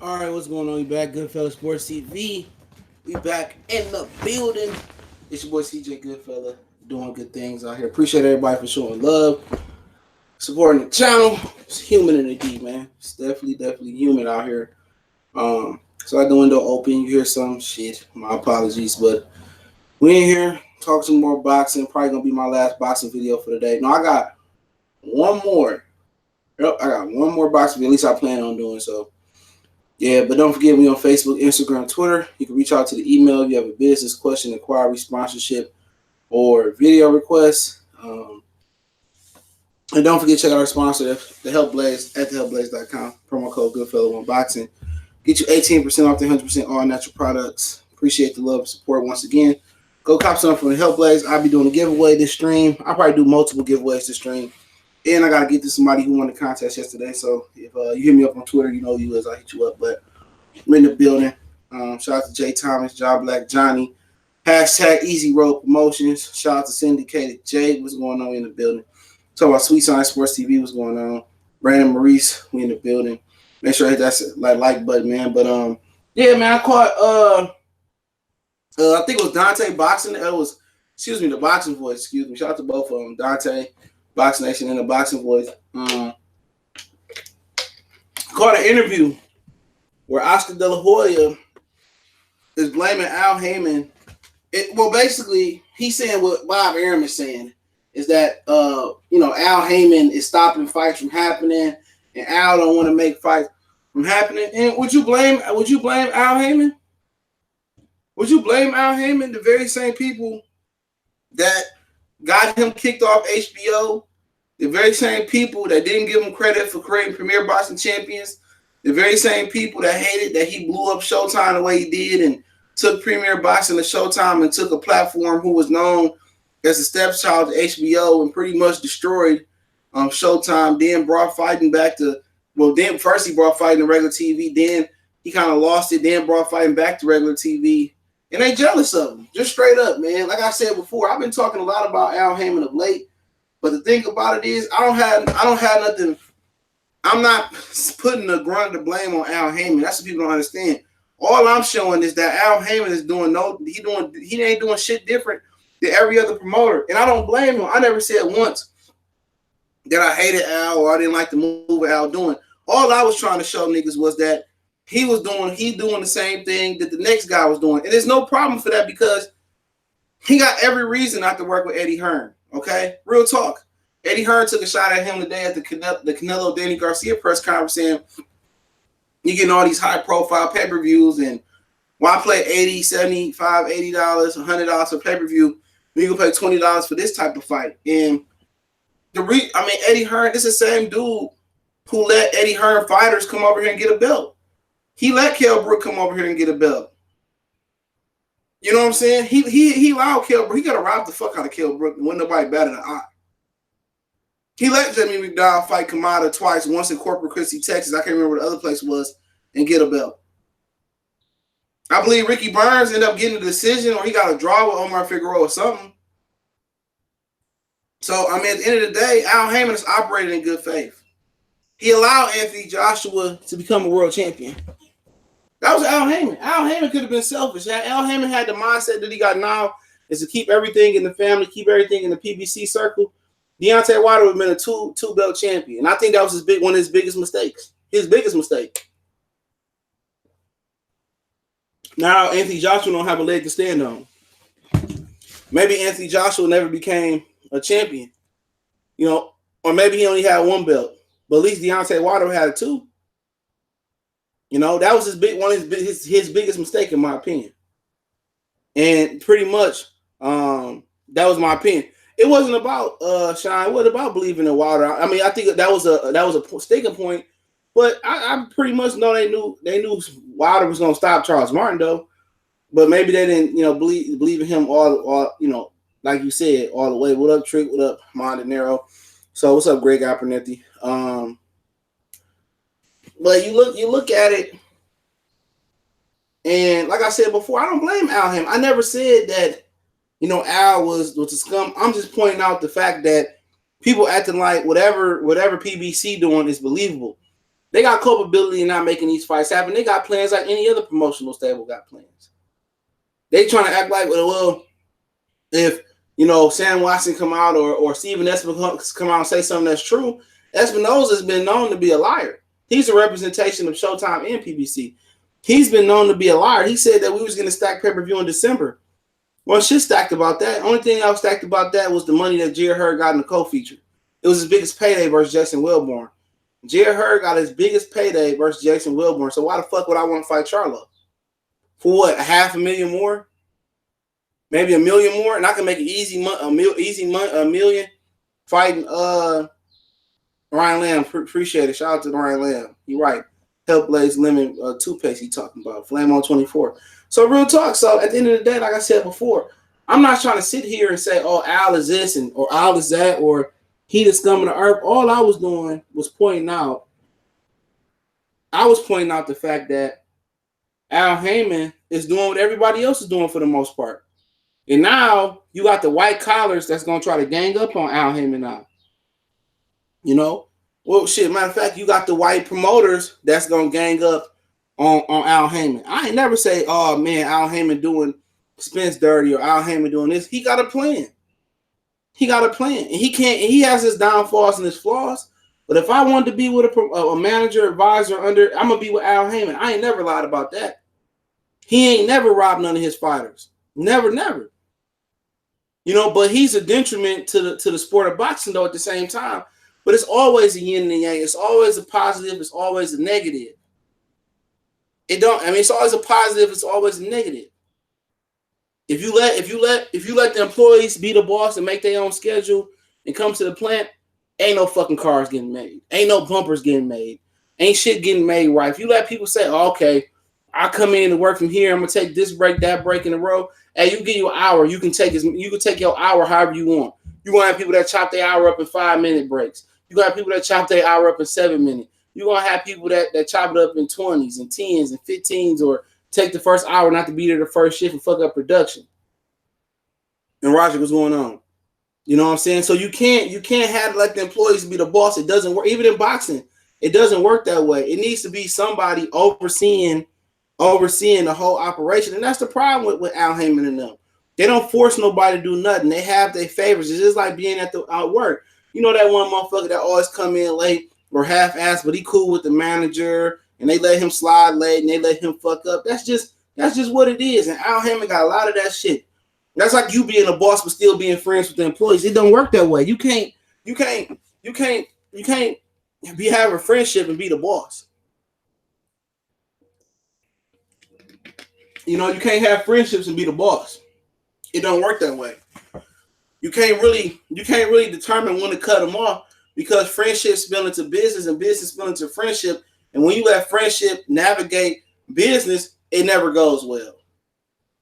All right, what's going on? We back, Goodfella Sports TV. We back in the building. It's your boy CJ Goodfella, doing good things out here. Appreciate everybody for showing love, supporting the channel. It's human in the D, man. It's definitely human out here. So I had the window open. You hear some shit. My apologies, but we in here talk some more boxing. Probably gonna be my last boxing video for the day. No, I got one more. Yep, I got one more boxing video. At least I plan on doing so. Yeah, but don't forget we on Facebook, Instagram, Twitter. You can reach out to the email if you have a business question, inquiry, sponsorship, or video request. And don't forget to check out our sponsor, the Help Blaze, at thehelpblaze.com. Promo code Goodfellow1Boxing. Get you 18% off the 100% all natural products. Appreciate the love and support once again. Go cop something from the Help Blaze. I'll be doing a giveaway this stream. I'll probably do multiple giveaways this stream. And I got to get to somebody who won the contest yesterday. So if you hit me up on Twitter, you know who you is. I'll hit you up. But we're in the building. Shout out to Jay Thomas, John Black, Johnny. Hashtag Easy Road Promotions. Shout out to Syndicated Jay. What's going on in the building? Talk about Sweet Science Sports TV. What's going on? Brandon Maurice, we in the building. Make sure I hit that like button, man. But yeah, man, I caught I think it was Dante Boxing. It was the Boxing Voice. Excuse me. Shout out to both of them, Dante, Boxing Nation, and the Boxing Voice. Caught an interview where Oscar De La Hoya is blaming Al Haymon. Basically, he's saying what Bob Arum is saying is that Al Haymon is stopping fights from happening, and Al don't want to make fights from happening. And would you blame Al Haymon? Would you blame Al Haymon? The very same people that got him kicked off HBO, the very same people that didn't give him credit for creating Premier Boxing Champions, the very same people that hated that he blew up Showtime the way he did and took Premier Boxing to Showtime and took a platform who was known as a stepchild to HBO and pretty much destroyed Showtime, then brought fighting back to, then first he brought fighting to regular TV, then he kind of lost it, then brought fighting back to regular TV. And they jealous of him, just straight up, man. Like I said before, I've been talking a lot about Al Haymon of late, but the thing about it is, I don't have nothing. I'm not putting the grunt of the blame on Al Haymon. That's what people don't understand. All I'm showing is that Al Haymon is he ain't doing shit different than every other promoter, and I don't blame him. I never said once that I hated Al or I didn't like the move Al doing. All I was trying to show niggas was that he doing the same thing that the next guy was doing. And there's no problem for that because he got every reason not to work with Eddie Hearn. Okay? Real talk. Eddie Hearn took a shot at him today at the Canelo Danny Garcia press conference saying, you're getting all these high profile pay-per-views and why play $80, $75, $80, $100 for pay-per-view when you can pay $20 for this type of fight? And Eddie Hearn is the same dude who let Eddie Hearn fighters come over here and get a belt. He let Kell Brook come over here and get a belt. You know what I'm saying? He allowed Kell Brook. He got to rob the fuck out of Kell Brook and win nobody better than I. He let Jimmy McDowell fight Kamada twice, once in Corpus Christi, Texas. I can't remember what the other place was, and get a belt. I believe Ricky Burns ended up getting a decision or he got a draw with Omar Figueroa or something. So, at the end of the day, Al Haymon is operating in good faith. He allowed Anthony Joshua to become a world champion. That was Al Haymon. Al Haymon could have been selfish. Al Haymon had the mindset that he got now is to keep everything in the family, keep everything in the PBC circle. Deontay Wilder would have been a two belt champion. And I think that was one of his biggest mistakes. His biggest mistake. Now Anthony Joshua don't have a leg to stand on. Maybe Anthony Joshua never became a champion. Or maybe he only had one belt. But at least Deontay Wilder had two. That was his biggest mistake, in my opinion. And pretty much, that was my opinion. It wasn't about Sean. It wasn't about believing in Wilder. I think that was a sticking point. But I pretty much know they knew Wilder was going to stop Charles Martin though. But maybe they didn't, believe in him all like you said, all the way. What up, Trick? What up, Mondanero? So what's up, Greg Apernetti? But you look at it, and like I said before, I don't blame Al Haymon. I never said that, Al was a scum. I'm just pointing out the fact that people acting like whatever PBC doing is believable. They got culpability in not making these fights happen. They got plans like any other promotional stable got plans. They trying to act like, well, if Sam Watson come out or Steven Espinosa come out and say something that's true, Espinosa has been known to be a liar. He's a representation of Showtime and PBC. He's been known to be a liar. He said that we was going to stack pay-per-view in December. Well, shit stacked about that. Only thing I was stacked about that was the money that Jared Hurd got in the co-feature. It was his biggest payday versus Jason Wilborn. Jared Hurd got his biggest payday versus Jason Wilborn. So why the fuck would I want to fight Charlo? For what? $500,000 more? Maybe $1 million more? And I can make an a million fighting Ryan Lamb. Appreciate it. Shout out to Ryan Lamb. You're right. Help Blaze Lemon toothpaste he talking about. Flame on 24. So real talk. So at the end of the day, like I said before, I'm not trying to sit here and say, oh, Al is this or Al is that or he the scum of the earth. All I was doing was pointing out. I was pointing out the fact that Al Haymon is doing what everybody else is doing for the most part. And now you got the white collars that's going to try to gang up on Al Haymon now. Well, shit, matter of fact, you got the white promoters that's going to gang up on Al Haymon. I ain't never say, oh, man, Al Haymon doing Spence dirty or Al Haymon doing this. He got a plan. And he has his downfalls and his flaws. But if I wanted to be with a manager, advisor under, I'm going to be with Al Haymon. I ain't never lied about that. He ain't never robbed none of his fighters. Never. But he's a detriment to the sport of boxing, though, at the same time. But it's always a yin and yang. It's always a positive. It's always a negative. It's always a positive. It's always a negative. If you let the employees be the boss and make their own schedule and come to the plant, ain't no fucking cars getting made. Ain't no bumpers getting made. Ain't shit getting made right. If you let people say, oh, okay, I come in to work from here, I'm gonna take this break, that break in a row. Hey, you give you an hour. You can take your hour however you want. You gonna have people that chop their hour up in 5-minute breaks. You gonna have people that chop their hour up in 7 minutes. You're gonna have people that chop it up in 20s and 10s and 15s or take the first hour not to be there the first shift and fuck up production. And Roger, what's going on? You know what I'm saying? So you can't have like the employees be the boss. It doesn't work. Even in boxing, it doesn't work that way. It needs to be somebody overseeing the whole operation. And that's the problem with Al Haymon and them. They don't force nobody to do nothing. They have their favors. It's just like being at work. You know that one motherfucker that always come in late or half-assed, but he cool with the manager, and they let him slide late, and they let him fuck up. That's just what it is. And Al Haymon got a lot of that shit. That's like you being a boss but still being friends with the employees. It don't work that way. You can't be having a friendship and be the boss. You can't have friendships and be the boss. It don't work that way. You can't really determine when to cut them off because friendship spill into business and business spill into friendship. And when you let friendship navigate business, it never goes well.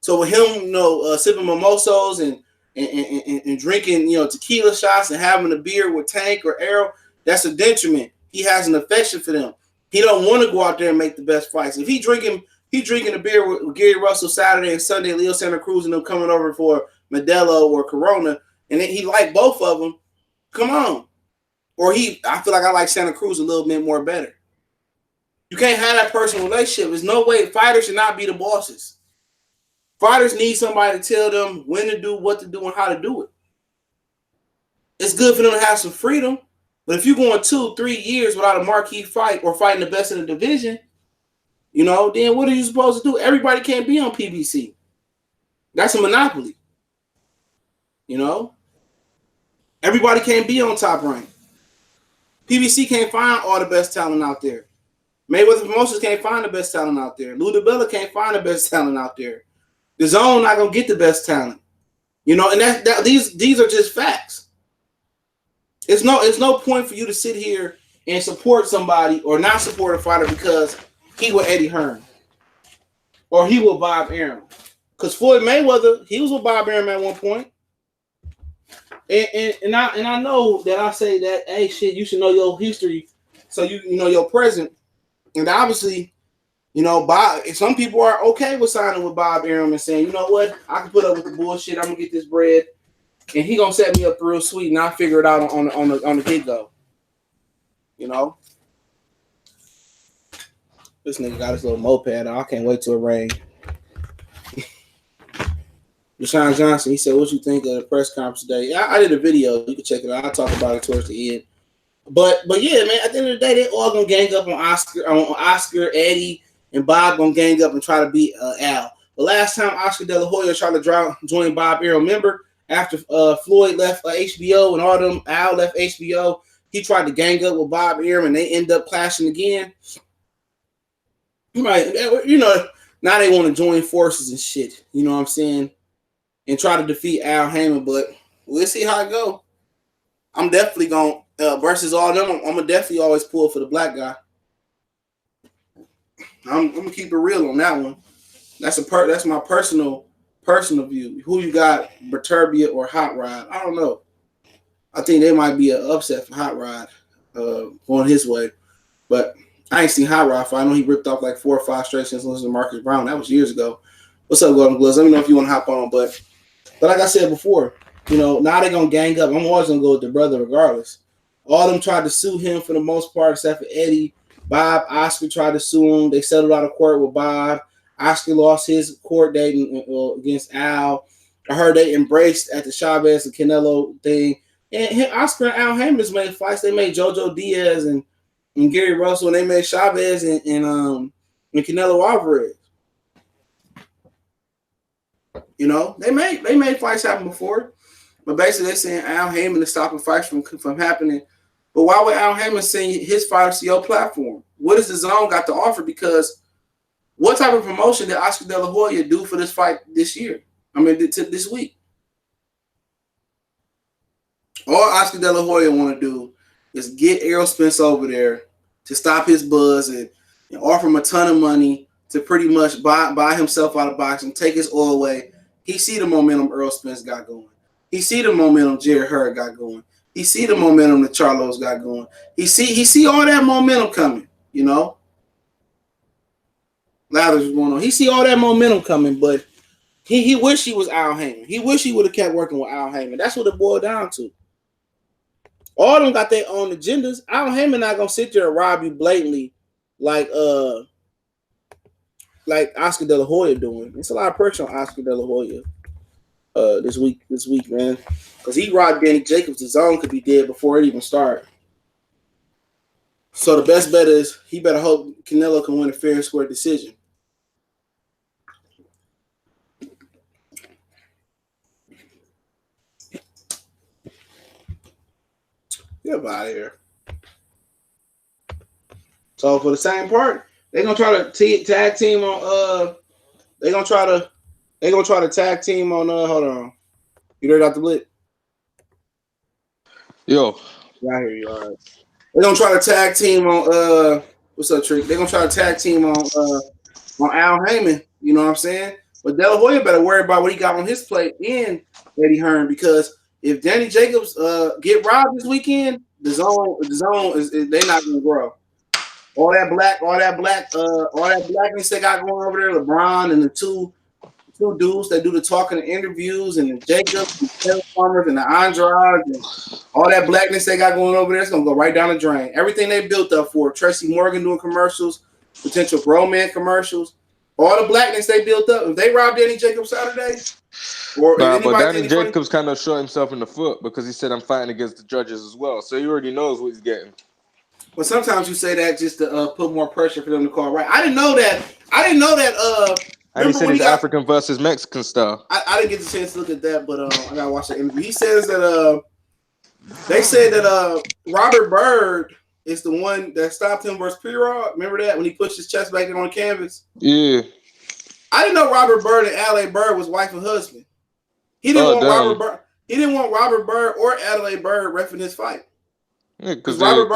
So with him, sipping mimosas and drinking, tequila shots and having a beer with Tank or Arrow, that's a detriment. He has an affection for them. He don't want to go out there and make the best fights. If he drinking a beer with Gary Russell Saturday and Sunday, Leo Santa Cruz and them coming over for Modelo or Corona, and then he like both of them, come on. Or I feel like I like Santa Cruz a little bit more better. You can't have that personal relationship. There's no way fighters should not be the bosses. Fighters need somebody to tell them when to do, what to do, and how to do it. It's good for them to have some freedom, but if you're going 2-3 years without a marquee fight or fighting the best in the division, then what are you supposed to do? Everybody can't be on PBC. That's a monopoly. Everybody can't be on Top Rank. PBC can't find all the best talent out there. Mayweather Promotions can't find the best talent out there. Lou DiBella can't find the best talent out there. The Zone not gonna get the best talent. And these are just facts. It's no point for you to sit here and support somebody or not support a fighter because he with Eddie Hearn or he with Bob Arum. Because Floyd Mayweather, he was with Bob Arum at one point. And I know that I say that, hey, shit, you should know your history so you know your present. And obviously, Bob, some people are okay with signing with Bob Arum and saying, you know what, I can put up with the bullshit. I'm gonna get this bread, and he gonna set me up real sweet, and I'll figure it out on the get go. This nigga got his little moped. I can't wait till it rain. Deshaun Johnson, he said, "What you think of the press conference today?" Yeah, I did a video. You can check it out. I'll talk about it towards the end. But yeah, man. At the end of the day, they all gonna gang up on Oscar, Eddie, and Bob gonna gang up and try to beat Al. The last time Oscar De La Hoya tried to join Bob Arum, remember after Floyd left HBO and all them Al left HBO, he tried to gang up with Bob Arum and they end up clashing again. Right, now they want to join forces and shit. You know what I'm saying? And try to defeat Al Haymon, but we'll see how it go. I'm definitely going versus all them. I'm gonna definitely always pull for the black guy. I'm gonna keep it real on that one. That's my personal view. Who you got, Berturbia or Hot Rod? I don't know. I think they might be an upset for Hot Rod going his way, but I ain't seen Hot Rod fight. I know he ripped off like 4 or 5 straight since listening to Marcus Brown. That was years ago. What's up, Golden Gloves? Let me know if you want to hop on. But like I said before, now they're going to gang up. I'm always going to go with the brother regardless. All of them tried to sue him for the most part, except for Eddie. Bob, Oscar tried to sue him. They settled out of court with Bob. Oscar lost his court date against Al. I heard they embraced at the Chavez and Canelo thing. And Oscar and Al Haymon made fights. They made JoJo Diaz and Gary Russell, and they made Chavez and Canelo Alvarez. They made fights happen before, but basically they're saying Al Haymon is stopping fights from happening. But why would Al Haymon send his fighters to your platform? What does the zone got to offer? Because what type of promotion did Oscar De La Hoya do for this fight this year? This week. All Oscar De La Hoya want to do is get Errol Spence over there to stop his buzz and offer him a ton of money to pretty much buy himself out of boxing, take his oil away. He see the momentum Errol Spence got going. He see the momentum Jared Hurd got going. He see the momentum that Charlo's got going. He see all that momentum coming, Lathers was going on. He see all that momentum coming, but he wish he was Al Haymon. He wish he would have kept working with Al Haymon. That's what it boiled down to. All of them got their own agendas. Al Haymon not gonna sit there and rob you blatantly like Oscar De La Hoya doing. It's a lot of pressure on Oscar De La Hoya this week, man. Because he robbed Danny Jacobs. The zone could be dead before it even started. So the best bet is he better hope Canelo can win a fair and square decision. Get out of here. So for the same part, they're gonna try to tag team on. They're gonna try to tag team on. Hold on. You heard Dr. Blit? Yo. Yeah, I hear you. All right. They're gonna try to tag team on. What's up, Trick? They're gonna try to tag team on Al Haymon. You know what I'm saying? But De La Hoya better worry about what he got on his plate in Eddie Hearn, because if Danny Jacobs get robbed this weekend, the zone is they're not gonna grow. All that blackness they got going over there, LeBron and the two dudes that do the talking and interviews, and the Jacobs and the Farmers and the Andrade and all that blackness they got going over there, it's gonna go right down the drain. Everything they built up for Tracy Morgan doing commercials, potential Broman commercials, all the blackness they built up. If they rob Danny Jacobs Saturday, but Danny Jacobs kind of shot himself in the foot because he said I'm fighting against the judges as well, so he already knows what he's getting. But sometimes you say that just to put more pressure for them to call right. I didn't know that. And he said he's African versus Mexican style. I didn't get the chance to look at that, but I gotta watch the interview. He says that they said that Robert Byrd is the one that stopped him versus P-Rod. Remember that when he pushed his chest back in on the canvas? Yeah. I didn't know Robert Byrd and Adelaide Byrd was wife and husband. He didn't want Robert Byrd. He didn't want Robert Byrd or Adelaide Byrd reffing his fight. Yeah, because Robert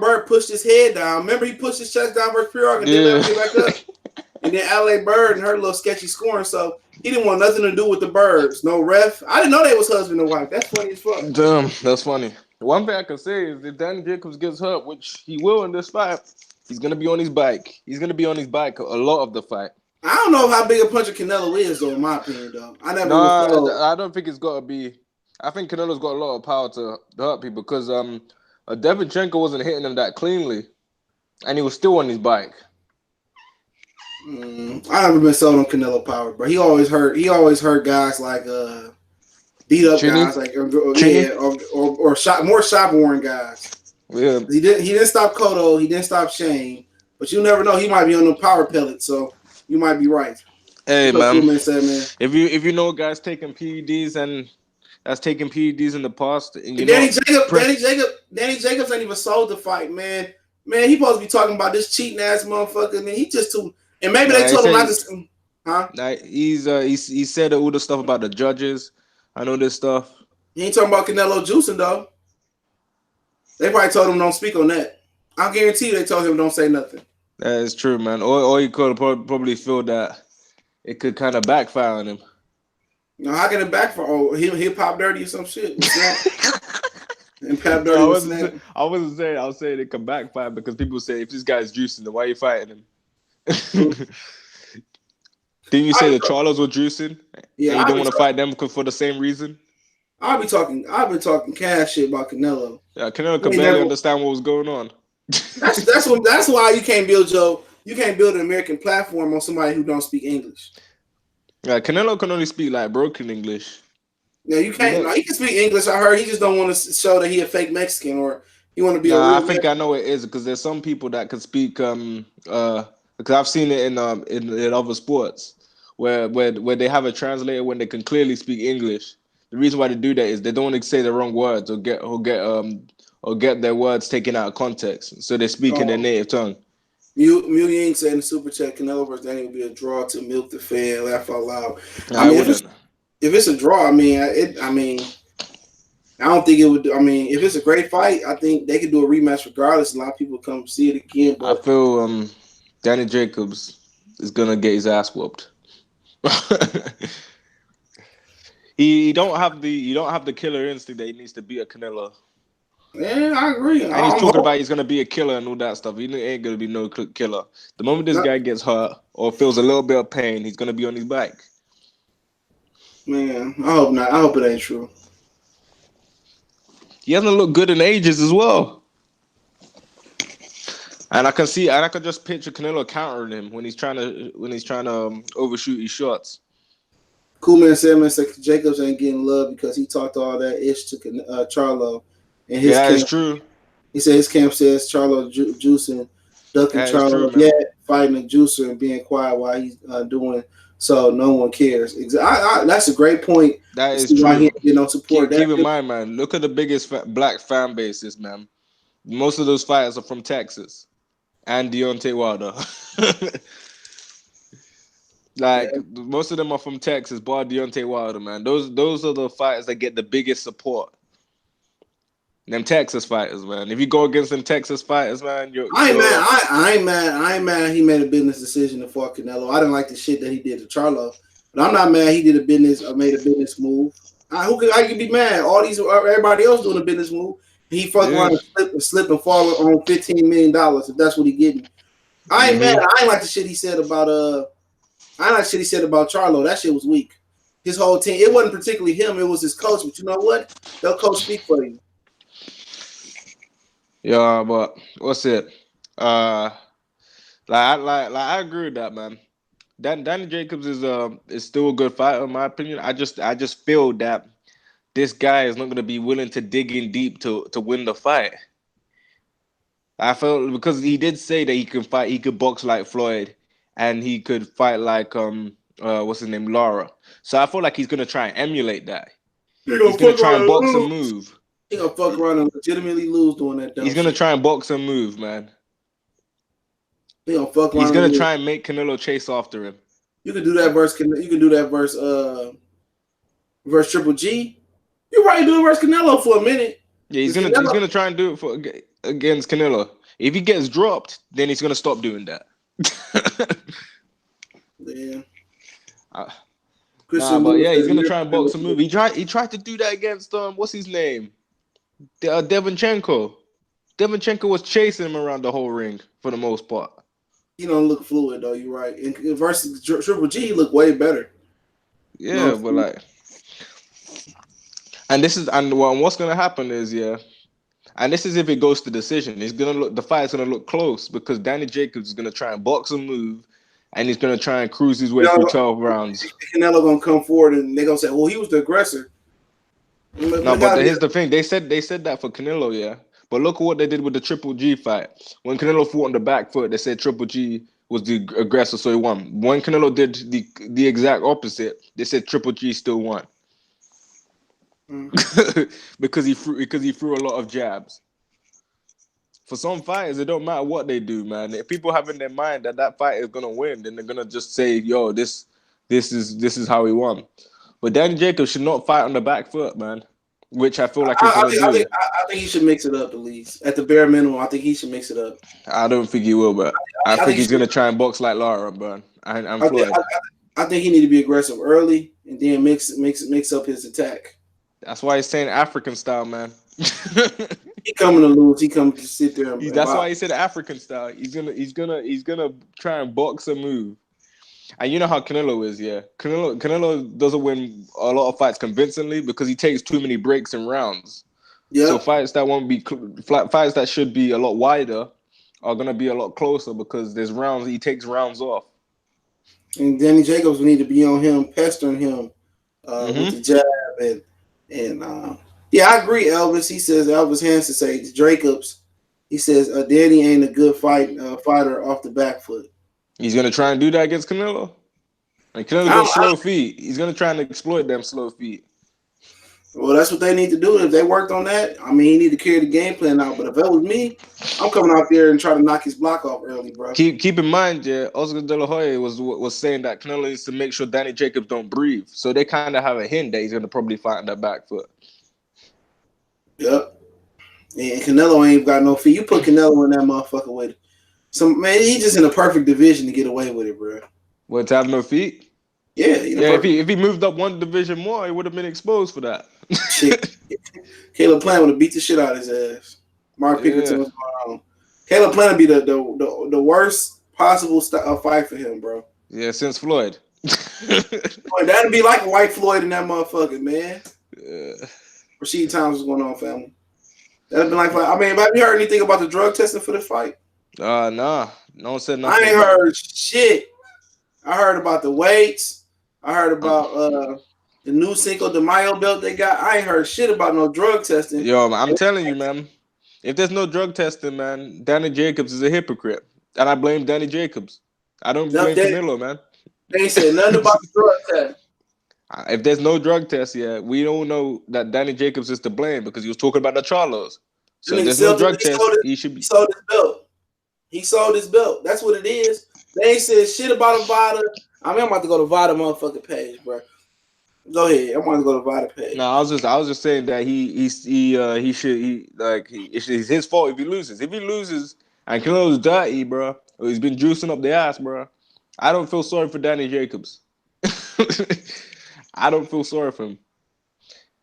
Byrd pushed his head down. Remember, he pushed his chest down versus P-Rod and didn't let him get back up. And then Adelaide Byrd and her little sketchy scoring, so he didn't want nothing to do with the Birds. No ref. I didn't know they was husband and wife. That's funny as fuck. Damn, that's funny. One thing I can say is if Danny Jacobs gets hurt, which he will in this fight, he's gonna be on his bike. He's gonna be on his bike a lot of the fight. I don't know how big a puncher Canelo is, though, in my opinion, though. I don't think it's gotta be. I think Canelo's got a lot of power to hurt people because Devinchenko wasn't hitting him that cleanly. and he was still on his bike. I haven't been sold on Canelo power, but he always hurt guys like beat up Chinny, guys like Chinny, or shot more shot worn guys. yeah. He didn't stop Cotto, he didn't stop Shane, but you never know, he might be on the power pellet, so you might be right. Hey What's up, man, cool man said, man? if you know guys taking PEDs and that's taking PEDs in the past, and you Danny know, Jacob, Danny Jacobs ain't even sold the fight, man. Man, he supposed to be talking about this cheating ass motherfucker, and he just too. And maybe they nah, he told him not said, to. Huh? nah, he said all the stuff about the judges. I know this stuff. He ain't talking about Canelo juicing though. They probably told him don't speak on that. I guarantee you they told him don't say nothing. That is true, man. Or he could probably feel that it could kind of backfire on him. No, how can it back for? Oh, he'll pop dirty or some shit. With Snap. And pop dirty No, with Snap. I wasn't saying. I was saying it could backfire because people say if this guy's juicing, then why are you fighting him? Didn't you say the Charlos were juicing? Yeah, and you didn't want to fight them for the same reason? I've been talking cash shit about Canelo. Yeah, Canelo could barely understand what was going on. That's why you can't build an American platform on somebody who don't speak English. Yeah, Canelo can only speak like broken English. No, you can't. No, he can speak English. I heard he just don't want to show that he a fake Mexican or he want to be a real I think Mexican. I know it is because there's some people that could speak because I've seen it in other sports where they have a translator when they can clearly speak English. The reason why they do that is they don't want to say the wrong words or get their words taken out of context, so they speak in their native tongue. Mew Ying said in the super chat, Canelo versus Danny will be a draw to milk the fan. Laugh out loud. I wouldn't. If it's a draw, I don't think it would. I mean, if it's a great fight, I think they could do a rematch regardless. A lot of people come see it again. But I feel Danny Jacobs is gonna get his ass whooped. He don't have the killer instinct that he needs to be a Canelo. Yeah, I agree. And he's talking about he's gonna be a killer and all that stuff. He ain't gonna be no killer. The moment this guy gets hurt or feels a little bit of pain, he's gonna be on his bike. Man, I hope not. I hope it ain't true. He hasn't looked good in ages as well. And I can just picture Canelo countering him when he's trying to overshoot his shots. Cool man said Jacobs ain't getting love because he talked all that ish to Charlo. And his camp, it's true. He said his camp says Charlo juicing, ducking Charlo, fighting a juicer and being quiet while he's doing so. No one cares. That's a great point. That is true. Why he ain't no support. Keep in mind, man. Look at the biggest black fan bases, man. Most of those fighters are from Texas and Deontay Wilder. Most of them are from Texas, bar Deontay Wilder, man. Those are the fighters that get the biggest support. Them Texas fighters, man. If you go against them Texas fighters, man, I ain't mad. He made a business decision to fuck Canelo. I didn't like the shit that he did to Charlo, but I'm not mad. He made a business move. I can be mad? Everybody else doing a business move. He fucked around and slip and fall on $15 million if that's what he getting. I ain't mad. I ain't like the shit he said about Charlo. That shit was weak. His whole team. It wasn't particularly him. It was his coach. But you know what? They'll coach speak for you. Yeah, but what's it? I agree with that, man. Danny Jacobs is still a good fighter in my opinion. I just feel that this guy is not going to be willing to dig in deep to win the fight. I felt because he did say that he could box like Floyd, and he could fight like what's his name, Lara. So I feel like he's gonna try and emulate that. He's gonna try and box and move. He gonna fuck around and legitimately lose doing that. He's gonna try and box and move, man. He gonna fuck around. He's gonna try and make Canelo chase after him. You can do that versus Triple G. You probably do it versus Canelo for a minute. Yeah, he's gonna try and do it against Canelo. If he gets dropped, then he's gonna stop doing that. Yeah. He's gonna try and box and move. He tried to do that against what's his name? Devonchenko. Devonchenko was chasing him around the whole ring for the most part. He don't look fluid though. You're right. And versus Triple G, he looked way better. Yeah, but what's gonna happen is And this is if it goes to decision. The fight's gonna look close because Danny Jacobs is gonna try and box a move, and he's gonna try and cruise his way through 12 rounds. Canelo gonna come forward and they're gonna say, "Well, he was the aggressor." No, but here's the thing. They said that for Canelo, yeah. But look at what they did with the Triple G fight. When Canelo fought on the back foot, they said Triple G was the aggressor, so he won. When Canelo did the exact opposite, they said Triple G still won. because he threw a lot of jabs. For some fighters, it don't matter what they do, man. If people have in their mind that fight is gonna win, then they're gonna just say, "Yo, this is how he won." But Danny Jacobs should not fight on the back foot, man. Which I feel like he's gonna do. I think he should mix it up at least. At the bare minimum, I think he should mix it up. I don't think he will, but I think he's gonna try and box like Lara, bro. I'm Floyd. I think he need to be aggressive early and then mix up his attack. That's why he's saying African style, man. He coming to lose. He coming to sit there. That's why he said African style. He's gonna try and box a move. And you know how Canelo is, yeah. Canelo doesn't win a lot of fights convincingly because he takes too many breaks and rounds. Yeah. So fights that should be a lot wider are gonna be a lot closer because there's rounds. He takes rounds off. And Danny Jacobs will need to be on him, pestering him with the jab and yeah, I agree, Elvis. He says Elvis Hansen says Jacobs. He says Danny ain't a good fighter off the back foot. He's gonna try and do that against Canelo. And Canelo got slow feet. He's gonna try and exploit them slow feet. Well, that's what they need to do. If they worked on that, I mean, he need to carry the game plan out. But if that was me, I'm coming out there and trying to knock his block off early, bro. Keep in mind, yeah, Oscar De La Hoya was saying that Canelo needs to make sure Danny Jacobs don't breathe. So they kind of have a hint that he's gonna probably fight on that back foot. Yep. And Canelo ain't got no feet. You put Canelo in that motherfucker with man, he's just in a perfect division to get away with it, bro. What, to have no feet? Yeah. If he moved up one division more, he would have been exposed for that. Shit. Caleb Plant would have beat the shit out of his ass. Mark Pickerton was going on. Caleb Plant would be the worst possible fight for him, bro. Yeah, since Floyd. Boy, that'd be like a white Floyd in that motherfucker, man. Yeah. Rashid Thomas was going on, family. That'd be like, I mean, have you heard anything about the drug testing for this fight? Nah. No one said nothing. I ain't heard shit. I heard about the weights. I heard about the new Cinco de Mayo belt they got. I ain't heard shit about no drug testing. Yo, I'm telling you, man. If there's no drug testing, man, Danny Jacobs is a hypocrite. And I blame Danny Jacobs. I don't blame Canelo, man. They ain't said nothing about the drug test. If there's no drug test yet, we don't know that Danny Jacobs is to blame because he was talking about the Charlos. So if there's no drug test, he should be. He sold his belt. He sold his belt. That's what it is. They ain't said shit about a VADA. I mean, I'm about to go to VADA motherfucking page, bro. Go ahead. I'm about to go to VADA page. No, I was just saying that it's his fault if he loses. If he loses and Canelo's dirty, bro, or he's been juicing up the ass, bro, I don't feel sorry for Danny Jacobs. I don't feel sorry for him.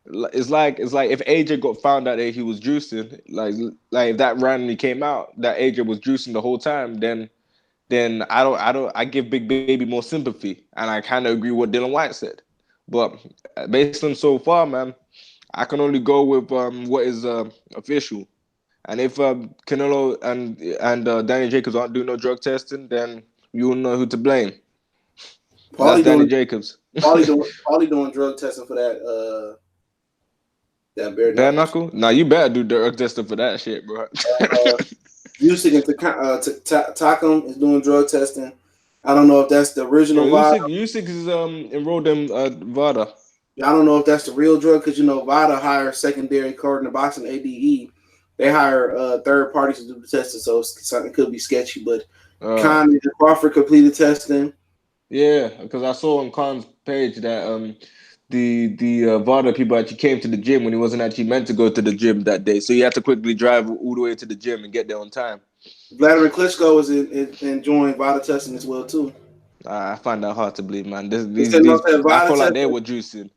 It's like if AJ got found out that he was juicing, like if that randomly came out that AJ was juicing the whole time, then I give Big Baby more sympathy, and I kind of agree with what Dylan White said. But based on so far, man, I can only go with what is official. And if Canelo and Danny Jacobs aren't doing no drug testing, then you will know who to blame. That's Danny Jacobs. Paulie doing drug testing for that bare knuckle. Now you better do drug testing for that shit, bro. Usyk and Takum is doing drug testing. I don't know if that's the original VADA. Usyk is enrolled in VADA. I don't know if that's the real drug because VADA hires secondary card in the boxing ADE. They hire third parties to do the testing, so something could be sketchy. But Khan and Crawford completed testing. Yeah, because I saw on Khan's page that the VADA people actually came to the gym when he wasn't actually meant to go to the gym that day, so he had to quickly drive all the way to the gym and get there on time. Vladimir Klitschko was enjoying VADA testing as well too. I find that hard to believe, man. I feel like they were juicing.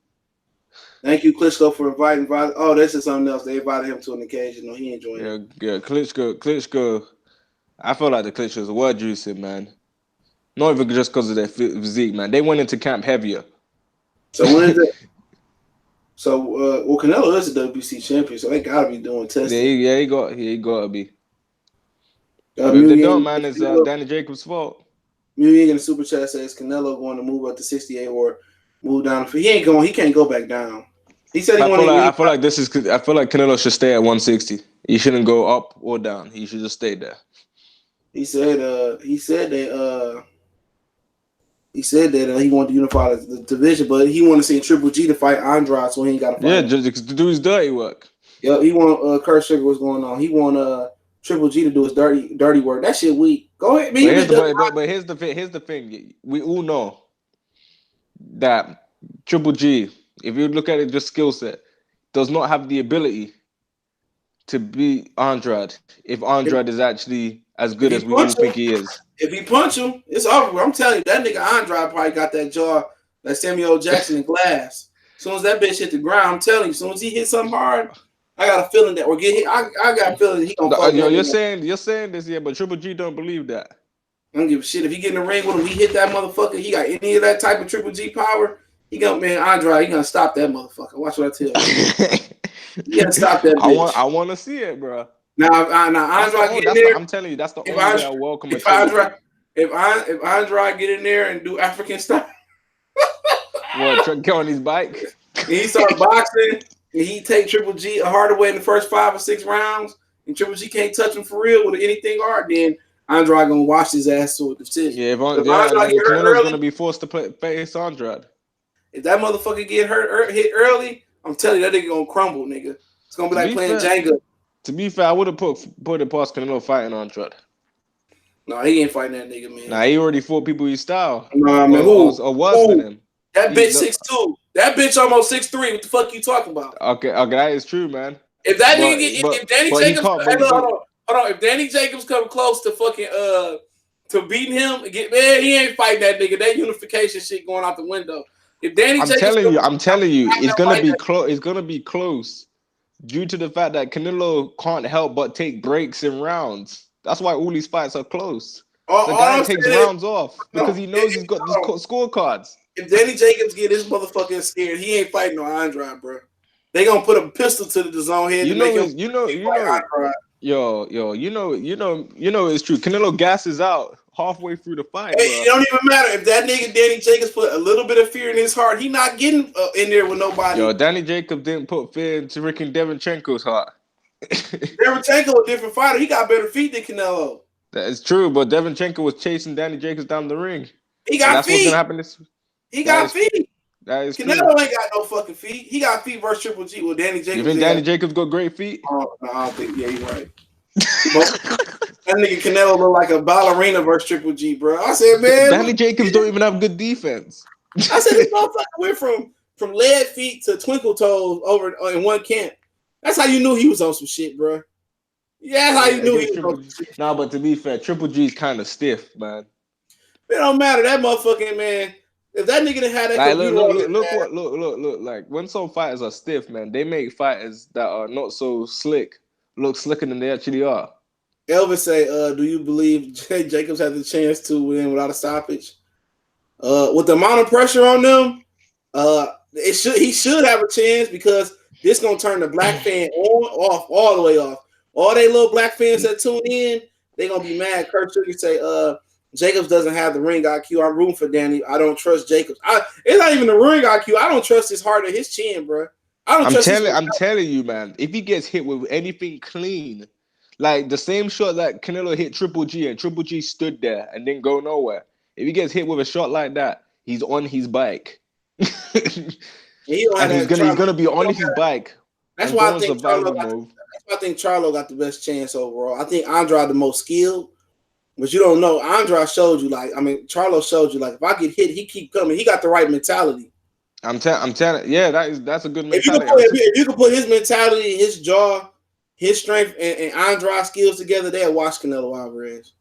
Thank you, Klitschko, for inviting VADA. Oh, this is something else. They invited him to an occasion. No, he enjoyed it. Yeah, Klitschko. I feel like the Klitschkos were juicing, man. Not even just because of their physique, man. They went into camp heavier. So when is it? So, well, Canelo is a WBC champion, so they gotta be doing testing. Yeah, he got to be. But if they don't, Million man, it's Canelo, Danny Jacobs' fault. Million in the super chat says Canelo going to move up to 68 or move down. He ain't going. He can't go back down. He said he wanted. I feel like I feel like Canelo should stay at 160. He shouldn't go up or down. He should just stay there. He said that he wanted to unify the division, but he wanted to see Triple G to fight Andrade, so he ain't got to fight. Yeah, just to do his dirty work. Yeah, he want Kurt Sugar. What's going on? He want Triple G to do his dirty work. That shit weak. Go ahead, man. But here's the thing. We all know that Triple G, if you look at it just skill set, does not have the ability to beat Andrade if Andrade is actually as good as we all think he is. If he punch him, it's over. I'm telling you, that nigga Andrade probably got that jaw like Samuel Jackson in Glass. As soon as that bitch hit the ground, I'm telling you, as soon as he hit something hard, I got a feeling that we're getting. I got a feeling he gonna fuck. You're saying this, yeah, but Triple G don't believe that. I don't give a shit if he get in the ring with him. He hit that motherfucker. He got any of that type of Triple G power. He gonna Andrade. He gonna stop that motherfucker. Watch what I tell you. He gonna stop that bitch. I want to see it, bro. Now Andrade get in there. I'm telling you, that's the only way I welcome it. If Andrade get in there and do African style, go on his bike. And he start boxing. And he take Triple G a harder way in the first 5 or 6 rounds, and Triple G can't touch him for real with anything hard, then Andrade gonna wash his ass to a decision. Yeah, Canelo's gonna be forced to face Andrade. If that motherfucker get hit early, I'm telling you, that nigga gonna crumble, nigga. It's gonna be like playing Jenga. To be fair, I would have put it past Canelo fighting Andrade. No, he ain't fighting that nigga, man. Nah, he already fought people his style. Nah, man, or worse than him. That bitch 6'2". That bitch almost 6'3". What the fuck you talking about? Okay, that is true, man. If that nigga, if Danny Jacobs, hold on, if Danny Jacobs come close to fucking to beating him, he ain't fighting that nigga. That unification shit going out the window. If Danny, I'm telling you, it's gonna be close. It's gonna be close due to the fact that Canelo can't help but take breaks in rounds. That's why all these fights are close. The guy takes rounds off because he knows he's got these scorecards. If Danny Jacobs get his motherfucking scared, he ain't fighting no Andrade, bro. They gonna put a pistol to the DAZN head. It's true. Canelo gasses out halfway through the fight. It don't even matter if that nigga Danny Jacobs put a little bit of fear in his heart. He not getting in there with nobody. Yo, Danny Jacobs didn't put fear into Rick and Devonchenko's heart. Devonchenko a different fighter. He got better feet than Canelo. That is true, but Devonchenko was chasing Danny Jacobs down the ring. He got feet. What's gonna happen He got feet. That is Canelo true. ain't got no fucking feet. He got feet versus Triple G. Well, Danny Jacobs. You think Danny Jacobs got great feet? Oh, no, I don't think. Yeah, you're right. That nigga Canelo look like a ballerina versus Triple G, bro. I said, man, Danny Jacobs don't even have good defense. I said, this motherfucker went from lead feet to twinkle toes over in one camp. That's how you knew he was on some shit, bro. Yeah, that's how you knew he was on some shit. Nah, but to be fair, Triple G's kind of stiff, man. It don't matter. That motherfucking man. If that nigga done had that, like, look. Like when some fighters are stiff, man, they make fighters that are not so slick look slicker than they actually are. Elvis say, "Do you believe Jay Jacobs has a chance to win without a stoppage? With the amount of pressure on them, he should have a chance because this gonna turn the black fan off all the way off. All they little black fans that tune in, they gonna be mad. Kurt Sugar say, Jacobs doesn't have the ring IQ. I'm rooting for Danny. I don't trust Jacobs. It's not even the ring IQ. I don't trust his heart or his chin, bro. I'm telling you, man. If he gets hit with anything clean, like the same shot that Canelo hit Triple G and Triple G stood there and didn't go nowhere. If he gets hit with a shot like that, he's on his bike. and he's gonna be on his bike. That's why I think Charlo got the best chance overall. I think Andrade the most skilled. But you don't know. Andrade showed you, Charlo showed you, if I get hit, he keep coming. He got the right mentality. I'm telling. Yeah, that's a good mentality. If you could put his mentality, his jaw, his strength, and Andrade's skills together, they'll watch Canelo Alvarez.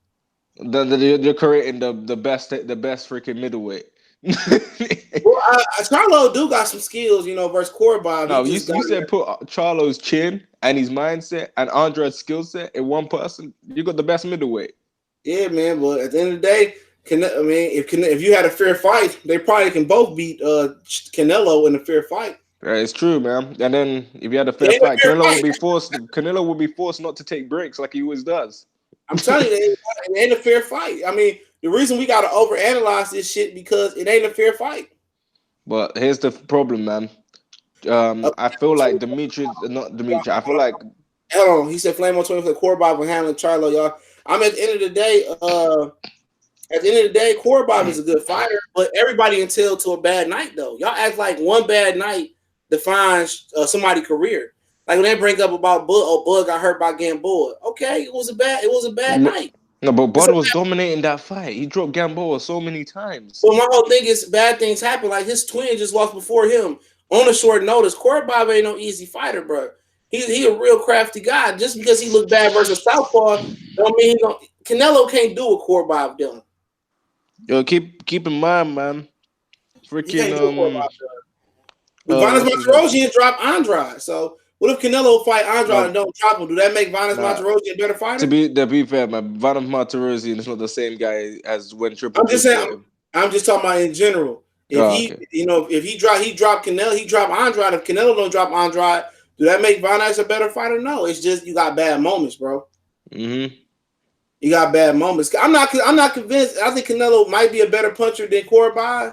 You're creating the best freaking middleweight. Well, Charlo do got some skills, versus Cordoba. No, you said put Charlo's chin and his mindset and Andrade's skill set in one person. You got the best middleweight. Yeah, man, but at the end of the day, if you had a fair fight, they probably can both beat Canelo in a fair fight. It's true, man. And then if you had a It fair ain't a fight, fair fight. Canelo would be forced not to take breaks like he always does. I'm telling you, it ain't a fair fight. I mean, the reason we gotta overanalyze this shit because it ain't a fair fight. But here's the problem, man. I feel like not Dimitri. I feel like Hold on. He said Flame on 20 for the core Bob and handling Charlo, y'all. I'm at the end of the day, Core Bob is a good fighter, but everybody entitled to a bad night though. Y'all act like one bad night defines somebody's career. Like when they bring up about Bud got hurt by getting bored. Okay, it was a bad night. no, but It's Bud a was bad, dominating that fight. He dropped Gamboa so many times. well, my whole thing is bad things happen. Like his twin just lost before him on a short notice. Corey Bob ain't no easy fighter, bro. He a real crafty guy. Just because he looked bad versus Southpaw, don't mean he don't. Canelo can't do what Corey Bob done. Yo, keep in mind, man. He can't do what Corey Freaking Bob done. Vanas what's his name? Martirosyan dropped Andrade. So what if Canelo fight Andrade and No, don't drop him? Do that make Vanas nah. Martirosyan a better To fighter? be fair, man, Vadim Martirosyan is not the same guy as when Triple I'm just G fought saying. him. I'm just talking about in general. If Oh, he, okay. if he drop Canelo, he drop Andrade. If Canelo don't drop Andrade, do that make Vanas a better fighter? No, it's just you got bad moments, bro. Mm-hmm. You got bad moments. I'm not convinced. I think Canelo might be a better puncher than Corby.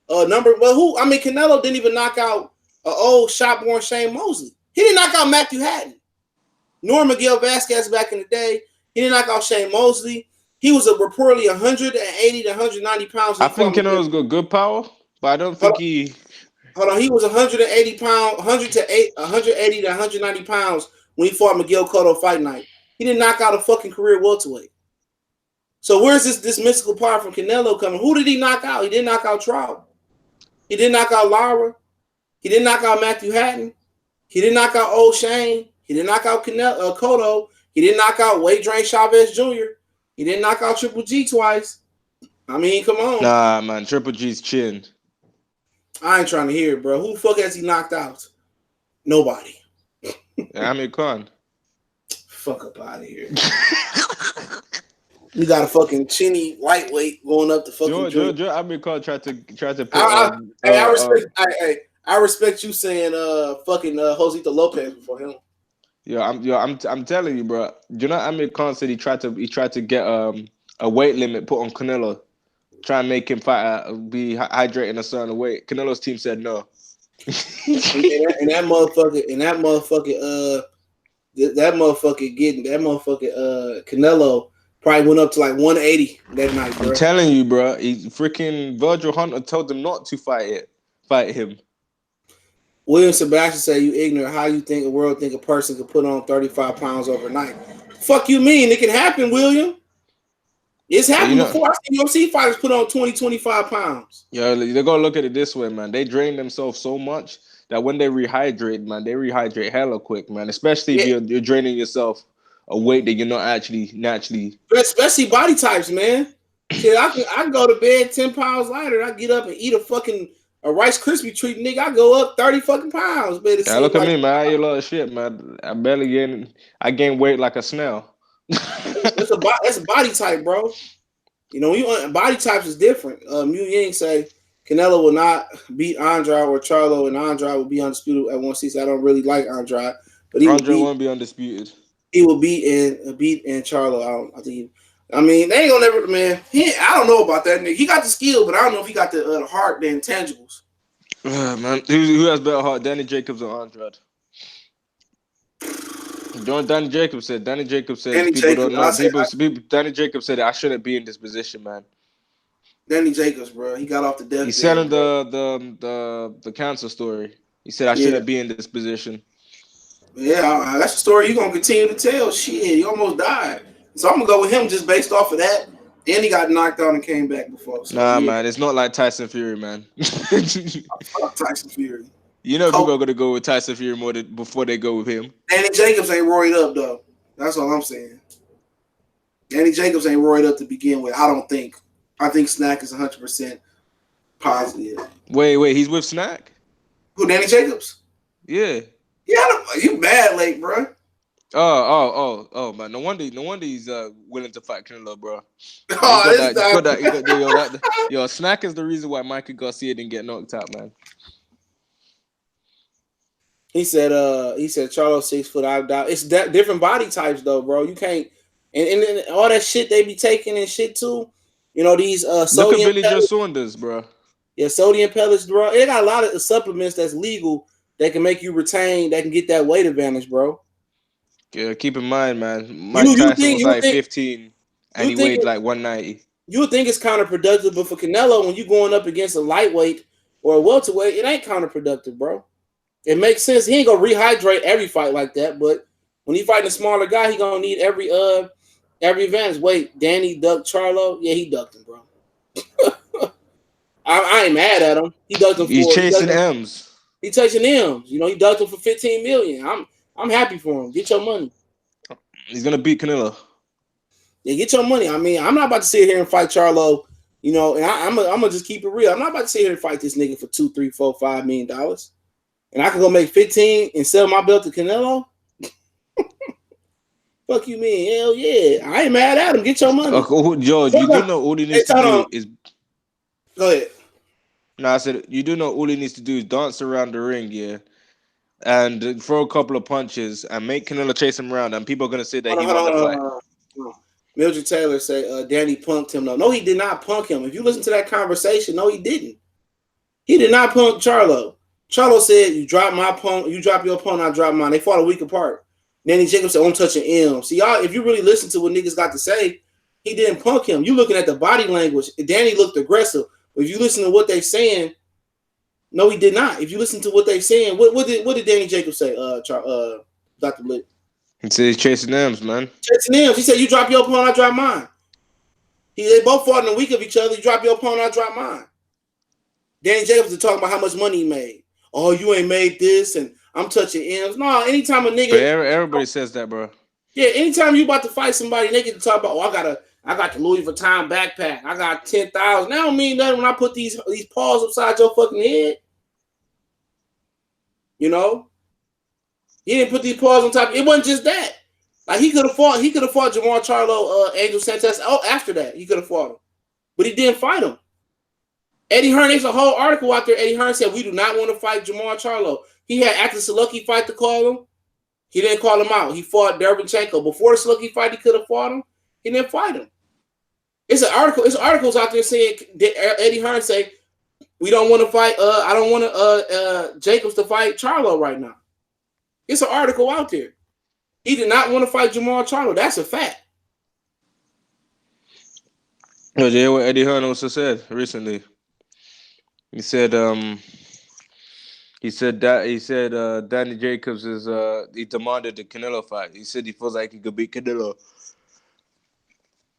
Canelo didn't even knock out old shopborn Shane Mosley. He didn't knock out Matthew Hatton, nor Miguel Vasquez back in the day. He didn't knock out Shane Mosley. He was reportedly 180 to 190 pounds. I think Canelo's got good power, but I don't think he. Hold on, he was 180 pounds, 180 to 190 pounds when he fought Miguel Cotto fight night. He didn't knock out a fucking career welterweight. So where's this mystical power from Canelo coming? Who did he knock out? He didn't knock out Trout. He didn't knock out Lara. He didn't knock out Matthew Hatton. He didn't knock out Old Shane. He didn't knock out Cotto. He didn't knock out Wade Drain Chavez Jr. He didn't knock out Triple G twice. I mean, come on. Nah, man, Triple G's chin. I ain't trying to hear it, bro. Who the fuck has he knocked out? Nobody. Amir Khan. Fuck up out of here. You got a fucking chinny lightweight going up the fucking drink. Amir Khan tried to put. I respect you saying fucking Josito Lopez before him. I'm telling you, bro. You know, Amir Khan said he tried to get a weight limit put on Canelo, try and make him fight be hydrating a certain weight. Canelo's team said no. and that motherfucker Canelo probably went up to like 180 that night, bro. I'm telling you, bro. He freaking Virgil Hunter told him not to fight him. William Sebastian say you ignorant. How you think a person could put on 35 pounds overnight? Fuck you mean? It can happen, William. It's happened before. I've seen UFC fighters put on 20, 25 pounds. Yeah, they're gonna look at it this way, man. They drain themselves so much that when they rehydrate, man, they rehydrate hella quick, man. Especially if you're draining yourself a weight that you're not actually naturally. Especially body types, man. Shit, I can go to bed 10 pounds lighter. I get up and eat a Rice Krispie treat, nigga. I go up 30 fucking pounds, man. Yeah, look at me, man. I eat a lot of shit, man. I gain weight like a snail. That's a body type, bro. You know, body types is different. Mu Ying say Canelo will not beat Andrade or Charlo, and Andrade will be undisputed at 160. I don't really like Andrade, but Andrade won't be undisputed. He will beat in Charlo. I mean, they ain't gonna never, man. I don't know about that nigga. He got the skill, but I don't know if he got the heart, the intangibles. Man, who has better heart, Danny Jacobs or Andrade? Danny Jacobs said Danny Jacobs said I shouldn't be in this position, man. Danny Jacobs, bro, he got off the death. He's selling the cancer story. He said I shouldn't be in this position. Yeah, that's a story you're gonna continue to tell. Shit, he almost died. So I'm gonna go with him just based off of that. And he got knocked out and came back before. So, man, it's not like Tyson Fury, man. Fuck Tyson Fury. You know people are gonna go with Tyson Fury more before they go with him. Danny Jacobs ain't roided up though. That's all I'm saying. Danny Jacobs ain't roided up to begin with. I don't think. I think Snack is 100% positive. Wait, he's with Snack? Who, Danny Jacobs? Yeah. Yeah, you bad late, bro. Oh, man. No wonder he's willing to fight Canelo, bro. Snack is the reason why Mikey Garcia didn't get knocked out, man. He said Charlo 6 foot. I doubt it's that different body types though, bro. You can't and all that shit they be taking and shit too. You know these Look at sodium Billy Joe pellets. Saunders, bro. Yeah, sodium pellets, bro. They got a lot of supplements that's legal that can make you retain. That can get that weight advantage, bro. Yeah, keep in mind, man. You Mike you Tyson think was you like think 15, and you he think weighed like 190. you would think it's counterproductive, but for Canelo, when you going up against a lightweight or a welterweight, it ain't counterproductive, bro. It makes sense. He ain't gonna rehydrate every fight like that, but when he fighting a smaller guy, he gonna need every advantage. Wait, Danny ducked Charlo? Yeah, he ducked him, bro. I ain't mad at him. He ducked him He's for chasing M's. he touching him. You know, he ducked him for 15 million. I'm happy for him. Get your money. He's gonna beat Canelo. Yeah, get your money. I mean, I'm not about to sit here and fight Charlo, you know, and I'm gonna just keep it real. I'm not about to sit here and fight this nigga for $2, $3, $4, $5 million. And I can go make 15 and sell my belt to Canelo. Fuck you, mean? Hell yeah. I ain't mad at him. Get your money. Joe, you do know all he needs to do is. Go ahead. No, I said you do know all he needs to do is dance around the ring, yeah, and throw a couple of punches and make Canelo chase him around, and people are gonna say that he won the fight. Hold on. Mildred Taylor say Danny punked him. No, he did not punk him. If you listen to that conversation, no, he didn't. He did not punk Charlo. Charlo said, "You drop my opponent, you drop your opponent, I drop mine." They fought a week apart. Danny Jacobs said, "I'm touching M." See, y'all, if you really listen to what niggas got to say, he didn't punk him. You looking at the body language. Danny looked aggressive. But if you listen to what they saying, no, he did not. If you listen to what they saying, what did Danny Jacobs say? Dr. Blick. He said he's chasing M's, man. Chasing M's. He said, "You drop your opponent, I drop mine." They both fought in a week of each other. You drop your opponent, I drop mine. Danny Jacobs is talking about how much money he made. Oh, you ain't made this, and I'm touching M's. No, anytime a nigga, but everybody says that, bro. Yeah, anytime you about to fight somebody, they get to talk about, oh, I got the Louis Vuitton backpack. I got 10,000. That don't mean nothing when I put these paws upside your fucking head. You know, he didn't put these paws on top. It wasn't just that. Like he could have fought Jamar Charlo, Angel Sanchez. Oh, after that, he could have fought him, but he didn't fight him. Eddie Hearn, there's a whole article out there. Eddie Hearn said we do not want to fight Jamar Charlo. He had after Saluki fight to call him. He didn't call him out. He fought Derbychenko. Before the Saluki fight, he could have fought him. He didn't fight him. It's an article. It's articles out there saying Eddie Hearn say we don't want to fight. I don't want Jacobs to fight Charlo right now. It's an article out there. He did not want to fight Jamar Charlo. That's a fact. No, yeah, what Eddie Hearn also said recently. He said Danny Jacobs is he demanded the Canelo fight. He said he feels like he could beat Canelo.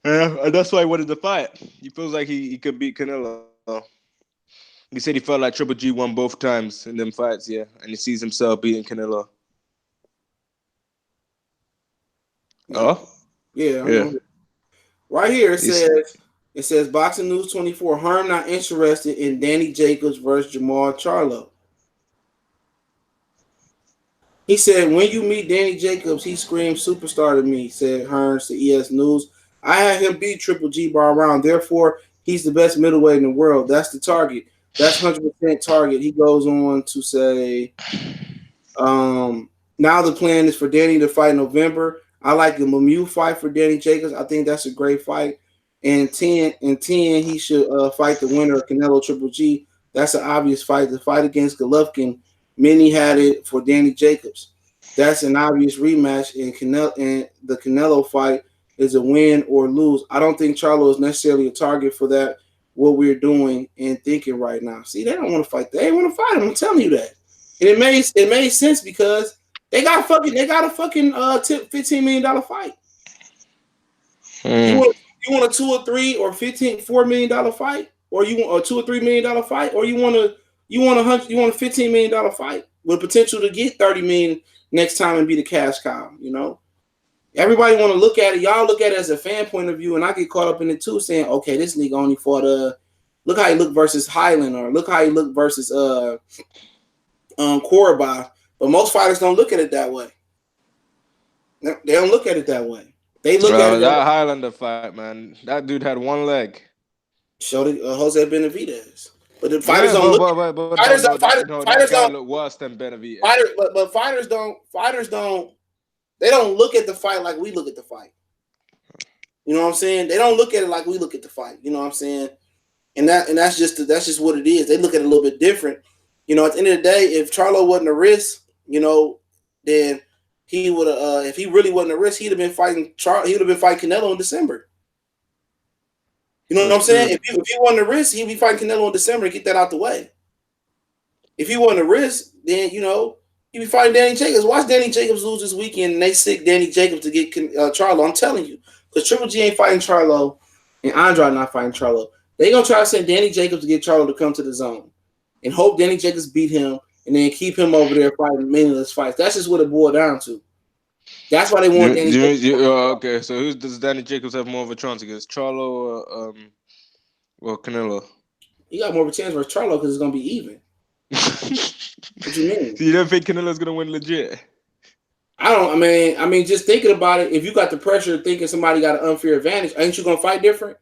Yeah, and that's why he wanted to fight. He feels like he could beat Canelo. He said he felt like Triple G won both times in them fights, yeah, and he sees himself beating Canelo. Oh? Yeah. Right here it says Boxing News 24, Hearn not interested in Danny Jacobs versus Jamar Charlo. He said, when you meet Danny Jacobs, he screams superstar to me, said Hearn to ES News. I had him beat Triple G by round. Therefore, he's the best middleweight in the world. That's the target. That's 100% target. He goes on to say, now the plan is for Danny to fight in November. I like the Lemieux fight for Danny Jacobs. I think that's a great fight. And 10, he should fight the winner of Canelo Triple G. That's an obvious fight. The fight against Golovkin, many had it for Danny Jacobs. That's an obvious rematch. And the Canelo fight is a win or lose. I don't think Charlo is necessarily a target for that. What we're doing and thinking right now. See, they don't want to fight. They want to fight him. I'm telling you that. And it made sense because they got a fucking $15 million fight. You want a $2 or $3 or $4 million fight, or you want a $2 or $3 million fight, or you want a $15 million fight with potential to get $30 million next time and be the cash cow. You know, everybody want to look at it. Y'all look at it as a fan point of view, and I get caught up in it too, saying, okay, this nigga only fought look how he looked versus Highland, or look how he looked versus Korobov. But most fighters don't look at it that way. They don't look at it that way. They look at it that Highlander fight, man. That dude had one leg. Showed it, Jose Benavidez. But the fighters don't look. Fighters no, that guy don't. look worse than Benavidez. But fighters don't. They don't look at the fight like we look at the fight. You know what I'm saying? They don't look at it like we look at the fight. You know what I'm saying? And that's just what it is. They look at it a little bit different. You know, at the end of the day, if Charlo wasn't a risk, you know, then he would have. If he really wasn't a risk, he'd have been fighting Canelo in December. You know what I'm saying? If he wasn't a risk, he'd be fighting Canelo in December and get that out the way. If he wasn't a risk, then you know he'd be fighting Danny Jacobs. Watch Danny Jacobs lose this weekend, and they sick Danny Jacobs to get Charlo. I'm telling you, because Triple G ain't fighting Charlo, and Andrade not fighting Charlo. They gonna try to send Danny Jacobs to get Charlo to come to the zone, and hope Danny Jacobs beat him, and then keep him over there fighting meaningless fights. That's just what it boiled down to. That's why they want Danny Jacobs. Okay, so who does Danny Jacobs have more of a chance against, Charlo or Canelo? He got more of a chance versus Charlo because it's gonna be even. What you mean? So you don't think Canelo's gonna win legit? I mean, just thinking about it, if you got the pressure of thinking somebody got an unfair advantage, ain't you gonna fight different?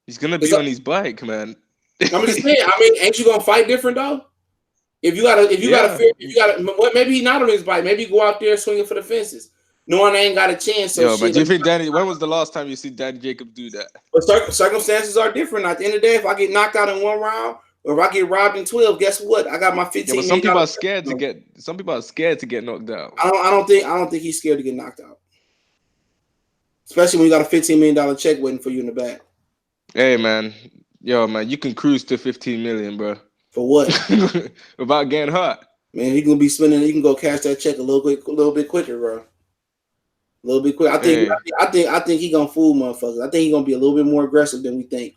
He's gonna be on his bike, man. I'm just saying. I mean, ain't you gonna fight different though? If you got maybe he's not on his bike. Maybe you go out there swinging for the fences, knowing they ain't got a chance. So but do you think Danny? When was the last time you see Danny Jacobs do that? But circumstances are different. At the end of the day, if I get knocked out in one round, or if I get robbed in 12, guess what? I got my 15. But some people are scared to get. Some people are scared to get knocked out. I don't think he's scared to get knocked out, especially when you got a $15 million check waiting for you in the back. Hey man, you can cruise to 15 million, bro. For what? Without getting hurt. Man, he gonna be spending. You can go cash that check a little bit quicker, bro. A little bit quicker. I think he gonna fool motherfuckers. I think he gonna be a little bit more aggressive than we think.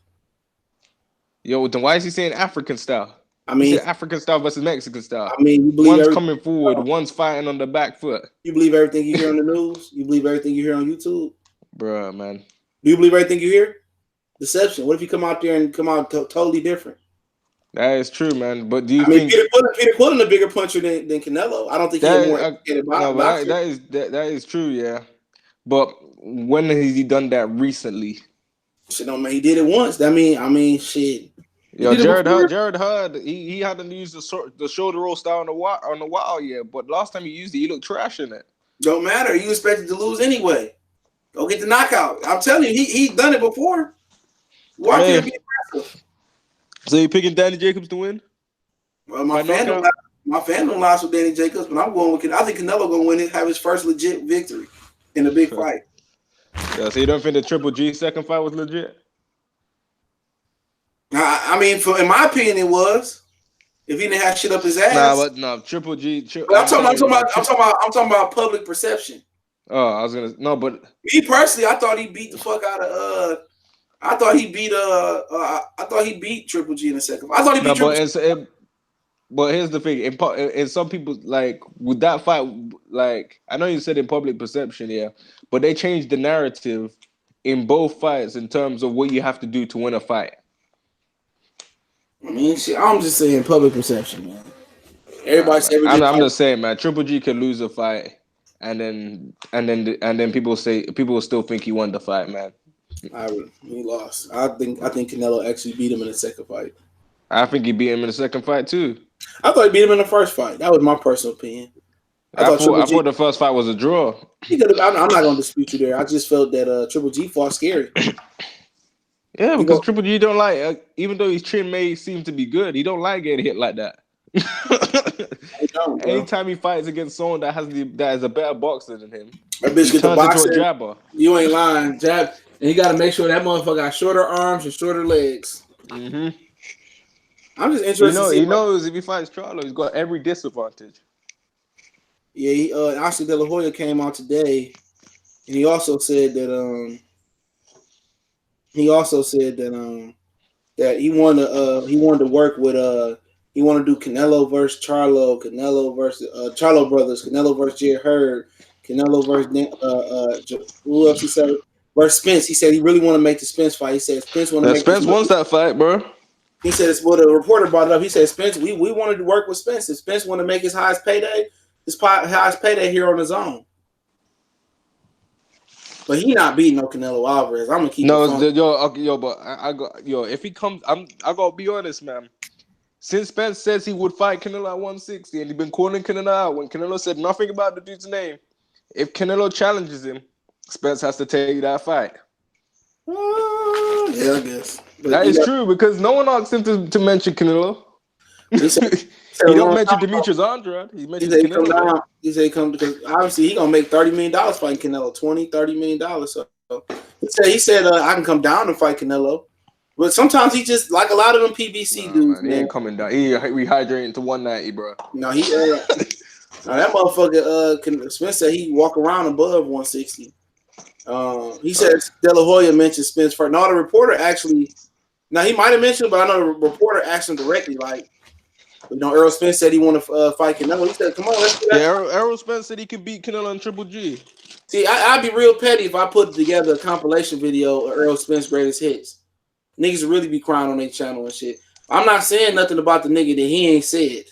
Yo, then why is he saying African style? I mean, African style versus Mexican style. I mean, you believe one's coming forward, one's fighting on the back foot. You believe everything you hear on the news? You believe everything you hear on YouTube? Bruh, man. Do you believe everything you hear? Deception. What if you come out there and come out totally different? That is true, man. But do you think Peter Quillen a bigger puncher than Canelo? I don't think he's more educated about that is true, yeah. But when has he done that recently? Shit, man, he did it once. I mean, shit. Yo, Jared Hurd, he hadn't used the shoulder roll style on the wild yet. But last time he used it, he looked trash in it. Don't matter. You expected to lose anyway. Go get the knockout. I'm telling you, he done it before. Why can't be aggressive? So you picking Danny Jacobs to win? Well, my fandom lies with Danny Jacobs, but I'm going with. I think Canelo gonna win it, have his first legit victory in a big fight. Yeah, so you don't think the Triple G second fight was legit? I mean, in my opinion, it was. If he didn't have shit up his ass. Triple G. I'm talking about public perception. Oh, I was gonna but me personally, I thought he beat the fuck out of. I thought he beat Triple G in the second. I thought he beat Triple G. But here's the thing: in some people, like with that fight, like I know you said in public perception, yeah, but they changed the narrative in both fights in terms of what you have to do to win a fight. I mean, shit, I'm just saying public perception, man. Everybody said I'm just saying, man. Triple G can lose a fight, and then people will still think he won the fight, man. He lost. I think Canelo actually beat him in the second fight. I think he beat him in the second fight too. I thought he beat him in the first fight. That was my personal opinion. I thought the first fight was a draw. I'm not going to dispute you there. I just felt that Triple G fought scary. Yeah, because Triple G don't like, even though his chin may seem to be good, he don't like getting hit like that. Anytime he fights against someone that is a better boxer than him, that bitch get the boxer. Jabber. You ain't lying, jab, and you got to make sure that motherfucker got shorter arms and shorter legs. Mm-hmm. I'm just interested. He knows if he fights Charlo, he's got every disadvantage. Yeah, Oscar De La Hoya came out today, and he also said that that he wanted to work with he wanted to do Canelo versus Charlo, Canelo versus Charlo brothers, Canelo versus Jared Hurd, Canelo versus who else he said versus Spence. He said he really want to make the Spence fight. He said Spence want to make Spence wants that fight, bro. He said it's what a reporter brought it up. He said Spence, we wanted to work with Spence. If Spence want to make his highest payday here on his own. But he not beating no Canelo Alvarez. I'm gonna keep it No, funky. but I got if he comes, I gotta be honest, man. Since Spence says he would fight Canelo at 160, and he's been calling Canelo out when Canelo said nothing about the dude's name. If Canelo challenges him, Spence has to take that fight. Yeah, I guess. But That is true because no one asked him to mention Canelo. He said He don't mention Demetrius Andrade. He mentions Canelo. Down. He said he come because obviously he gonna make $30 million fighting Canelo, $20-30 million. So he said I can come down and fight Canelo. But sometimes he just like a lot of them PBC dudes, man. He ain't coming down. He rehydrating to 190, bro. No, he that motherfucker Spence said he walk around above 160. He said De La Hoya mentioned Spence first. No, the reporter actually he might have mentioned, but I know the reporter asked him directly, like, Errol Spence said he want to fight Canelo. He said, "Come on, let's do that." Yeah, Errol Spence said he could beat Canelo in Triple G. See, I'd be real petty if I put together a compilation video of Errol Spence's greatest hits. Niggas would really be crying on their channel and shit. I'm not saying nothing about the nigga that he ain't said.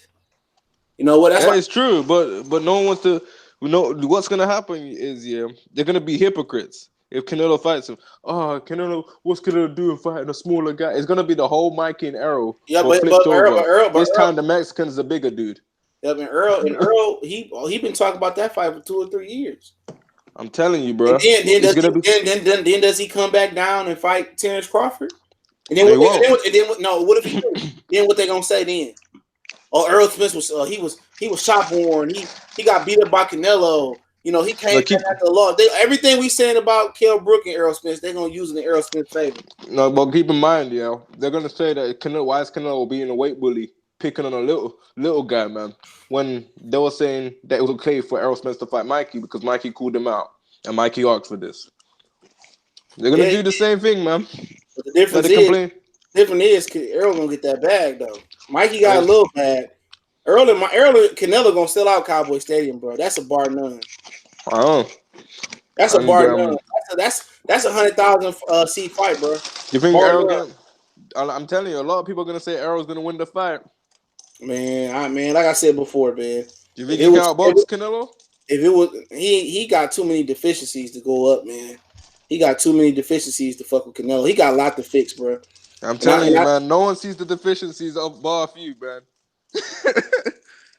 You know what? That is true, but no one wants to. What's gonna happen is they're gonna be hypocrites if Canelo fights him. Oh, Canelo, what's Canelo doing fighting a smaller guy? It's gonna be the whole Mikey and Errol. Yeah, but Earl, this time the Mexican's the bigger dude. Yeah, and Earl, he been talking about that fight for 2 or 3 years. I'm telling you, bro. Then does he come back down and fight Terrence Crawford? And then what if he do? Then what they gonna say then? Oh, Errol Spence was he was shot born. He got beat up by Canelo. He came back after the law. Everything we saying about Kell Brook and Errol Spence, they're gonna use in the Errol Spence favor. No, but keep in mind, they're gonna say that why is Canelo being a weight bully, picking on a little guy, man? When they were saying that it was okay for Errol Spence to fight Mikey because Mikey called him out and Mikey asked for this. They're gonna do the same thing, man. But the difference is Errol gonna get that bag though. Mikey got a little bag. Errol and Canelo gonna sell out Cowboy Stadium, bro. That's a bar none. That's a bar none. That's a 100,000 seat fight, bro. You think Errol? I'm telling you, a lot of people are gonna say Errol's gonna win the fight. Man, like I said before, man. Do you think he can outbox Canelo? If it was, he got too many deficiencies to go up, man. He got too many deficiencies to fuck with Canelo. He got a lot to fix, bro. I'm telling you, man. No one sees the deficiencies of bar few, man.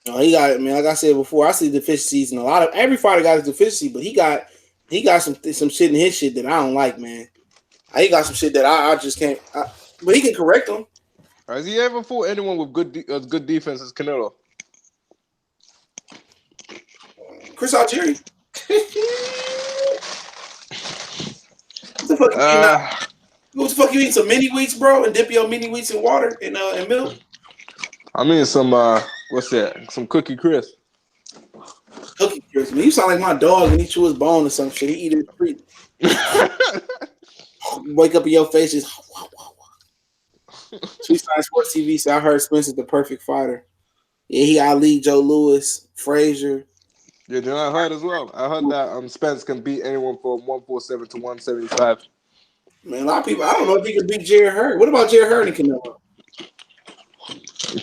No, he got it, man. Like I said before, I see deficiencies in every fighter got his deficiency, but he got some shit in his shit that I don't like, man. He got some shit that I just can't. But he can correct them. Has he ever fought anyone with good defense as Canelo? Chris Algieri. What the fuck you eating now? What the fuck you eating? Some mini wheats, bro, and dip your mini wheats in water and milk? I mean some what's that? Some Cookie Crisp. Cookie Crisp, man. You sound like my dog and he chew his bone or some shit. He eat it free. Wake up in your face just Sweet Side Sports TV said I heard Spence is the perfect fighter. Yeah, he Ali, Joe Louis, Frazier. Yeah, then I heard as well. I heard that Spence can beat anyone from 147 to 175. Man, a lot of people. I don't know if he can beat Jared Hurd. What about Jared Hurd and Canelo?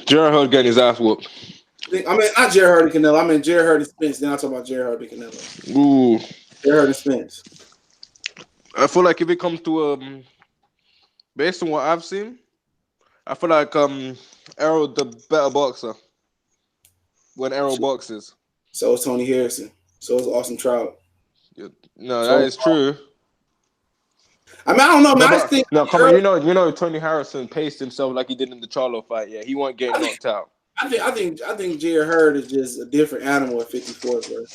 Jared Hurd getting his ass whooped. I mean, not Jared Hurd and Canelo. I mean Jared Hurd and Spence. Then I talk about Jared Hurd and Canelo. Ooh, Jared Hurd and Spence. I feel like if it comes to based on what I've seen, I feel like Errol the better boxer when Errol boxes. So is Tony Harrison. So is Austin Trout. Yeah, no, that is true. I mean, I don't know, man. I just think come on, you know, Tony Harrison paced himself like he did in the Charlo fight. Yeah, he won't get knocked out. I think Jared Hurd is just a different animal at 54, bro.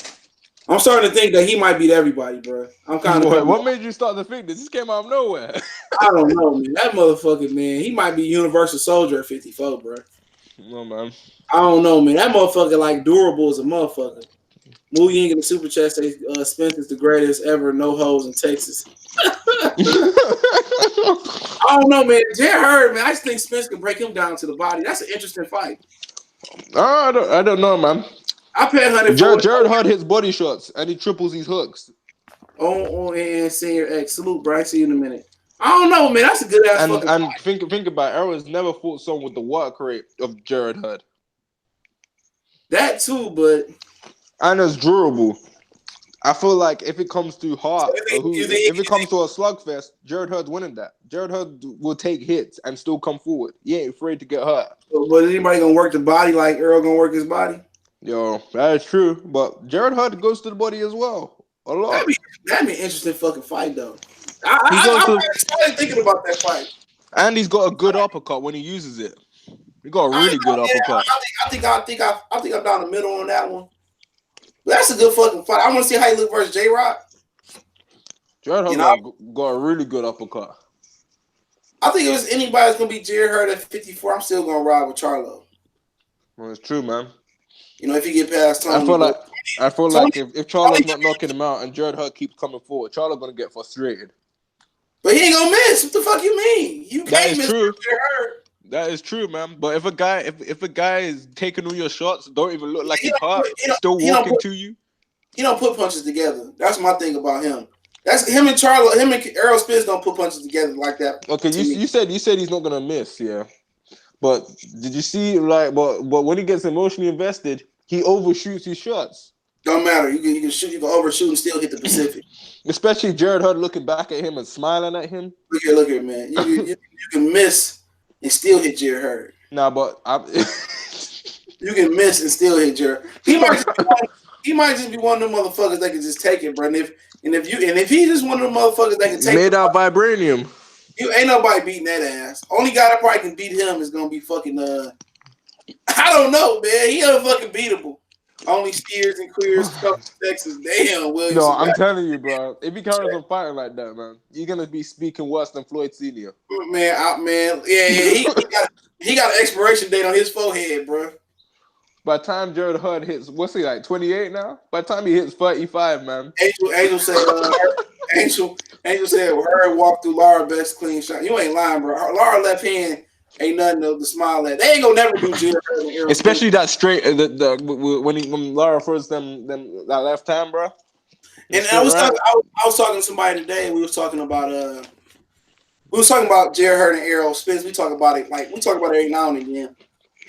I'm starting to think that he might beat everybody, bro. I'm kind of. What made you start to think this? This came out of nowhere. I don't know, man. That motherfucker, man. He might be Universal Soldier at 54, bro. No, man. I don't know, man. That motherfucker like durable as a motherfucker. Moo Ying in the super chat says Spence is the greatest ever, no hoes in Texas. I don't know, man. Jared Hurd, man. I just think Spence can break him down to the body. That's an interesting fight. I don't know, man. I paid $100. Jared Hurd hits body shots and he triples these hooks. And Senior X. Salute, Brian. See you in a minute. I don't know, man. That's a good ass fucking fight. Think about it. Errol has never fought someone with the work rate of Jared Hurd. That too, but and it's durable. I feel like if it comes to So heart, if it you comes to a slugfest, Jared Hurd's winning that. Jared Hurd will take hits and still come forward. He ain't afraid to get hurt. but is anybody gonna work the body like Earl gonna work his body? Yo, that is true. But Jared Hurd goes to the body as well. A lot. That'd be an interesting fucking fight though. He goes I'm to, excited thinking about that fight. and he's got a good uppercut when he uses it. He got a really good uppercut. I think I'm down the middle on that one. But that's a good fucking fight. I want to see how he look versus J-Rock. Jared Hurd got a really good uppercut. I think if it's anybody that's gonna beat Jared Hurd at 54, I'm still gonna ride with Charlo. Well, it's true, man. You know, if you get past Tony. I feel like if Charlo's not knocking him out and Jared Hurd keeps coming forward, Charlo's gonna get frustrated. But he ain't gonna miss. What the fuck you mean? You can't miss true. Jared Hurd. That is true, man. But if a guy is taking all your shots, don't even look like he's hurt, still walking to you. He don't put punches together. That's my thing about him. That's him and Charlo. Him and Errol Spence don't put punches together like that. Okay, you said he's not gonna miss, yeah. But did you see but when he gets emotionally invested, he overshoots his shots. Don't matter. You can shoot. You can overshoot and still hit the Pacific. Especially Jared Hurd looking back at him and smiling at him. Look here, man. You can miss and still hit Jared Hurd. Nah, but you can miss and still hit Jared. He might just be one of them motherfuckers that can just take it, bro. And if he's just one of them motherfuckers that can take made out vibranium. You ain't nobody beating that ass. Only guy that probably can beat him is gonna be fucking I don't know, man. He unfucking beatable. Only steers and queers, Texas. Damn, Williams. No, I'm telling you, bro. If he carries on fighting like that, man, you're gonna be speaking worse than Floyd Senior. Man. Yeah. He got an expiration date on his forehead, bro. By the time Jared Hurd hits, what's he like, 28 now? By the time he hits 35, man. Angel said, Angel said, Hurd walked through Lara best clean shot. You ain't lying, bro. Lara left hand ain't nothing to smile at. They ain't gonna never do Jared Hurd and Errol. Especially that straight, when Lara first them that left hand, bro. And I was talking to somebody today. And we was talking about Jared Hurd and Errol Spence. We talk about it every now and again.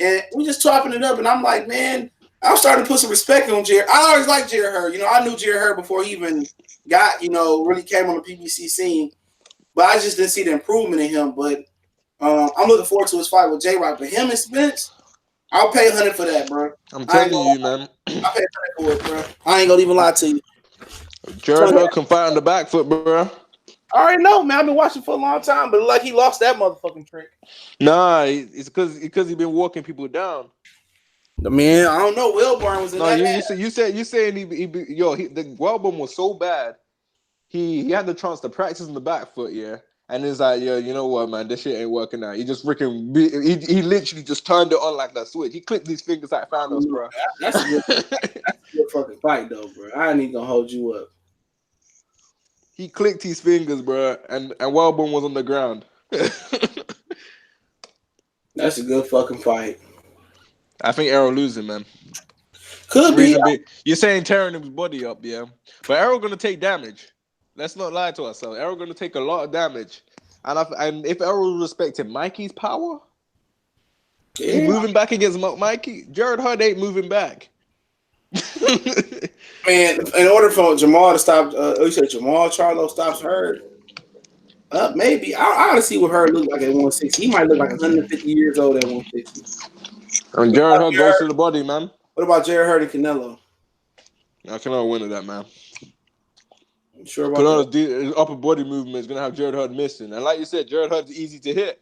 And we just chopping it up, and I'm like, man, I'm starting to put some respect on Jared. I always liked Jared Hurd. You know, I knew Jared Hurd before he even got, really came on the PBC scene. But I just didn't see the improvement in him. But I'm looking forward to his fight with J-Rock. But him and Spence, I'll pay 100 for that, bro. I'm telling you, man. I'll pay 100 for it, bro. I ain't gonna even lie to you. Jared Hurd can fight on the back foot, bro. I already know, man. I've been watching for a long time, but like he lost that motherfucking trick. Nah, it's because he's been walking people down. Man, I don't know. Wilburn was in that. You saying the Wilburn was so bad. He had the chance to practice on the back foot, yeah. And it's like, yo, you know what, man, this shit ain't working out. He just freaking, he literally just turned it on like that switch. He clicked these fingers like Thanos, bro. That's a good fucking fight, though, bro. I ain't even gonna hold you up. He clicked his fingers, bro, and Wellborn was on the ground. That's a good fucking fight. I think Errol losing, man. Could be. You're saying tearing his body up, yeah. But Errol gonna take damage. Let's not lie to ourselves. Errol gonna take a lot of damage. And if Errol respected Mikey's power, he's moving back against Mikey. Jared Hurd ain't moving back. Man, in order for Jamal to stop, you said Jamal Charlo stops Hurd. Maybe I gotta see what Hurd look like at 160. He might look like 150 years old at 160. And Jared Hurd goes to the body, man. What about Jared Hurd and Canelo? I cannot win at that, man. I'm sure about Canelo's upper body movement is gonna have Jared Hurd missing, and like you said, Jared Hurd's easy to hit.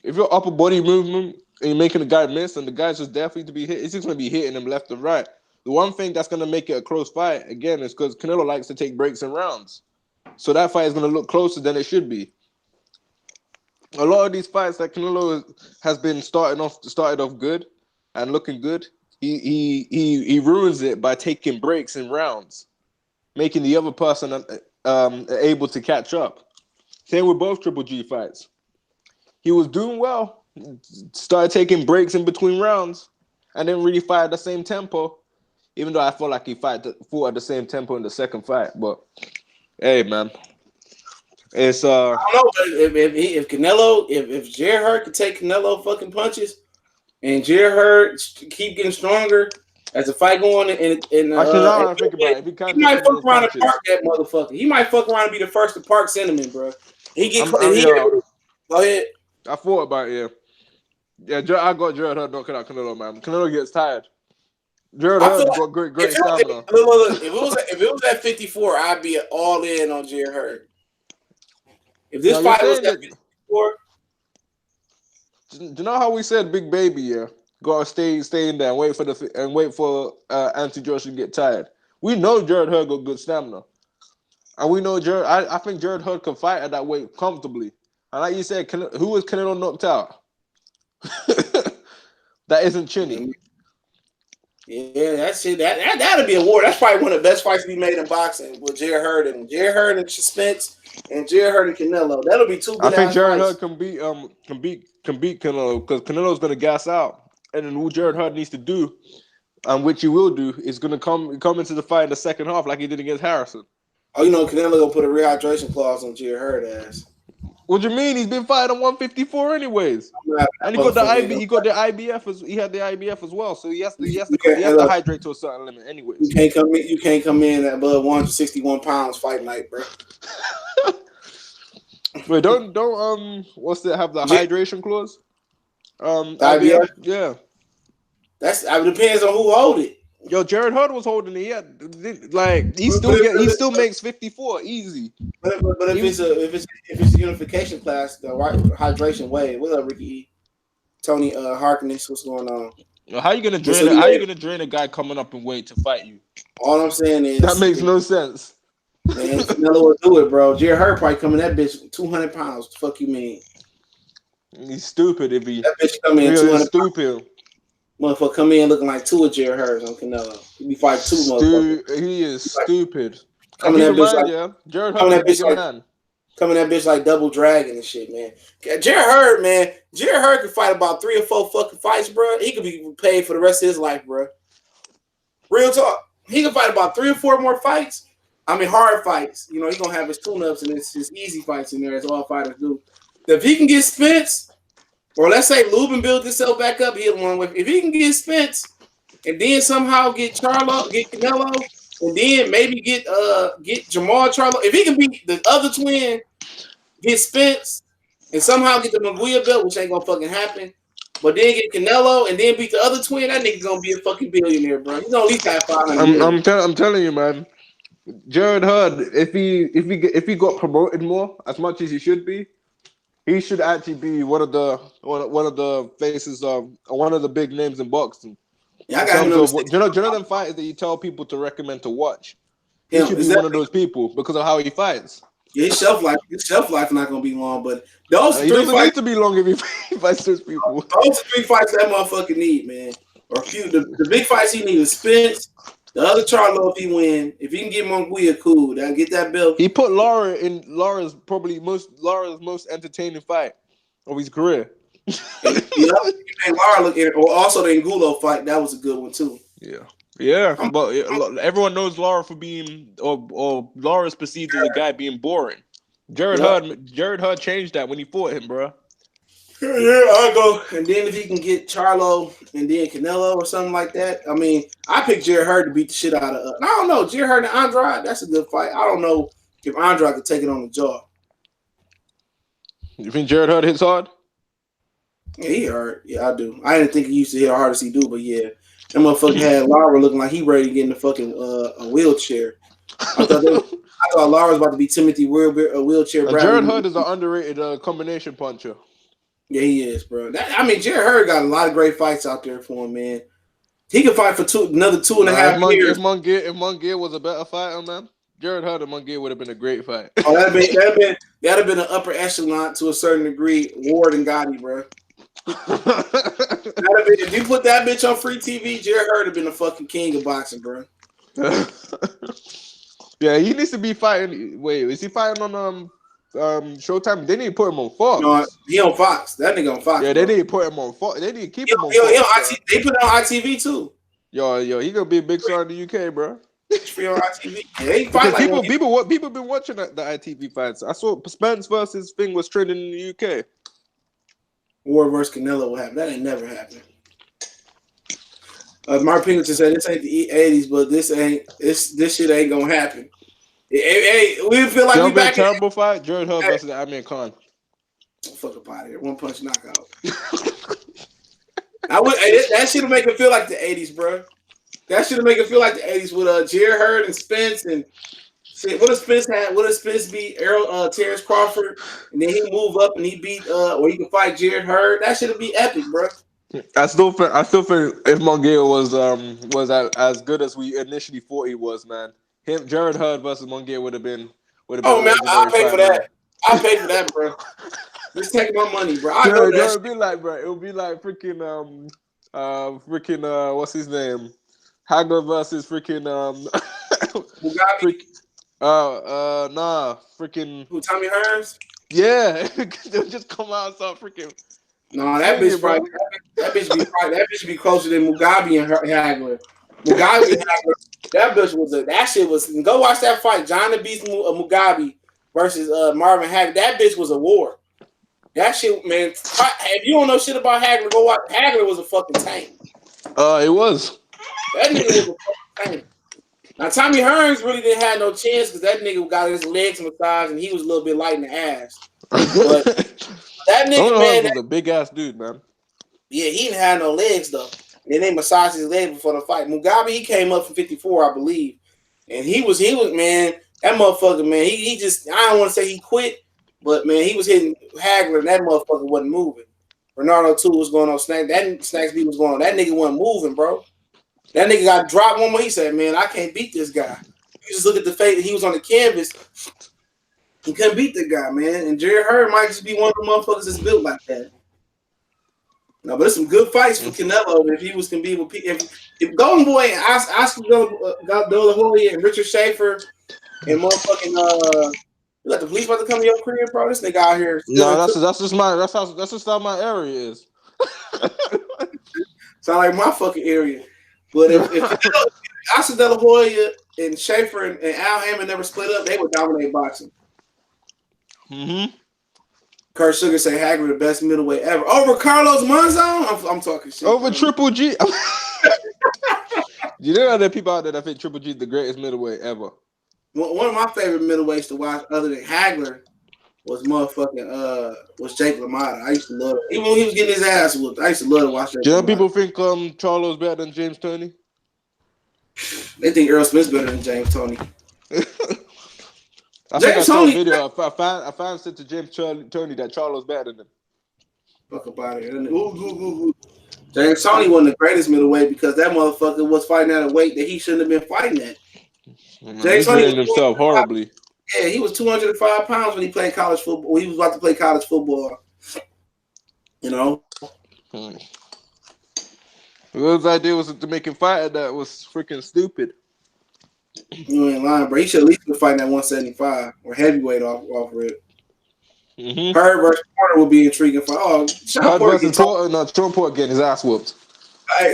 If your upper body movement and you're making the guy miss, and the guy's just definitely to be hit, it's just gonna be hitting him left and right. The one thing that's gonna make it a close fight again is because Canelo likes to take breaks and rounds, so that fight is gonna look closer than it should be. A lot of these fights that Canelo has been started off good and looking good, he ruins it by taking breaks in rounds, making the other person able to catch up. Same with both Triple G fights. He was doing well, started taking breaks in between rounds, and didn't really fight at the same tempo. Even though I felt like he fought at the same tempo in the second fight, but hey, man, it's I don't know, but if Jared Hurd could take Canelo fucking punches, and Jared Hurd keep getting stronger, As a fight going Actually, now I think about it, if he he can't take might some of fuck those around and punches, park that motherfucker. He might fuck around and be the first to park Cinnamon, bro. yeah, Go ahead. I thought about it. Yeah, I got Jared Hurd knocking out Canelo, man. Canelo gets tired. Jared I feel Hurd like got great stamina. if it was at 54, I'd be all in on Jared Hurd. If this Now you're fight was saying at that. 54, Do you know how we said Big Baby? Yeah, gotta stay in there and wait for Anthony Joshua to get tired. We know Jared Hurd got good stamina, and we know Jared. I think Jared Hurd can fight at that weight comfortably. And like you said, who was Canelo knocked out? That isn't Chinny. yeah, that's it. That'll be a war. That's probably one of the best fights we made in boxing with Jared Hurd and Spence and Jared Hurd and Canelo. That'll be two I good think ass Jared fights. Hurd can beat Canelo because Canelo's gonna gas out, and then what Jared Hurd needs to do, and which he will do, is gonna come into the fight in the second half like he did against Harrison. Oh, Canelo gonna put a rehydration clause on Jared Hurd ass. What do you mean? He's been fighting 154 anyways, and he got the IBF he had the IBF as well, so he has to hydrate to a certain limit anyways. You can't come in at above 161 pounds fight night, bro. Wait, don't what's that have the hydration clause? IBF? Yeah. It depends on who hold it. Yo, Jared Hurd was holding it. Yeah, like he still makes 54 easy. But if it's a unification class, the hydration way. What's up, Ricky E? Tony Harkness, what's going on? How you gonna drain How you gonna drain a guy coming up in weight to fight you? All I'm saying is that makes no sense. Man, Canelo will do it, bro. Jared Hurd probably coming that bitch 200 pounds. The fuck you mean? He's stupid if he. That bitch come in 200 stupid. Pounds. Motherfucker come in looking like two of Jared Hurds on Canelo. He be fighting two motherfuckers. He is stupid. Coming that bitch like, Jared Hurd is a bigger man. Coming that bitch like double dragon and shit, man. Jared Hurd, man. Jared Hurd could fight about 3 or 4 fucking fights, bro. He could be paid for the rest of his life, bro. Real talk. He could fight about 3 or 4 more fights. I mean, hard fights. He gonna have his tune-ups and his easy fights in there, as all fighters do. If he can get Spence, or let's say Lubin build himself back up, he'll one with. If he can get Spence, and then somehow get Canelo, and then maybe get Jamal Charlo. If he can beat the other twin, get Spence, and somehow get the Maguire belt, which ain't gonna fucking happen. But then get Canelo and then beat the other twin, that nigga gonna be a fucking billionaire, bro. He's gonna at least have 500. I'm telling you, man. Jared Hurd, if he got promoted more, as much as he should be, he should actually be one of the faces of one of the big names in boxing. Yeah, I got him. Do you know them fighters that you tell people to recommend to watch? He should be one of those people because of how he fights. Yeah, his shelf life not gonna be long, but those he doesn't need to be long if he fights those people. Those 3 fights that motherfucker need, man. Or a few. The big fights he needs is Spence. The other Charlo, if he win, if he can get Monguia, cool. Then get that belt. He put Lara in Lara's most entertaining fight of his career. Lara or also the Angulo fight. That was a good one too. Yeah. But everyone knows Lara for being or Lara's perceived as a guy being boring. Jared Hurd changed that when he fought him, bro. Yeah, I'll go. And then if he can get Charlo and then Canelo or something like that, I mean, I picked Jared Hurd to beat the shit out of. I don't know, Jared Hurd and Andrade. That's a good fight. I don't know if Andrade could take it on the jaw. You think Jared Hurd hits hard? Yeah, he hurt. Yeah, I do. I didn't think he used to hit as hard as he do, but yeah, that motherfucker had Lara looking like he ready to get in the fucking a wheelchair. I thought Lara was about to be Timothy wheelchair. Jared Hurd is an underrated combination puncher. Yeah, he is, bro. Jared Hurd got a lot of great fights out there for him, man. He could fight for another 2.5 years. If Munguia was a better fighter, man, Jared Hurd and Munguia would have been a great fight. Oh, that'd have been an upper echelon to a certain degree. Ward and Gotti, bro. If you put that bitch on free TV, Jared Hurd have been the fucking king of boxing, bro. Yeah, he needs to be fighting. Wait, is he fighting on Showtime? They need to put him on Fox. No, he on Fox. That nigga on Fox. Yeah, bro. They need to put him on Fox. They need to keep him on Fox. They put it on ITV too. Yo, he gonna be a big star in the UK, bro. Free on ITV. Yeah, fight people been watching the ITV fights. I saw Spence versus thing was trending in the UK. War versus Canelo will happen. That ain't never happened. Mark Pingleton said this ain't the '80s, but this shit ain't gonna happen. Hey, we feel like we Jump in back in. terrible fight. Jared Hudd Hey, versus Amir Khan. fuck up out of here. One punch knockout. That shit'll make it feel like the '80s, bro. That shit'll make it feel like the '80s with Jared Hurd and Spence and shit. What does Spence have? What does Spence beat Terrence Crawford, and then he move up and he beat or he can fight Jared Hurd. That shit'll be epic, bro. I still think if Mongear was as good as we initially thought he was, man. Jared Hudd versus Mongear would have been Oh man, I'll legendary pay for fight, man. that. I'll pay for that, bro. Just take my money, bro. I go to that. It would be like, bro. It would be like what's his name? Hagler versus freaking Mugabe. freaking Who? Tommy Hearns? yeah. They'll just come out and start freaking. No, that bitch probably that bitch be closer than Mugabe and Hagler. Mugabe and Hagler. That shit was. Go watch that fight. John the Beast Mugabe versus Marvin Hagler. That bitch was a war. That shit, man. If you don't know shit about Hagler, go watch. Hagler was a fucking tank. It was. That nigga was a fucking tank. Now Tommy Hearns really didn't have no chance because that nigga got his legs massaged and he was a little bit light in the ass. But that nigga, man, was a big ass dude, man. Yeah, he didn't have no legs though. And they massaged his leg before the fight. Mugabe, he came up from 54, I believe, and he was man. That motherfucker, man. He just I don't want to say he quit, but man, he was hitting Hagler and that motherfucker wasn't moving. Bernardo too was going on Snacksby was going on. That nigga wasn't moving, bro. That nigga got dropped one more. He said, "Man, I can't beat this guy." You just look at the fate that he was on the canvas. He couldn't beat the guy, man. And Jared Hurd might just be one of the motherfuckers that's built like that. No, but there's some good fights for Canelo if he was can be with if Golden Boy and Oscar De La Hoya and Richard Schaefer and motherfucking you got the police about to come to your crib, bro. This nigga out here. No, that's just how my area is. Sound like my fucking area. But if Oscar De La Hoya and Schaefer and Al Haymon never split up, they would dominate boxing. Mm-hmm. Kurt Sugar say Hagler the best middleweight ever. Over Carlos Monzon? I'm talking shit. Over bro. Triple G. You know there are people out there that think Triple G is the greatest middleweight ever. One of my favorite middleweights to watch other than Hagler was motherfucking was Jake LaMotta. I used to love it. Even when he was getting his ass whooped, I used to love to watch that. Do you know people think Charlo's better than James Toney? They think Earl Smith's better than James Toney. I think I saw a video. I found said to James Toney that Charlo's better than him. Fuck about it. James Toney wasn't the greatest middleweight because that motherfucker was fighting at a weight that he shouldn't have been fighting at. James Toney himself horribly. Yeah, he was 205 pounds when he played college football. He was about to play college football. You know. His idea was to make him fight at that was freaking stupid. You ain't lying, bro. He should at least be fighting at 175 or heavyweight off rip. Mm-hmm. Hurd versus Porter will be intriguing for Sean Porter getting his ass whooped.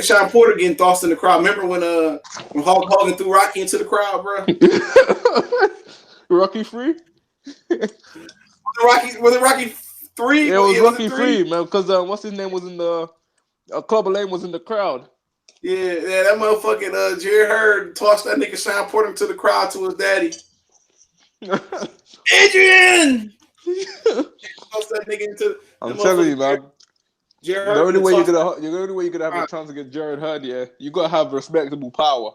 Sean Porter getting tossed in the crowd. Remember when Hulk Hogan threw Rocky into the crowd, bro? Rocky 3? Was it Rocky 3? Yeah, it was Rocky 3, man. Because what's his name was in the Clubber Lane was in the crowd. Yeah, that motherfucking Jared Hurd tossed that nigga Sean Porter to the crowd to his daddy. Adrian! Tossed that nigga into. I'm telling you, man. Jared the only way you could have a chance to get Jared Hurd, yeah, you gotta have respectable power.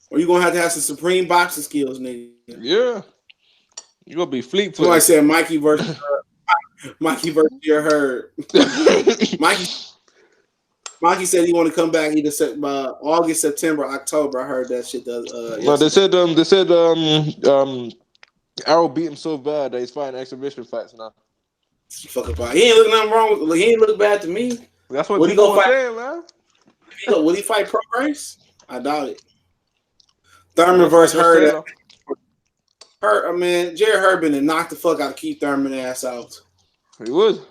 Or you gonna have to have some supreme boxing skills, nigga. Yeah, you gonna be fleet-footed. Somebody said Mikey versus Jared Hurd. Mikey said he want to come back either by August, September, October. I heard that shit does. But they said Arrow beat him so bad that he's fighting exhibition fights now. Fuck about. He ain't looking nothing wrong. He ain't look bad to me. That's what people are saying, man. Would he fight pro race? I doubt it. Thurman versus Hurd. Jared Hurd been to knock the fuck out of Keith Thurman ass out. He would.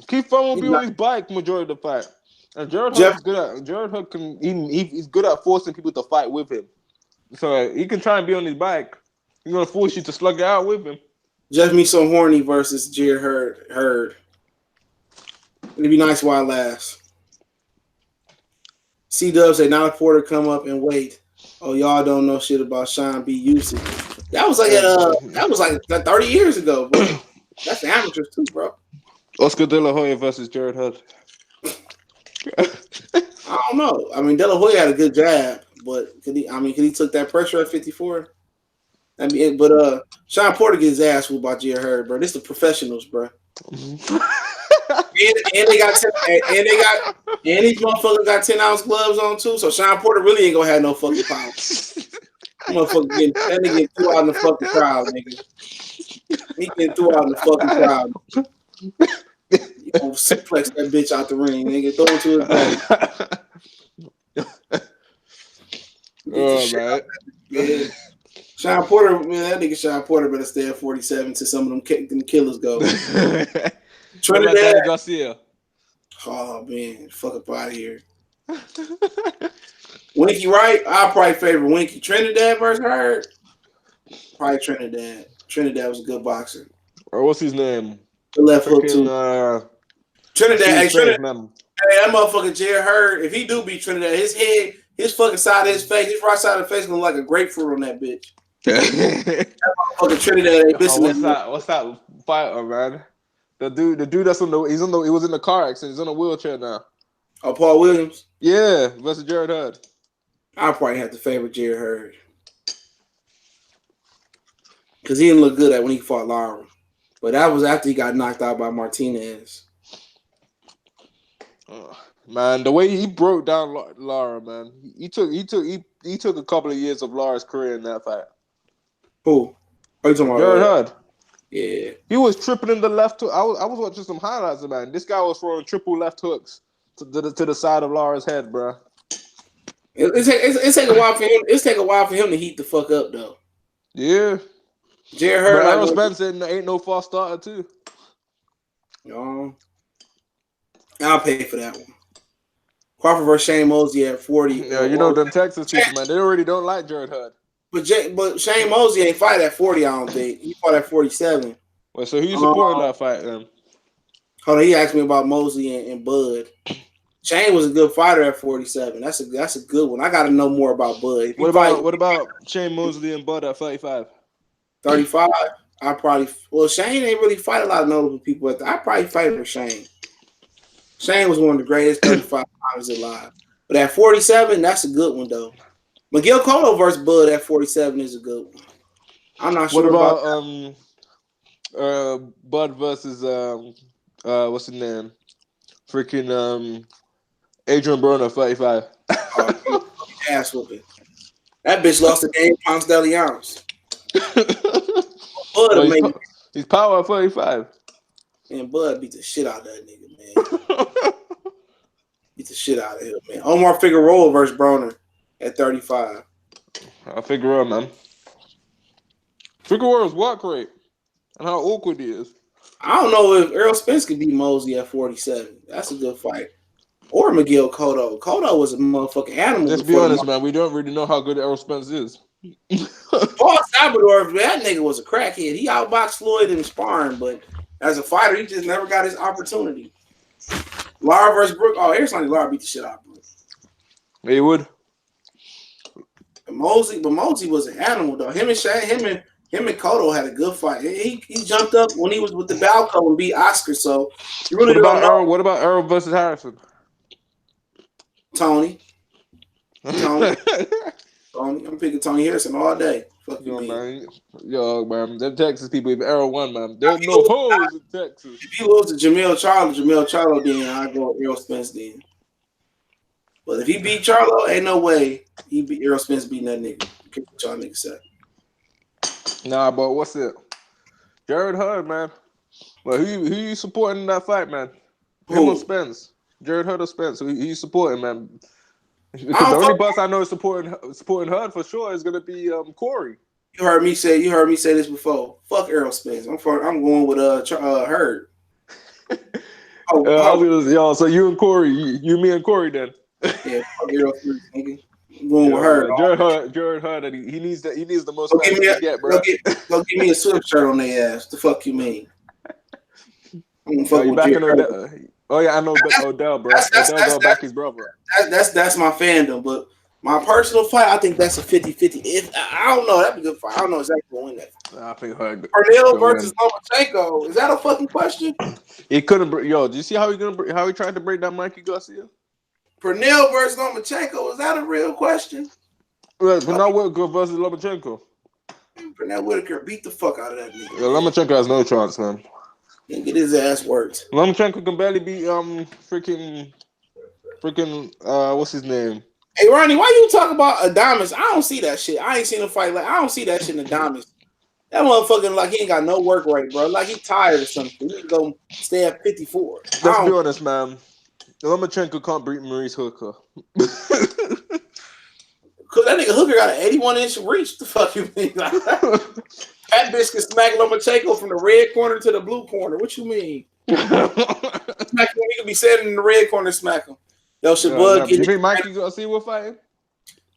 Keith Thurman will be on his bike majority of the fight. And Jared Hurd he's good at forcing people to fight with him. So he can try and be on his bike. He's gonna force you to slug it out with him. Jeff Me So Horny versus Jared Hurd. It'd be nice while it lasts. C-Dub say Nolly Porter come up and wait. Oh, y'all don't know shit about Sean B. Usage. That was like 30 years ago, bro. That's the amateurs too, bro. Oscar De La Hoya versus Jared Hud. I don't know. I mean, De La Hoya had a good jab, but could he took that pressure at 54? I mean, but Sean Porter gets his ass whooped by Jared Hurd, bro. This the professionals, bro. and they got 10, and these motherfuckers got 10-ounce gloves on too. So Sean Porter really ain't gonna have no fucking power. Motherfucker getting threw out in the fucking crowd, nigga. He getting threw out in the fucking crowd. You gonna suplex that bitch out the ring, nigga. Throw it to his back. Oh, right. Sean Porter, man, that nigga Sean Porter better stay at 47 till some of them killers go. Trinidad Garcia. Oh man, fuck up out of here. Winky Wright, I'll probably favor Winky. Trinidad versus Hurd. Probably Trinidad. Trinidad was a good boxer. Or what's his name? The left hook too. Trinidad. Hey, Trinidad. Hey, that motherfucker Jared Hurd. If he do beat Trinidad, his head, his fucking side of his face, his right side of the face gonna look like a grapefruit on that bitch. That motherfucker Trinidad ain't missing what's that fighter, man? The dude that's he was in the car accident. He's on a wheelchair now. Oh, Paul Williams? Yeah, versus Jared Hurd. I'll probably have to favor Jared Hurd. Because he didn't look good at when he fought Lara. But that was after he got knocked out by Martinez. Man, the way he broke down Lara, man, he took a couple of years of Lara's career in that fight. Who? Are you talking about Jared Hurd? Yeah. He was tripping in the left hook. I was watching some highlights, man. This guy was throwing triple left hooks to the side of Lara's head, bro. It's take a while for him. It's take a while for him to heat the fuck up, though. Yeah. Jared Hurd. But Errol Spence ain't no false starter too. No. I'll pay for that one. Crawford versus Shane Mosley at 40. Yeah, you know them Texas people, man. They already don't like Jared Hurd. But Shane Mosley ain't fight at 40, I don't think. He fought at 47. Well, so who's supporting that fight then? Hold on, he asked me about Mosley and Bud. Shane was a good fighter at 47. That's a good one. I got to know more about Bud. What about Shane Mosley and Bud at 35? 35? Shane ain't really fight a lot of notable people at that. I probably fight for Shane. Shane was one of the greatest 35 fighters alive. But at 47, that's a good one though. Miguel Cotto versus Bud at 47 is a good one. I'm not sure about Bud versus what's his name? Freaking Adrian Broner, 35. Ass whooping. That bitch lost the game Ponce de Leon. Bud he's power at 45. And Bud beat the shit out of that nigga, man. Beat the shit out of him, man. Omar Figueroa versus Broner at 35. I'll figure out, man. Figueroa's walk rate and how awkward he is. I don't know if Errol Spence could beat Mosley at 47. That's a good fight. Or Miguel Cotto. Cotto was a motherfucking animal. Let's be honest, man. We don't really know how good Errol Spence is. Paul Salvador, that nigga was a crackhead. He outboxed Floyd in sparring, but as a fighter, he just never got his opportunity. Lara versus Brooke. Oh, every time Lara beat the shit out of Brooke. He would. But Mosley was an animal, though. Him and Cotto had a good fight. He jumped up when he was with the Balco and beat Oscar. So you really don't know. What about Errol versus Harrison? Tony. I'm picking Tony Harrison all day. Fuck you, man. Man. Them Texas people, if Errol won, man. There's no hoes in Texas. If he loses to Jamil Charlo, then I go Errol Spence then. But if he beat Charlo, ain't no way he beat Errol Spence beating that nigga. Okay, what y'all niggas say? Nah, but what's it? Jared Hurd, man. Well, who you supporting in that fight, man? Him or Spence? Jared Hurd or Spence? Who you supporting, man? Because the only boss I know is supporting Hurd for sure is gonna be Corey. You heard me say this before. Fuck Errol Spence. I'm going with Hurd. So you and Corey, me and Corey then. Yeah, fuck Errol Spence, nigga. I'm going with Hurd. Jared Hurd, he needs the most fans he can get, bro. Go give me a Swift shirt on their ass. The fuck you mean? I'm gonna fuck with Jared Hurd. Oh yeah, I know Odell, bro. Odell gonna back his brother. That's my fandom, but my personal fight, I think that's a 50-50. If I don't know, that'd be a good fight. I don't know exactly who win that. I think Canelo versus Lomachenko. Is that a fucking question? He couldn't. Yo, do you see how he tried to break down Mikey Garcia? Pernell versus Lomachenko. Is that a real question? Right, Pernell Whitaker versus Lomachenko. Pernell Whitaker beat the fuck out of that nigga. Yeah, Lomachenko has no chance, man. He get his ass worked. Lomachenko can barely beat freaking what's his name? Hey Ronnie, why you talk about Adames? I don't see that shit. I ain't seen him fight. Like I don't see that shit in Adames. That motherfucker like he ain't got no work rate, bro. Like he tired or something. He need to go stay at 54. Let's be honest, man. Lomachenko can't beat Maurice Hooker. Cause that nigga Hooker got an 81-inch reach. The fuck you mean? Like, that bitch can smack Lomachenko from the red corner to the blue corner. What you mean? Smack him, he could be sitting in the red corner, smack him. Yo, should Bud get? You think Mikey gonna see what fighting?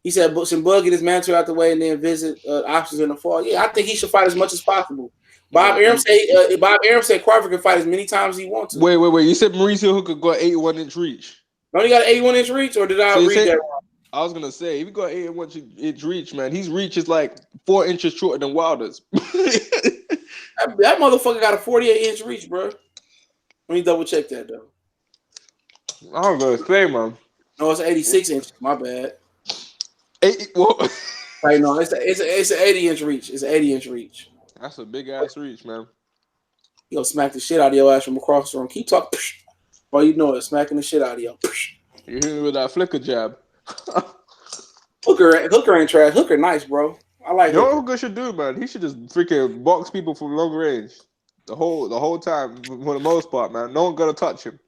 He said, "Should Bud get his mantle out the way and then visit options in the fall?" Yeah, I think he should fight as much as possible. Bob Arum said Crawford can fight as many times as he wants to. Wait. You said Mauricio Hooker got 81-inch reach. Only got an 81-inch reach, or did I read that wrong? I was gonna say if he got 81-inch reach, man, his reach is like 4 inches shorter than Wilder's. that motherfucker got a 48-inch reach, bro. Let me double check that though. I was gonna say, man. No, it's 86 inches. My bad. Well, right, no, it's an 80-inch reach. It's an 80-inch reach. That's a big ass reach, man. He gonna smack the shit out of your ass from across the room. Keep talking. All you know is smacking the shit out of you. You hit me with that flicker jab. Hooker ain't trash. Hooker nice, bro. I like it. You know what Hooker should do, man? He should just freaking box people from long range. The whole time, for the most part, man. No one gonna touch him.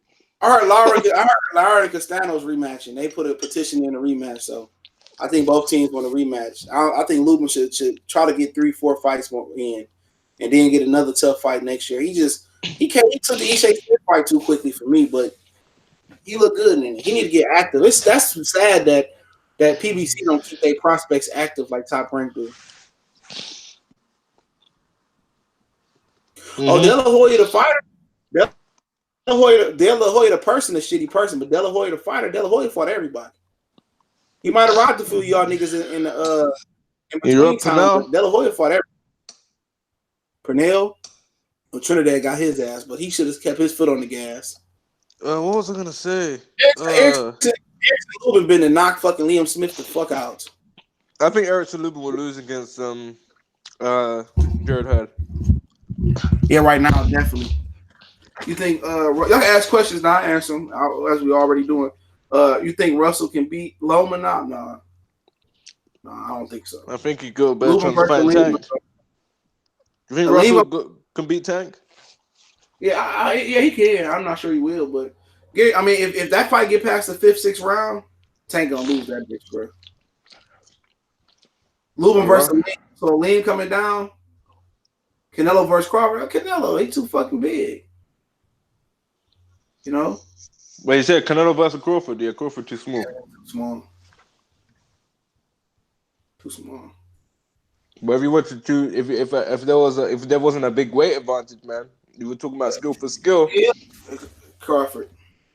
I heard Lara and Castano's rematching. They put a petition in a rematch, so I think both teams want a rematch. I think Lubin should try to get 3-4 fights in, and then get another tough fight next year. He took the Ishe fight too quickly for me, but he looked good in it. He need to get active. That's sad that PBC don't keep their prospects active like Top Rank do. Mm-hmm. Oh, De La Hoya the fighter. De La Hoya the person, a shitty person, but De La Hoya the fighter. De La Hoya fought everybody. He might have robbed a few of y'all niggas in between time. De La Hoya fought everybody. Pernell, Trinidad got his ass, but he should have kept his foot on the gas. What was I gonna say? Erickson Lubin been to knock fucking Liam Smith the fuck out. I think Erickson Lubin will lose against Jared Head. Yeah, right now, definitely. You think y'all can ask questions, now I answer them as we already doing. You think Russell can beat Loma? No, I don't think so. I think he could, but trying to fight Tank. You think Russell can beat Tank? Yeah, yeah, he can. I'm not sure he will, but I mean, if that fight get past the 5th, 6th round, Tank gonna lose that bitch, bro. Lubin versus Liam. So Liam coming down. Canelo versus Crawford. Canelo, he too fucking big. You know? Wait, you said Canelo versus Crawford. Yeah, Crawford too small. Yeah, too small. But if you went to choose, if there wasn't a big weight advantage, man, you were talking about skill for skill. Yeah, Crawford.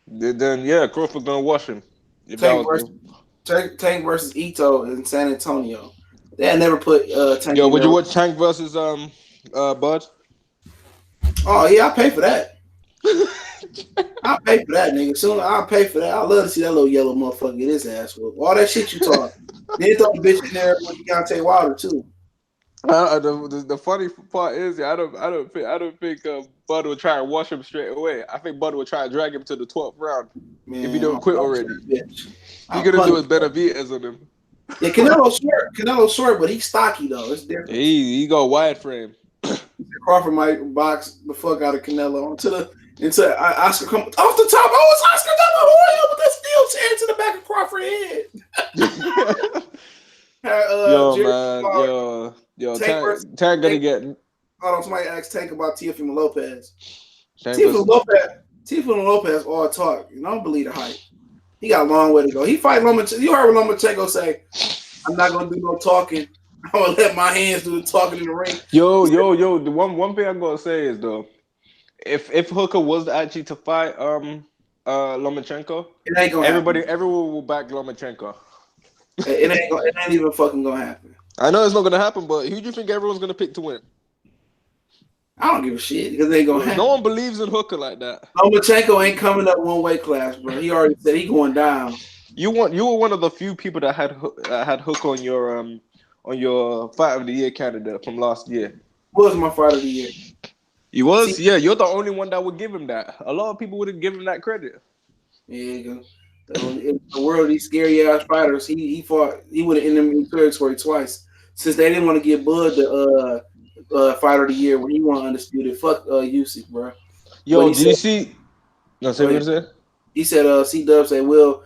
Then yeah, Crawford gonna wash him. Tank versus Ito in San Antonio. They never put Tank. Yo, would you watch Tank versus Bud? Oh yeah, I'll pay for that. I'll pay for that, nigga. Soon I'll pay for that. I love to see that little yellow motherfucker get his ass whooped. All that shit you talk. Then throw the bitch in there with Deontay Wilder too. The funny part is, I don't think Bud will try and wash him straight away. I think Bud will try and drag him to the 12th round. Man, if he don't quit already. He gonna do his Benavidez on him. Yeah, Canelo's short, but he's stocky though. It's different. He got wide frame. Crawford might box the fuck out of Canelo into Oscar come off the top. Oh, it's Oscar De La Hoya, but that's still tearing to the back of Crawford head. Tank gonna get. Hold on, somebody asked Tank about Teofimo Lopez. Teofimo Lopez all talk. You don't believe the hype. He got a long way to go. He fight Lomachenko. You heard what Lomachenko say? I'm not gonna do no talking. I'm gonna let my hands do the talking in the ring. Yo. The one thing I'm gonna say is though, if Hooker was actually to fight Lomachenko. It ain't gonna happen. Everyone will back Lomachenko. It ain't even fucking gonna happen. I know it's not gonna happen, but who do you think everyone's gonna pick to win? I don't give a shit because it ain't gonna happen. No one believes in Hooker like that. Lomachenko ain't coming up one weight class, bro. He already said he going down. You were one of the few people that had Hooker on your fight of the year candidate from last year. Was my fight of the year. He was? Yeah, you're the only one that would give him that. A lot of people wouldn't give him that credit. Yeah, in the world of these scary ass fighters, he would have ended in territory twice. Since they didn't want to give Bud the fighter of the year when he won undisputed. Fuck Usyk, bro. Yo, did you see? No, say what you said. He said C-Dub said, "Will,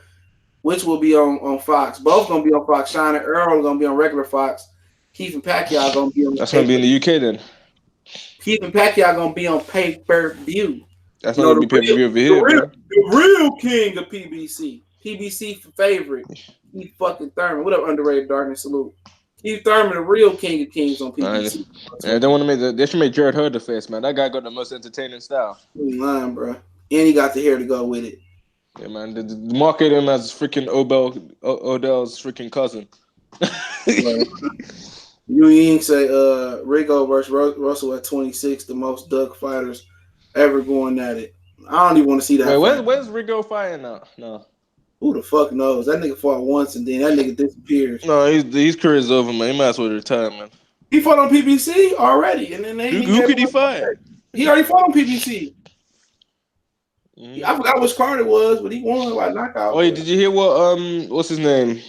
which will be on Fox? Both gonna be on Fox. Sean and Earl gonna be on regular Fox. Keith and Pacquiao gonna be on. That's gonna be in the UK then. Keith and Pacquiao gonna be on pay-per-view. That's not gonna be pay-per-view over here, bro. The real king of PBC. PBC favorite. Keith fucking Thurman. What up, underrated darkness? Salute. Keith Thurman, the real king of kings on PBC. Yeah, they want to make they should make Jared Hurd the face, man. That guy got the most entertaining style. Lying, bro. And he got the hair to go with it. Yeah, man. The market him as freaking Odell's freaking cousin. Yu Ying say Rigo versus Russell at 26, the most Doug fighters ever going at it. I don't even want to see that. Wait, where's Rigo fighting now? No. Who the fuck knows? That nigga fought once and then that nigga disappears. No, his career's over, man. He might as well retire, man. He fought on PBC already, and then who could he fight? He already fought on PBC. I forgot which card it was, but he won by knockout. Oh, did you hear what what's his name?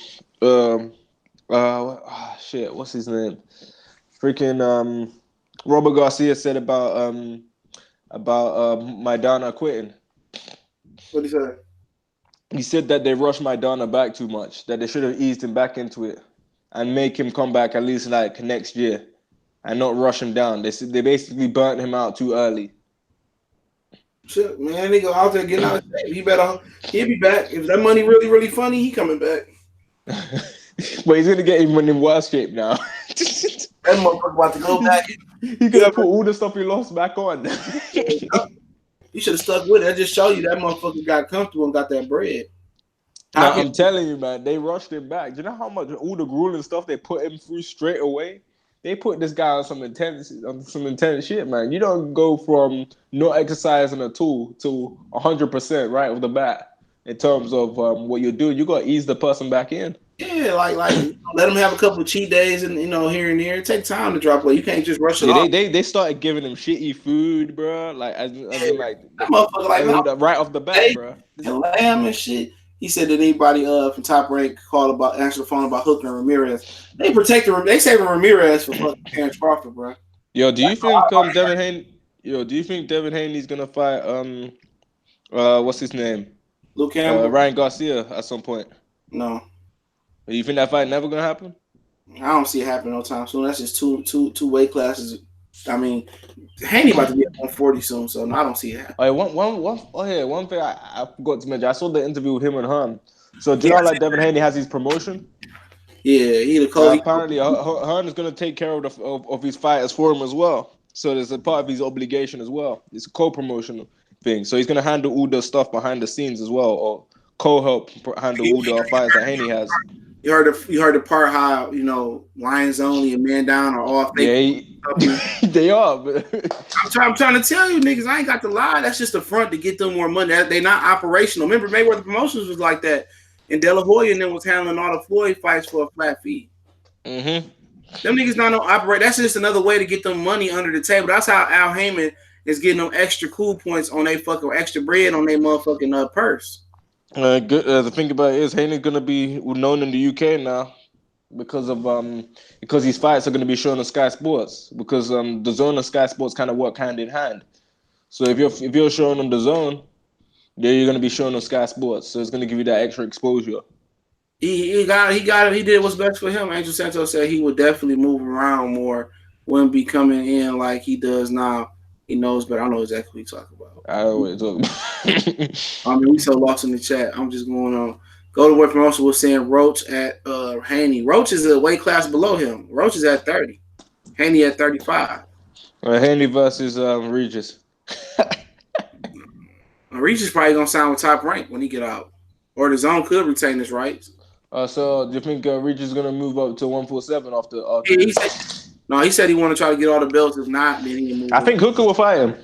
Shit, what's his name? Freaking Robert Garcia said about Maidana quitting. What did he say? He said that they rushed Maidana back too much, that they should have eased him back into it and make him come back at least like next year and not rush him down. They basically burnt him out too early. Shit, man, he go out there getting out of shape. He'll be back. If that money really, really funny, he coming back. But he's gonna get him in worse shape now. That motherfucker about to go back. He gonna put all the stuff he lost back on. You should have stuck with it. I just show you that motherfucker got comfortable and got that bread. I'm telling you, man, they rushed him back. Do you know how much all the grueling stuff they put him through straight away? They put this guy on some intense shit, man. You don't go from not exercising at all to 100% right off the bat in terms of what you're doing. You got to ease the person back in. Yeah, like let them have a couple of cheat days and here and there. Take time to drop weight. You can't just rush it off. They started giving him shitty food, bro. Like as in like that motherfucker right off the bat, bro. And lamb and shit. He said that anybody from Top Rank answered the phone about Hooker and Ramirez. They saving Ramirez for fucking Terrence Crawford, bro. Yo, do you think Devin Haney? Yo, do you think Devin Haney's gonna fight what's his name? Luke Campbell, Ryan Garcia at some point? No. You think that fight never gonna happen? I don't see it happening no time soon. That's just two weight classes. I mean, Haney about to be at 140 soon, so I don't see it happening. One thing I forgot to mention. I saw the interview with him and Hearn. So do you know like Devin Haney has his promotion? Yeah, he the coach. Apparently, Hearn is gonna take care of his fighters for him as well. So there's a part of his obligation as well. It's a co-promotion thing. So he's gonna handle all the stuff behind the scenes as well, or co-help handle all the fights that Haney has. You heard the part how Lions only and man down are all fake. Yeah, they are. But I'm trying to tell you niggas, I ain't got to lie. That's just a front to get them more money. They not operational. Remember, Mayweather Promotions was like that, and De La Hoya and them was handling all the Floyd fights for a flat fee. Mm-hmm. Them niggas not operate. That's just another way to get them money under the table. That's how Al Haymon is getting them extra cool points on their fucking extra bread on their motherfucking purse. The thing about it is Haney's gonna be known in the UK now because his fights are gonna be shown on Sky Sports because the Zone and Sky Sports kind of work hand in hand. So if you're showing on the Zone, then you're gonna be shown on Sky Sports. So it's gonna give you that extra exposure. He got it. He did what's best for him. Angel Santos said he would definitely move around more, wouldn't be coming in like he does now. He knows, but I don't know exactly what you're talking about. I don't know what you're talking about. I mean, we so lost in the chat. I'm just going on. Go to work from also was saying Roach at Haney. Roach is a weight class below him. Roach is at 30. Haney at 35. Haney versus Regis. Regis probably gonna sign with Top Rank when he get out, or the Zone could retain his rights. So do you think Regis is gonna move up to 147 after He said, this? no, he said he want to try to get all the belts. If not, then he can move I on. think Hooker will fight him.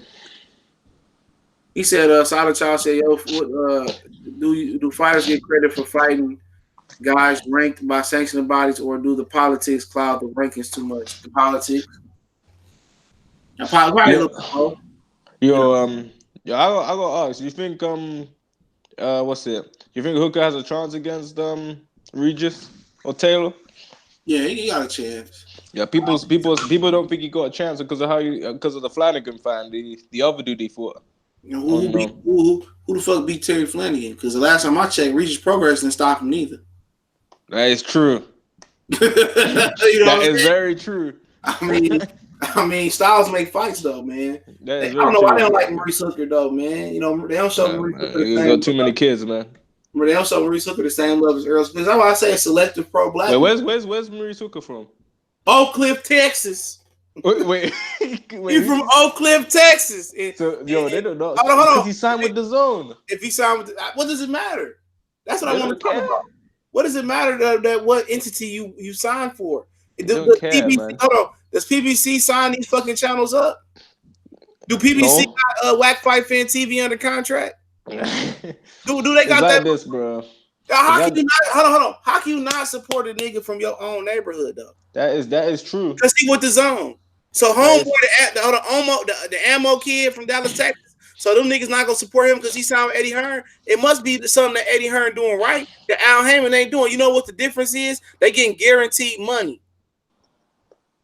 He said, Solid Child said, yo, do fighters get credit for fighting guys ranked by sanctioning bodies, or do the politics cloud the rankings too much? The politics. Probably a Yeah. little bit more. Yo, I go ask. You think what's it? You think Hooker has a chance against Regis or Taylor? Yeah, he got a chance. Yeah, people don't think he got a chance because of because of the Flanagan fan, the other dude he fought. You know, who the fuck beat Terry Flanagan? Because the last time I checked, Regis Progress didn't stop him neither. That is true. That is very true. I mean, styles make fights though, man. I don't know why they don't like Maurice Hooker though, man. You know, they don't show Maurice Hooker the same. Got too many kids, man. They don't show Maurice Hooker the same love as Earl Spence. That's why I say it's selective pro-black. Where's Maurice Hooker from? Oak Cliff, Texas. Wait. He's from Oak Cliff, Texas. They don't know. Hold on. He signed with the Zone. If he signed with what does it matter? That's what I want to talk about. What does it matter that what entity you signed for? PBC, hold on. Does PBC sign these fucking channels up? Do PBC got Whack Fight Fan TV under contract? Do they got that? This, bro. How can you not? Hold on. How can you not support a nigga from your own neighborhood though? That is true. Because he with the Zone. So homeboy, the ammo kid from Dallas, Texas. So them niggas not gonna support him because he signed with Eddie Hearn. It must be something that Eddie Hearn doing right that Al Haymon ain't doing. You know what the difference is? They getting guaranteed money.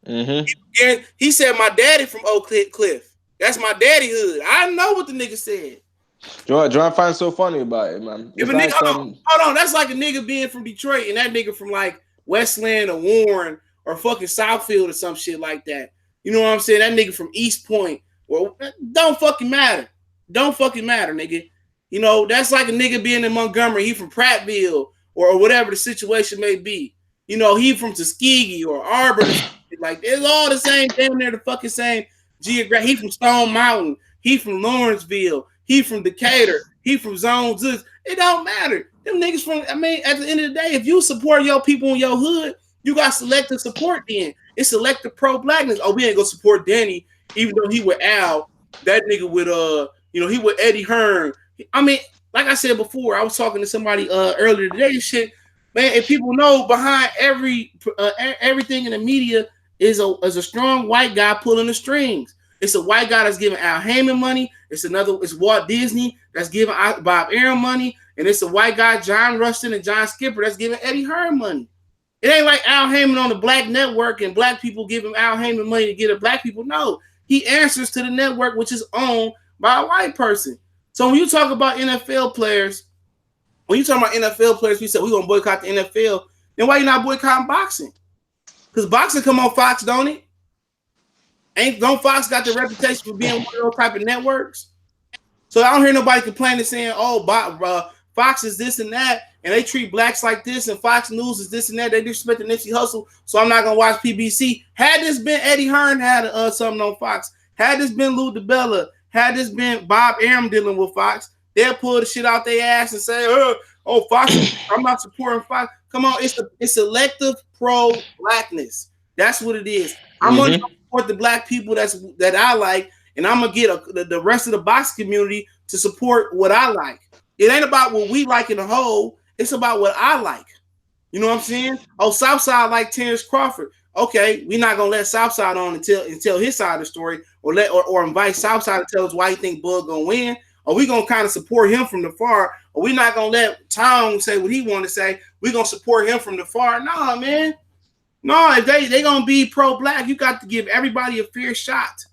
Mm-hmm. He said my daddy from Oak Cliff. That's my daddy hood. I know what the nigga said. John finds so funny about it, man. If a nigga, hold on, that's like a nigga being from Detroit and that nigga from like Westland or Warren or fucking Southfield or some shit like that. You know what I'm saying? That nigga from East Point. Well, don't fucking matter. Don't fucking matter, nigga. You know, that's like a nigga being in Montgomery. He from Prattville or whatever the situation may be. You know, he from Tuskegee or Arbor. Like, it's all the same, damn near the fucking same geography. He from Stone Mountain. He from Lawrenceville. He from Decatur. He from Zone 2. It don't matter. Them niggas from, I mean, at the end of the day, if you support your people in your hood, you got selective support then. It's selective pro-blackness. Oh, we ain't gonna support Danny, even though he with Al. That nigga with, he with Eddie Hearn. I mean, like I said before, I was talking to somebody earlier today and shit. Man, if people know behind everything in the media is a strong white guy pulling the strings. It's a white guy that's giving Al Haymon money. It's Walt Disney that's giving Bob Arum money. And it's a white guy, John Rustin and John Skipper, that's giving Eddie Hearn money. It ain't like Al Haymon on the black network and black people giving Al Haymon money to get at black people. No, he answers to the network, which is owned by a white person. So when you talk about NFL players, we said we're going to boycott the NFL. Then why you not boycotting boxing? Because boxing come on Fox, don't it? Don't Fox got the reputation for being one of those type of networks? So I don't hear nobody complaining saying, Fox is this and that, and they treat blacks like this, and Fox News is this and that. They disrespect the Nipsey Hussle, so I'm not going to watch PBC. Had this been Eddie Hearn had something on Fox, had this been Lou DiBella, had this been Bob Arum dealing with Fox, they'll pull the shit out their ass and say, Fox, I'm not supporting Fox. Come on, it's selective pro-blackness. That's what it is. I'm going to support the black people that I like, and I'm going to get the rest of the boxing community to support what I like. It ain't about what we like in the whole. It's about what I like. You know what I'm saying? Oh, Southside like Terrence Crawford. Okay, we're not going to let Southside on and tell his side of the story or invite Southside to tell us why he think Bud going to win. Or we going to kind of support him from the far. Or we not going to let Tom say what he want to say. We going to support him from the far. Nah, man. No, if they going to be pro-black, you got to give everybody a fair shot.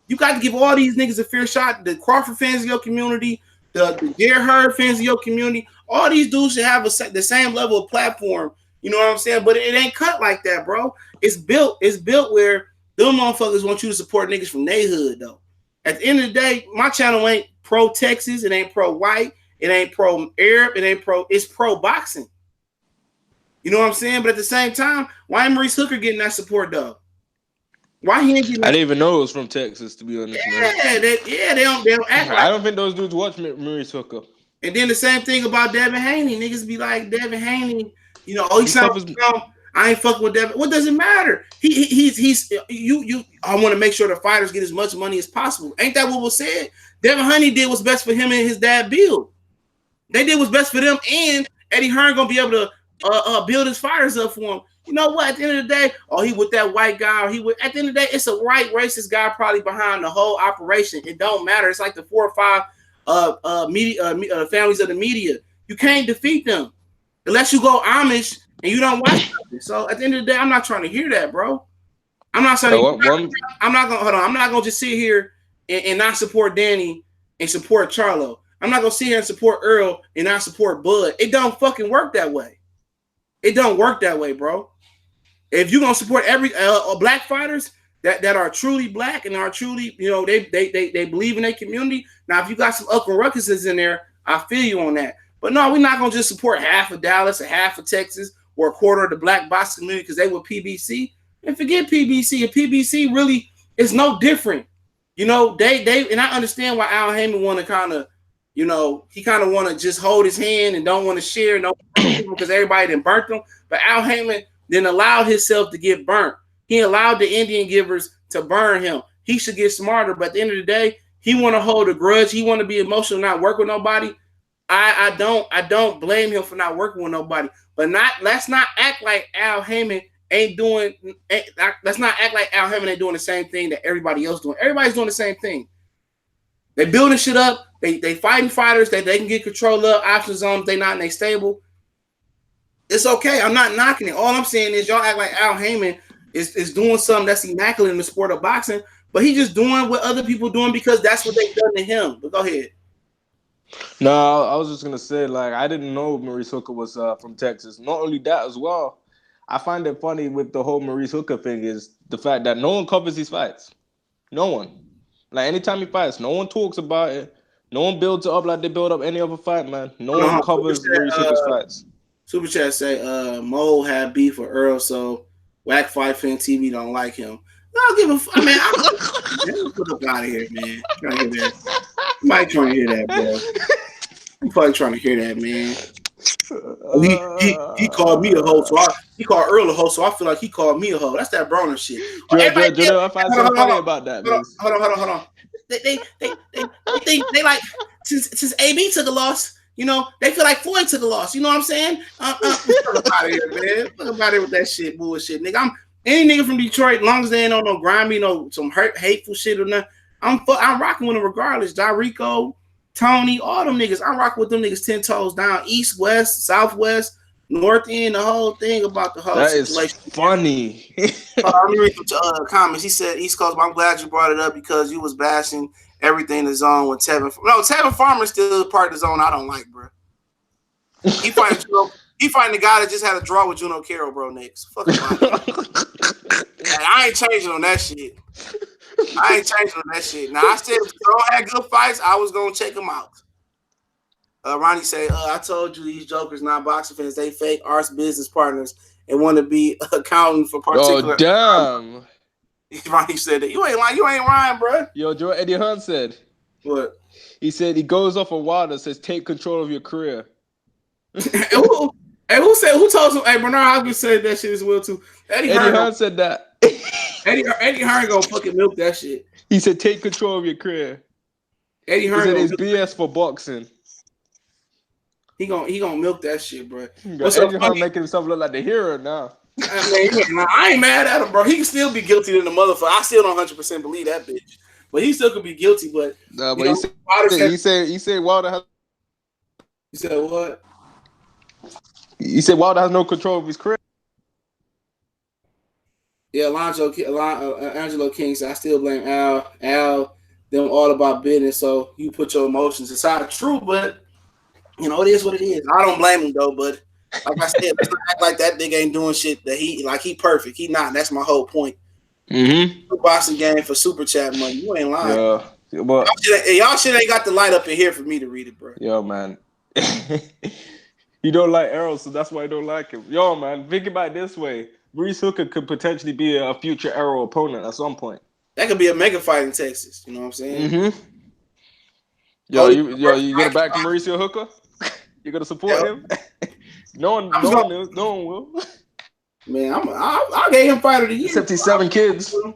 You got to give all these niggas a fair shot. The Crawford fans of your community, the Jared Hurd fans of your community, all these dudes should have the same level of platform. You know what I'm saying? But it ain't cut like that, bro. It's built where them motherfuckers want you to support niggas from their hood, though. At the end of the day, my channel ain't pro-Texas. It ain't pro-white. It ain't pro-Arab. It's pro-boxing. You know what I'm saying? But at the same time, why ain't Maurice Hooker getting that support, though? Why he ain't getting? I didn't even know it was from Texas, to be honest, man. They don't act like. I don't think those dudes watch Maurice Hooker. And then the same thing about Devin Haney. Niggas be like, Devin Haney, he sounds strong. I ain't fucking with Devin. What does it matter? He's you. I want to make sure the fighters get as much money as possible. Ain't that what was said? Devin Haney did what's best for him and his dad Bill. They did what's best for them, and Eddie Hearn gonna be able to build his fighters up for him. You know what? At the end of the day, he with that white guy, or he with. At the end of the day, it's a white racist guy probably behind the whole operation. It don't matter. It's like the 4 or 5 media families of the media. You can't defeat them unless you go Amish and you don't watch it. So at the end of the day, I'm not trying to hear that, bro. I'm not saying I'm not gonna just sit here and not support Danny and support Charlo. I'm not gonna sit here and support Earl and not support Bud. It don't fucking work that way. It don't work that way, bro. If you're gonna support every black fighters that are truly black and are truly, they believe in their community. Now, if you got some Uncle Ruckuses in there, I feel you on that. But no, we're not gonna just support half of Dallas or half of Texas or a quarter of the black boxing community because they were PBC. And forget PBC. And PBC really is no different. They and I understand why Al Haymon want to kind of, he kind of want to just hold his hand and don't want to share because everybody done burnt them. But Al Haymon then allowed himself to get burnt. He allowed the Indian givers to burn him. He should get smarter. But at the end of the day, he want to hold a grudge. He want to be emotional, not work with nobody. I don't blame him for not working with nobody. But let's not act like Al Haymon ain't doing. Let's not act like Al Haymon ain't doing the same thing that everybody else doing. Everybody's doing the same thing. They building shit up. They fighting fighters that they can get control of, options on if they not in they stable. It's okay. I'm not knocking it. All I'm saying is y'all act like Al Haymon is doing something that's immaculate in the sport of boxing, but he just doing what other people doing because that's what they've done to him. But go ahead. No, I was just gonna say, I didn't know Maurice Hooker was from Texas. Not only that as well, I find it funny with the whole Maurice Hooker thing is the fact that no one covers these fights. No one. Anytime he fights, no one talks about it. No one builds it up like they build up any other fight, man. No one covers Maurice Hooker's fights. Super Chat say, Mo had beef with Earl, so Whack Fight Fan TV don't like him. No, give a fuck, man. I'm put up out of here, man. Trying to hear that. Somebody trying to hear that, bro. I'm probably trying to hear that, man. He called me a hoe, so he called Earl a hoe, so I feel like he called me a hoe. That's that Broner shit. I find something funny about that. Hold on. They like since AB took a loss, they feel like Floyd took a loss. You know what I'm saying? Fuck about here, man. Fuck about it with that shit, bullshit, nigga. I'm any nigga from Detroit, long as they ain't on no grimy, some hateful shit or nothing. I'm rocking with them regardless. Jarico, Tony, all them niggas. I'm rocking with them niggas 10 toes down, east, west, southwest, north end, the whole thing about the whole situation. Is funny. Let me read the comments. He said, East Coast, but I'm glad you brought it up because you was bashing everything in the zone with Tevin. No, Tevin Farmer's still part of the zone I don't like, bro. He fighting the guy that just had a draw with Juno Carroll, bro, next. Fuck about it. I ain't changing on that shit. Now, I said if Joe had good fights, I was going to check him out. Ronnie say, I told you these jokers, not boxing fans, they fake arts business partners and want to be accounting for particular. Oh, damn. Ronnie said that. You ain't lying. You ain't lying, bro. Yo, Joe Eddie Hearn said. What? He said he goes off a Wilder, says take control of your career. Who told him? Hey, Bernard Hopkins said that shit as well, too. Eddie Hearn said that. Eddie Hearn gonna fucking milk that shit. He said take control of your career. Eddie Hearn said it's BS for boxing. He gonna milk that shit, bro. Eddie Hearn making himself look like the hero now. I ain't mad at him, bro. He can still be guilty than the motherfucker. I still don't 100% believe that bitch, but he still could be guilty. But no, but he said Wilder has. He said what? He said Wilder has no control of his career. Yeah, Angelo King said I still blame Al. Them all about business. So you put your emotions aside. True, but it is what it is. I don't blame him though, but. Like I said, let's not act like that nigga ain't doing shit that he perfect. He not. That's my whole point. Boxing game for super chat money. You ain't lying. Yeah, but y'all shit ain't got the light up in here for me to read it, bro. Yo, man. You don't like Errol, so that's why I don't like him. Yo, man, think about it this way. Maurice Hooker could potentially be a future Arrow opponent at some point. That could be a mega fight in Texas. You know what I'm saying? Mm-hmm. You gonna back Mauricio Hooker? You gonna support him? No one will. Man, I gave him fight of the year. Except he's 7 kids. I'm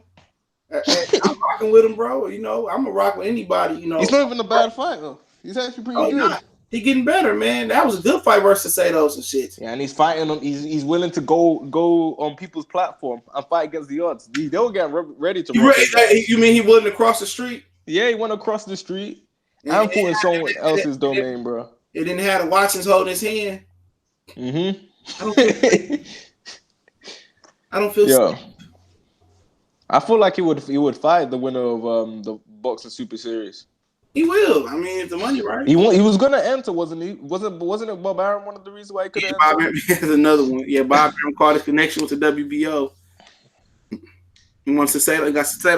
rocking with him, bro. You know, I'm gonna rock with anybody. You know, he's not even a bad fighter. He's actually pretty good. Not. He getting better, man. That was a good fight versus Sados and shit. Yeah, and he's fighting them. He's willing to go on people's platform and fight against the odds. They'll get ready to. You mean he willing to cross the street? Yeah, he went across the street. I'm putting someone else's domain, bro. It didn't have the Watson's holding his hand. Mm-hmm. I don't feel. Yeah. I feel like he would fight the winner of the Boxing Super Series. He will. I mean, if the money right. He was gonna enter, wasn't he? Wasn't it Bob Arum one of the reasons why he couldn't enter? Bob Arum is another one. Yeah, Bob Arum called his connection with the WBO. And once Cicero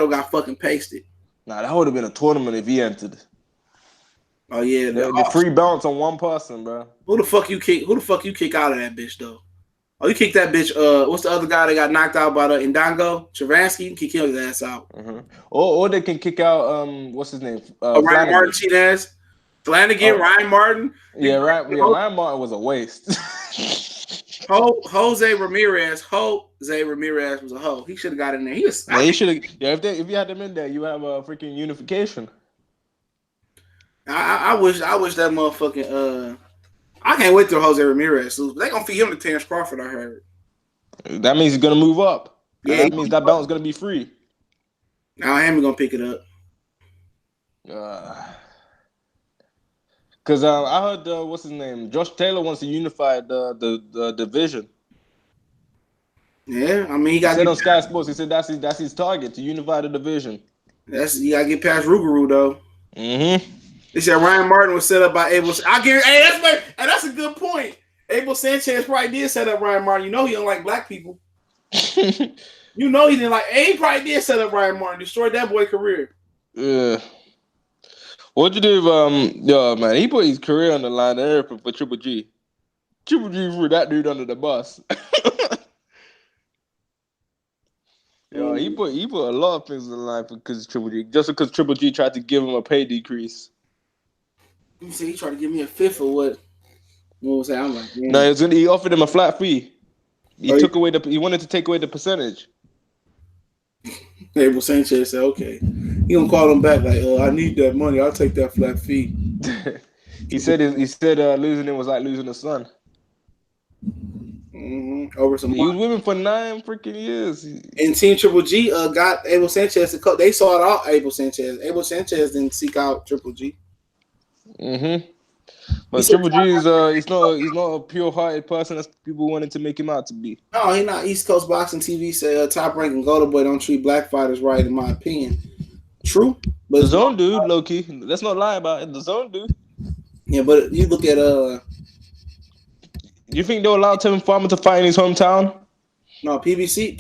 got fucking pasted. Nah, that would have been a tournament if he entered. Oh yeah, the free bounce on one person, bro. Who the fuck you kick out of that bitch though? Oh, you kicked that bitch. What's the other guy that got knocked out by the Indongo? Travansky? You can kill his ass out. Mm-hmm. Or they can kick out what's his name? Ryan Martin cheat ass. Flanagan, Ryan Martin. Yeah, right. Yeah, Ryan Martin was a waste. Jose Ramirez was a hoe. He should have got in there. He should have. Yeah, if you had them in there, you have a freaking unification. I wish that motherfucking I can't wait till Jose Ramirez lose. But they gonna feed him to Terrence Crawford, I heard. That means he's gonna move up. Yeah, that means that belt is gonna be free. Now I am gonna pick it up. Cause I heard what's his name? Josh Taylor wants to unify the division. Yeah, I mean he got on Sky Sports. He said that's his target, to unify the division. You gotta get past Rougarou though. Mm-hmm. They said Ryan Martin was set up by Abel. I guarantee. That's a good point. Abel Sanchez probably did set up Ryan Martin. You know he don't like black people. You know he didn't like. He probably did set up Ryan Martin. Destroyed that boy's career. Yeah. What'd you do? Man, he put his career on the line there for Triple G. Triple G threw that dude under the bus. He put a lot of things on the line because Triple G. Just because Triple G tried to give him a pay decrease. You say he tried to give me a fifth or what? What was that? I'm like, man. No, he offered him a flat fee. He wanted to take away the percentage. Abel Sanchez said, "Okay." He gonna call him back like, "I need that money. I'll take that flat fee." he said losing him was like losing a son. Mm-hmm. Over some. He was with him for 9 freaking years. And Team Triple G got Abel Sanchez to cut. They saw it out. Abel Sanchez didn't seek out Triple G. Mm-hmm. But Triple G is he's not a pure-hearted person as people wanted to make him out to be. No, he's not. East Coast Boxing TV say top-ranking Golden Boy don't treat black fighters right, in my opinion. True, but the Zone dude, low key. Let's not lie about it. The Zone dude. Yeah, but you look at You think they'll allow Tevin Farmer to fight in his hometown? No, PBC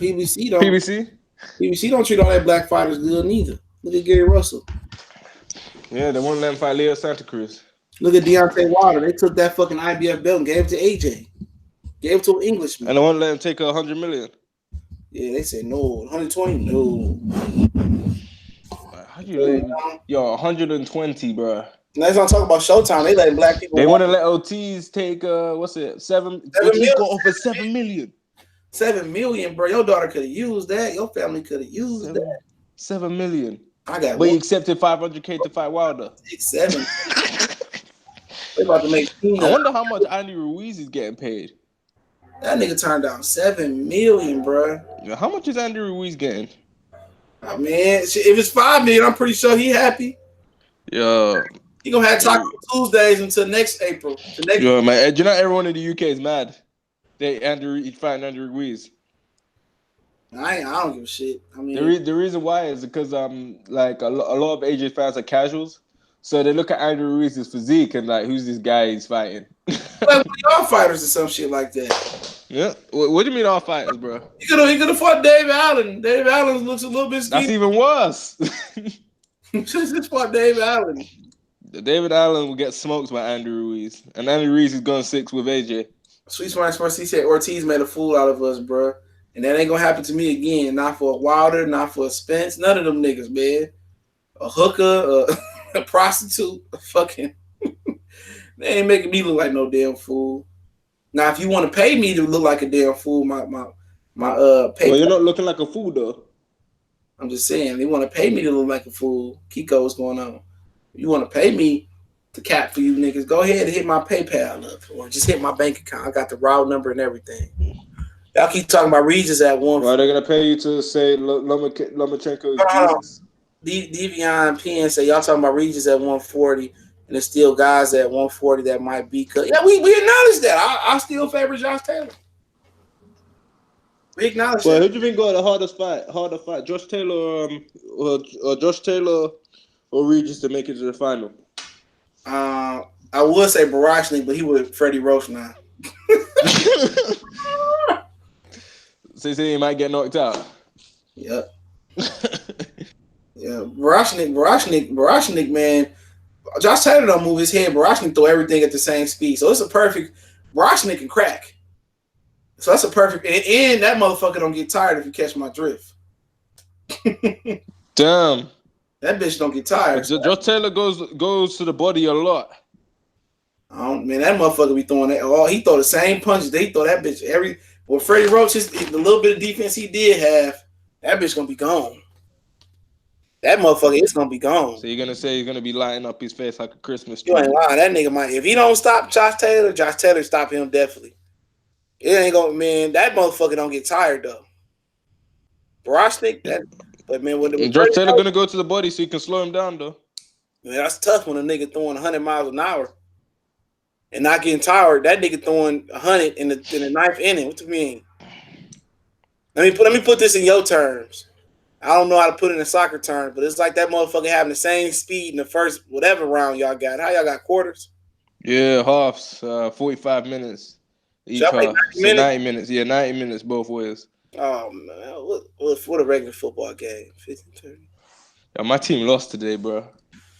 don't. PBC don't treat all that black fighters good neither. Look at Gary Russell. Yeah, they won't let him fight Leo Santa Cruz. Look at Deontay Wilder. They took that fucking IBF belt and gave it to AJ. Gave it to an Englishman. And they won't let him take $100 million. Yeah, they said no. 120, no. How you let 120, bro? Let's not talk about Showtime. They letting black people. They want to let OTs take $7 million. Got offered $7 million. $7 million, bro. Your daughter could have used that. Your family could have used that. $7 million. But he accepted $500K to fight Wilder. 7. They about to make. I wonder how much Andy Ruiz is getting paid. That nigga turned down $7 million, bro. Yeah, how much is Andy Ruiz getting? Oh, man, if it's $5 million, I'm pretty sure he happy. Yeah. He gonna have Taco Tuesdays until next April. Yeah, man. You know everyone in the UK is mad. He's fighting Andrew Ruiz. I don't give a shit. I mean, the reason why is because like a lot of AJ fans are casuals, so they look at Andrew Ruiz's physique and like, who's this guy he's fighting? Like we all fighters or some shit like that. Yeah. What do you mean all fighters, bro? He could have fought Dave Allen. Dave Allen looks a little bit skinny. That's even worse. Just fought Dave Allen. David Allen will get smoked by Andrew Ruiz, and Andrew Ruiz is going 6 with AJ. Sweet Smart Sports, he said Ortiz made a fool out of us, bro. And that ain't gonna happen to me again. Not for a Wilder, not for a Spence, none of them niggas, man. A hooker, a prostitute, a fucking. They ain't making me look like no damn fool. Now, if you want to pay me to look like a damn fool, my pay. Well, you're not looking like a fool though. I'm just saying, they want to pay me to look like a fool. Kiko, what's going on? You want to pay me to cap for you niggas? Go ahead and hit my PayPal up, or just hit my bank account. I got the route number and everything. Y'all keep talking about Regis at one. Well, they're gonna pay you to say Lomachenko is Jesus. Devion Penn say y'all talking about Regis at 140, and there's still guys at 140 that might be cut. Yeah, we acknowledge that. I still favor Josh Taylor. We acknowledge that. Well, who do you think got the harder fight? Josh Taylor, or Josh Taylor, or Regis to make it to the final? I would say Barashnik, but he with Freddie Roach now. So you say he might get knocked out. Yep. Yeah, Barashnik, man. Josh Taylor don't move his head. Barashnik throw everything at the same speed, so it's a perfect. Barashnik can crack. So that's a perfect, and that motherfucker don't get tired if you catch my drift. Damn. That bitch don't get tired. Josh Taylor goes to the body a lot. Man, that motherfucker be throwing that. Oh, he throw the same punches. They throw that bitch every. Well, Freddie Roach, the little bit of defense he did have, that bitch gonna be gone. That motherfucker is gonna be gone. So you're gonna say he's gonna be lighting up his face like a Christmas tree? You ain't lying. That nigga might. If he don't stop Josh Taylor stop him definitely. It ain't gonna, man. That motherfucker don't get tired though. Barashnik, that. But man, when Josh Taylor gonna go to the body so you can slow him down though. Man, that's tough when a nigga throwing 100 miles an hour and not getting tired. That nigga throwing 100 in the ninth inning. What do you mean? Let me put this in your terms. I don't know how to put it in soccer terms, but it's like that motherfucker having the same speed in the first whatever round y'all got. How y'all got quarters? Yeah, halves, 45 minutes each half. 90 minutes. Yeah, 90 minutes both ways. Oh man, what a regular football game? 15-30. Yo, my team lost today, bro.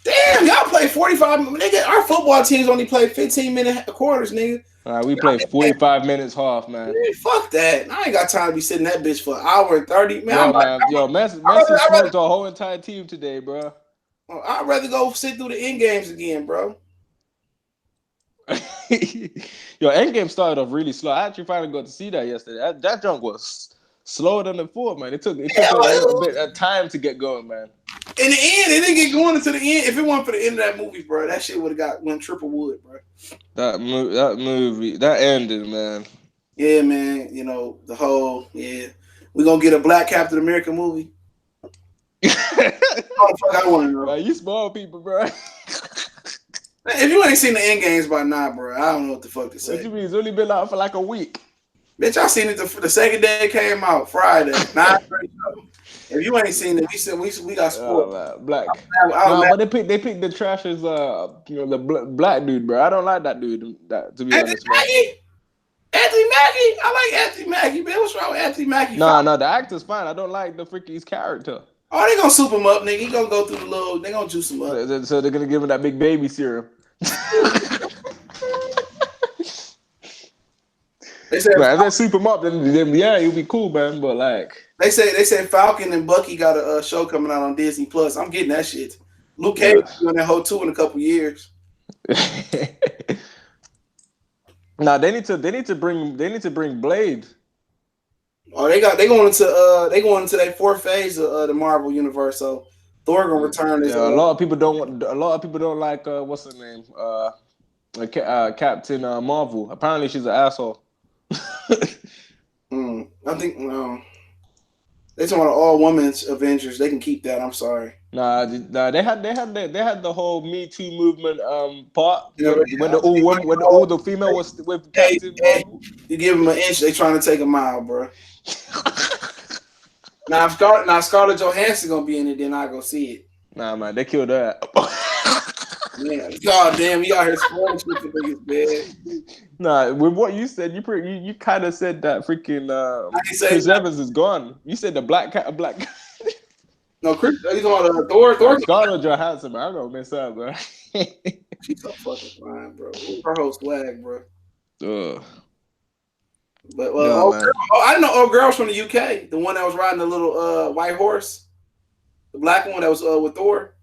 Damn, y'all play 45. Nigga, our football teams only play 15-minute quarters, nigga. We play 45 minutes half, man. Fuck that. I ain't got time to be sitting that bitch for an hour and 30. Man, Messi smoked our whole entire team today, bro. I'd rather go sit through the end games again, bro. Yo, end game started off really slow. I actually finally got to see that yesterday. That junk was slower than the fourth, man. It took a little bit of time to get going, man. In the end, it didn't get going until the end. If it weren't for the end of that movie, bro, that shit would have went triple wood, bro. That movie, that ended, man. Yeah, man. You know, the whole, we're going to get a Black Captain America movie. Oh, fuck, I want to know. Man, you small people, bro. If you ain't seen the end games by now, bro, I don't know what the fuck to say. What you mean? It's only been out for like a week. Bitch, I seen it the second day it came out, Friday. 9:30. If you ain't seen it, we got sport. Oh, Black. But they picked the trashers, the black dude, bro. I don't like that dude. To be honest, Anthony Mackie? I like Anthony Mackie, man. What's wrong with Anthony Mackie? No, the actor's fine. I don't like the freaking his character. Oh, they gonna soup him up, nigga. He gonna go through the little. They gonna juice him up. So they're gonna give him that big baby serum. They said if they soup him up, then yeah, he'll be cool, man. But like they said Falcon and Bucky got a show coming out on Disney Plus. I'm getting that shit. Luke Cage doing that whole 2 in a couple years. Nah, they need to bring Blade. Oh, they going into their fourth phase of the Marvel universe. So Thor gonna return. A lot of people don't like what's her name, Captain Marvel. Apparently, she's an asshole. I think they talking about all women's Avengers. They can keep that. I'm sorry. Nah, they had the whole Me Too movement part when all the female was with Captain Marvel. You give them an inch, they trying to take a mile, bro. Now if Scarlett Johansson gonna be in it, then I go see it. Nah, man, they killed that. Man, god damn, we out here spoiling shit for niggas, man. Nah, with what you said, you kind of said that freaking Chris Evans is gone. You said the black. No, Chris, you talking about Thor? Scarlett Johansson, man. I'm gonna mess up, bro. She's so fucking fine, bro. Her whole swag, bro. But Yeah, man. I didn't know old girl's from the UK. The one that was riding the little white horse, the black one that was with Thor.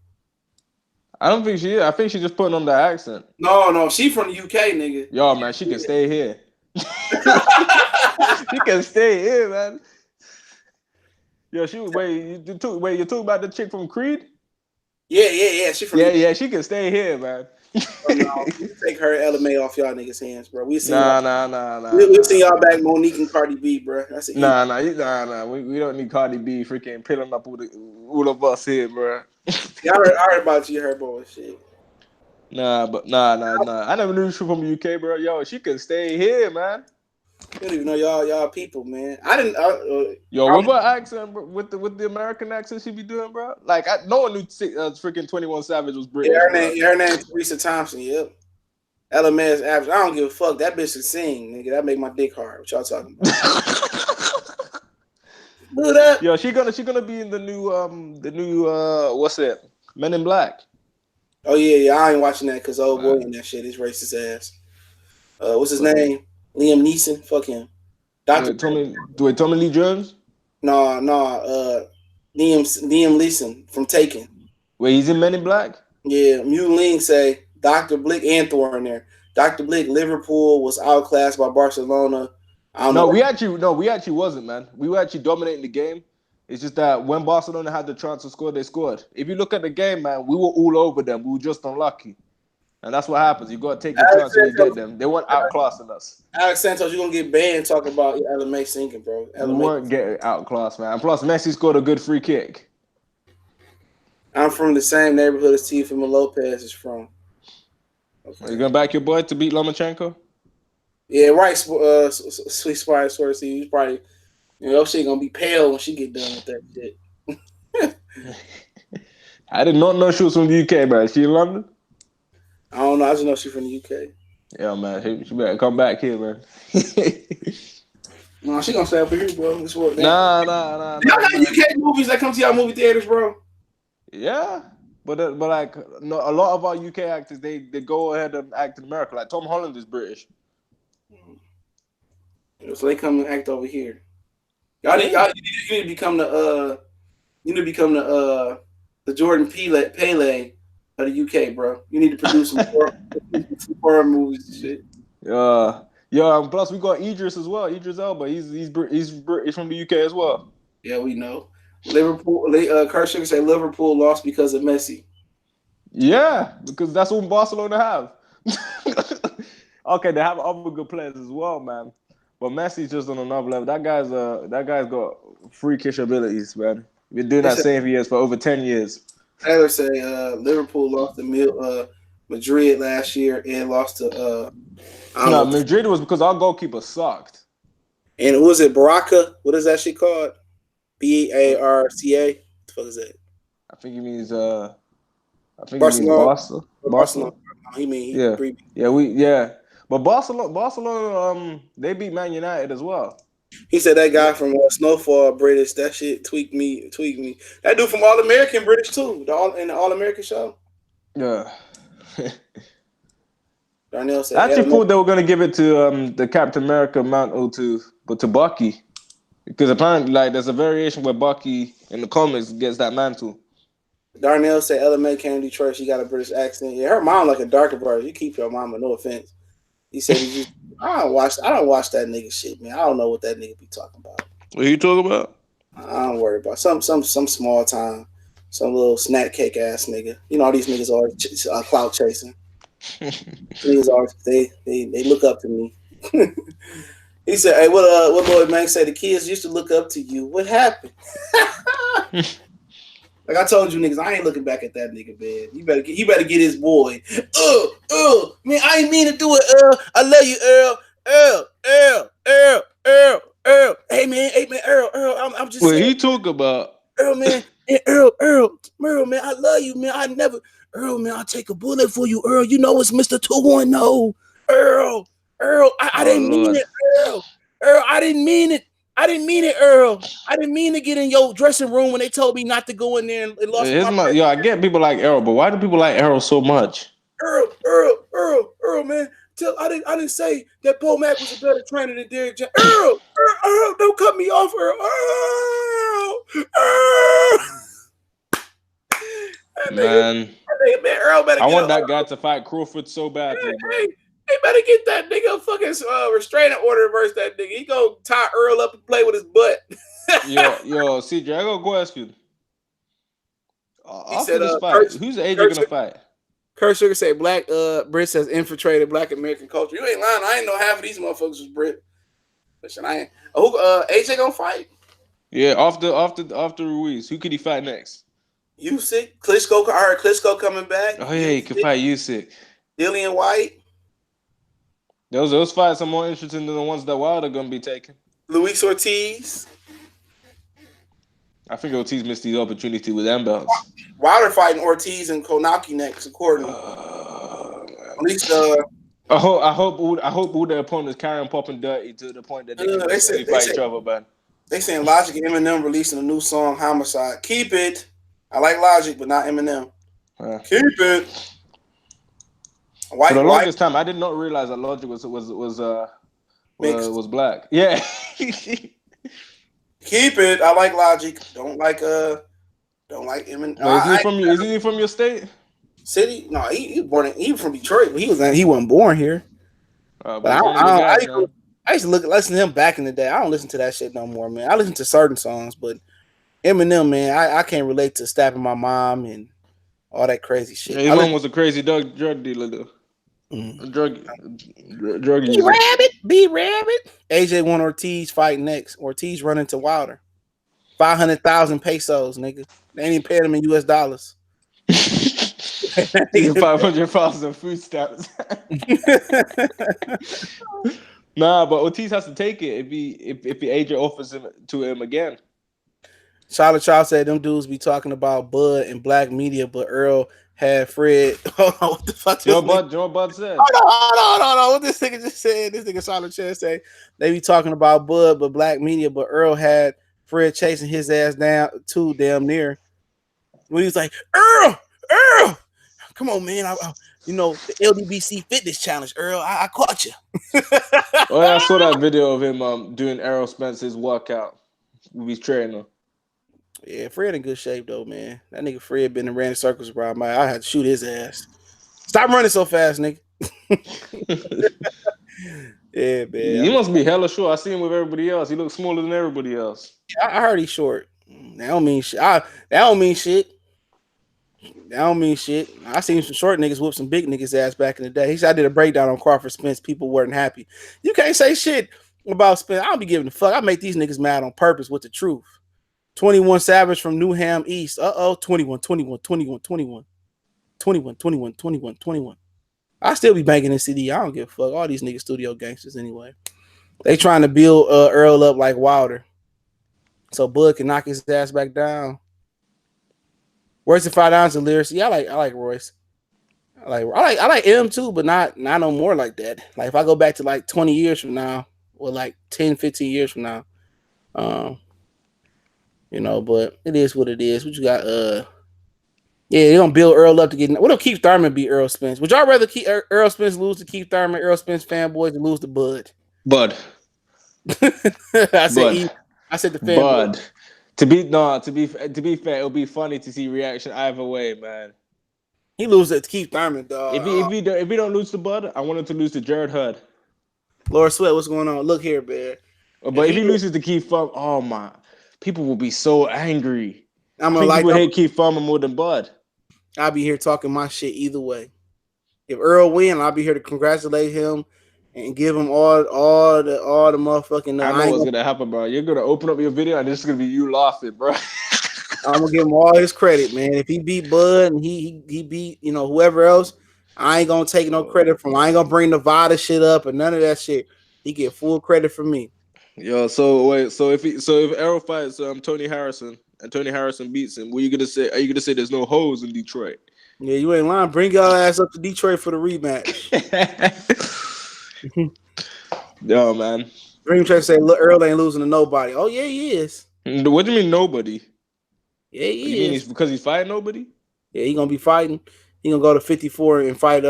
I don't think she is. I think she's just putting on the accent. No, she from the UK, nigga. Yo, man, she can stay here. She can stay here, man. Yo, you talking about the chick from Creed? Yeah. She from Yeah, she can stay here, man. no, take her LMA off y'all niggas' hands, bro. We see Nah. We'll see y'all back, Monique and Cardi B, bro. That's it. Nah. We don't need Cardi B freaking pilling up all of us here, bro. Yeah, I heard about you, her boy shit. Nah. I never knew she was from the UK, bro. Yo, she can stay here, man. I don't even know y'all people, man. I didn't. Yo, what about accent, bro? With the American accent she be doing, bro? Like, no one knew freaking 21 Savage was British. Her name Teresa Thompson. Yep. LMS average. I don't give a fuck. That bitch can sing, nigga. That make my dick hard. What y'all talking about? Do that. Yo, she gonna be in the new what's it? Men in Black. Oh yeah. I ain't watching that because old boy in that shit is racist ass. What's his name? Liam Neeson. Fuck him. Tommy Lee Jones? No. Liam Neeson from Taken. Wait, he's in Men in Black? Yeah, Mew Ling say Dr. Blick and Thor in there. Dr. Blick, Liverpool was outclassed by Barcelona. We actually wasn't, man. We were actually dominating the game. It's just that when Barcelona had the chance to score, they scored. If you look at the game, man, we were all over them. We were just unlucky. And that's what happens. You got to take your chance when you get them. They weren't outclassing us. Alex Santos, you're going to get banned talking about LMA sinking, bro. We weren't getting outclassed, man. And plus, Messi scored a good free kick. I'm from the same neighborhood as Tifa Lopez is from. Okay. Are you going to back your boy to beat Lomachenko? Yeah, right. Sweet Spire sort of see. He's probably, shit going to be pale when she get done with that shit. I did not know she was from the UK, man. Is she in London? I don't know. I just know she's from the UK. Yeah, man. She better come back here, man. No, she gonna stay over here, bro. Nah. Y'all got UK movies that come to y'all movie theaters, bro? Yeah, but like no, a lot of our UK actors they go ahead and act in America. Like Tom Holland is British. So they come and act over here. You need to become the the Jordan Pele of the UK, bro. You need to produce some foreign movies and shit. Yeah. And plus we got Idris as well. Idris Elba. He's from the UK as well. Yeah, we know. Liverpool. Kurt Sugar say Liverpool lost because of Messi. Yeah, because that's what Barcelona have. Okay, they have other good players as well, man. But Messi's just on another level. That guy's got freakish abilities, man. Been doing that same years for over 10 years. Taylor say Liverpool lost to Madrid last year and lost to Madrid was because our goalkeeper sucked. And was it Barca? What is that shit called? BARCA? What the fuck is that? I think he means Barcelona. Barcelona. He mean yeah. But Barcelona they beat Man United as well. He said that guy from Snowfall British, that shit tweaked me. That dude from All American British too. In the All American show. Yeah. Darnell said I actually thought they were gonna give it to the Captain America mantle to Bucky. Because apparently like there's a variation where Bucky in the comics gets that mantle. Darnell said LMA came to Detroit, she got a British accent. Yeah, her mom like a darker brother. You keep your mama, no offense. He said I don't watch that nigga shit, man. I don't know what that nigga be talking about. What are you talking about? I don't worry about some small time, some little snack cake ass nigga. You know, all these niggas are clout chasing. Niggas are they look up to me. He said, "Hey, what Lloyd Mank say? The kids used to look up to you. What happened?" Like I told you niggas, I ain't looking back at that nigga, man. He better get his boy. Man, I ain't mean to do it, I love you, Earl. Hey man, Earl. I'm just saying. What he talk about? Earl, man. Hey, Earl, man, I love you, man. Earl, man, I'll take a bullet for you, Earl. You know it's Mr. 210. Earl, I didn't mean it, Earl. I didn't mean it. Earl. I didn't mean to get in your dressing room when they told me not to go in there and lost I get people like Errol, but why do people like Errol so much? Earl, man. I didn't say that Bo Mack was a better trainer than Derrick James. Earl, don't cut me off, Earl. Man, Earl better I get want that guy to fight Crawford so badly, bro. They better get that nigga a fucking restraining order versus that nigga. He go tie Earl up and play with his butt. yo, CJ, I gotta go ask you. After this fight, who's AJ gonna fight? Kurt Sugar say Black Brits has infiltrated Black American culture. You ain't lying. I ain't know half of these motherfuckers was Brit. Listen, I ain't. AJ gonna fight? Yeah, after Ruiz, who could he fight next? Usyk, Klitschko. I heard Klitschko coming back. Oh yeah, he could fight Usyk. Dillian White. Those fights are more interesting than the ones that Wilder gonna be taking. Luis Ortiz. I think Ortiz missed the opportunity with them belts. Wilder fighting Ortiz and Konaki next, according. At least I hope all the opponents carry on popping dirty to the point that they can fight each other, man. They saying Logic and Eminem releasing a new song, Homicide. Keep it. I like Logic, but not Eminem. Keep it. For the longest time, I did not realize that Logic was black. Yeah. Keep it. I like Logic. Don't like Eminem. Is he from your state? City? No, he was from Detroit, but he wasn't born here. But I used to listen to him back in the day. I don't listen to that shit no more, man. I listen to certain songs, but Eminem, man, I can't relate to stabbing my mom and all that crazy shit. Yeah, his mom was a crazy drug dealer, though. Drug B Rabbit. AJ won Ortiz fight next. Ortiz running to Wilder. 500,000 pesos, nigga. They ain't even paying him in US dollars. 500,000 food stamps. Nah, but Ortiz has to take it if the AJ offers him to him again. Charlotte Child said them dudes be talking about Bud and black media, but Earl had Fred. Hold on, what the fuck? Joe Bud said. Hold on. What this nigga just said? This nigga Charlotte Child say they be talking about Bud, but black media, but Earl had Fred chasing his ass down too damn near. When he was like, Earl, come on, man. The LDBC fitness challenge, Earl. I caught you. Oh, yeah, I saw that video of him doing Errol Spence's workout with his trainer. Yeah, Fred in good shape though, man. That nigga Fred been in random circles around my. I had to shoot his ass. Stop running so fast, nigga. Yeah, man. He must be hella short. I see him with everybody else. He looks smaller than everybody else. I heard he's short. That don't mean shit. That don't mean shit. I seen some short niggas whoop some big niggas ass back in the day. He said I did a breakdown on Crawford Spence. People weren't happy. You can't say shit about Spence. I don't be giving a fuck. I make these niggas mad on purpose with the truth. 21 Savage from Newham East. 21. I still be banking in CD. I don't give a fuck. All these niggas studio gangsters anyway. They trying to build Earl up like Wilder, so Bud can knock his ass back down. Royce and 5 ounces of lyrics. Yeah, I like Royce. I like M too, but not no more like that. Like if I go back to like 20 years from now, or like 10, 15 years from now, but it is what it is. What you got? Yeah, they're gonna build Earl up to get. What if Keith Thurman beat Earl Spence? Would y'all rather Earl Spence lose to Keith Thurman, Earl Spence fanboys, and lose to Bud? Bud. I said the fanboy. Bud. To be fair, it'll be funny to see reaction either way, man. He loses to Keith Thurman, dog. If he don't lose to Bud, I want him to lose to Jared Hurd. Laura Sweat, what's going on? Look here, man. But if he loses to Keith Thurman, oh my, people will be so angry. People hate Keith Thurman more than Bud. I'll be here talking my shit either way. If Earl win, I'll be here to congratulate him and give him all the motherfucking. I know what's gonna happen, bro. You're gonna open up your video and it's gonna be you laughing, bro. I'm gonna give him all his credit, man. If he beat Bud and he beat whoever else, I ain't gonna take no credit from him. I ain't gonna bring Nevada shit up and none of that shit. He get full credit from me. Yo, so if Errol fights Tony Harrison and Tony Harrison beats him, what are you gonna say? Are you gonna say there's no hoes in Detroit? Yeah, you ain't lying. Bring y'all ass up to Detroit for the rematch. Yo, man. Dream trying to say Earl ain't losing to nobody. Oh yeah, he is. What do you mean nobody? Yeah, he is. You mean because he's fighting nobody? Yeah, he gonna be fighting. He gonna go to 54 and fight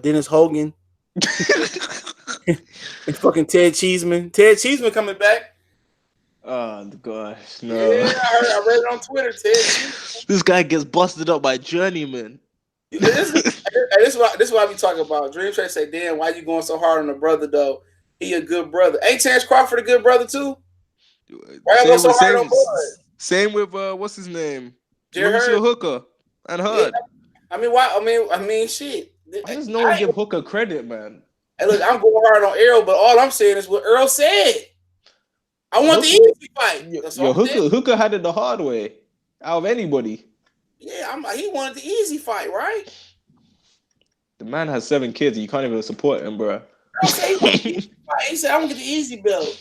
Dennis Hogan and fucking Ted Cheeseman. Ted Cheeseman coming back. Oh gosh, no. Yeah, I read it on Twitter. Ted Cheeseman. This guy gets busted up by journeyman. This is what I be talking about. Dream Trade say, "Damn, why you going so hard on the brother though? He a good brother. Ain't Terrence Crawford a good brother too? Why you go so hard on Bud? Same with what's his name? Jared Mauricio Hooker and Hurd. Yeah. I mean, why? I mean, shit. Why does no one give Hooker credit, man? Hey, look, I'm going hard on Earl, but all I'm saying is what Earl said. I want the easy fight. Hooker had it the hard way out of anybody. Yeah, he wanted the easy fight, right? The man has 7 kids. And you can't even support him, bro. He said, "I'm gonna get the easy belt,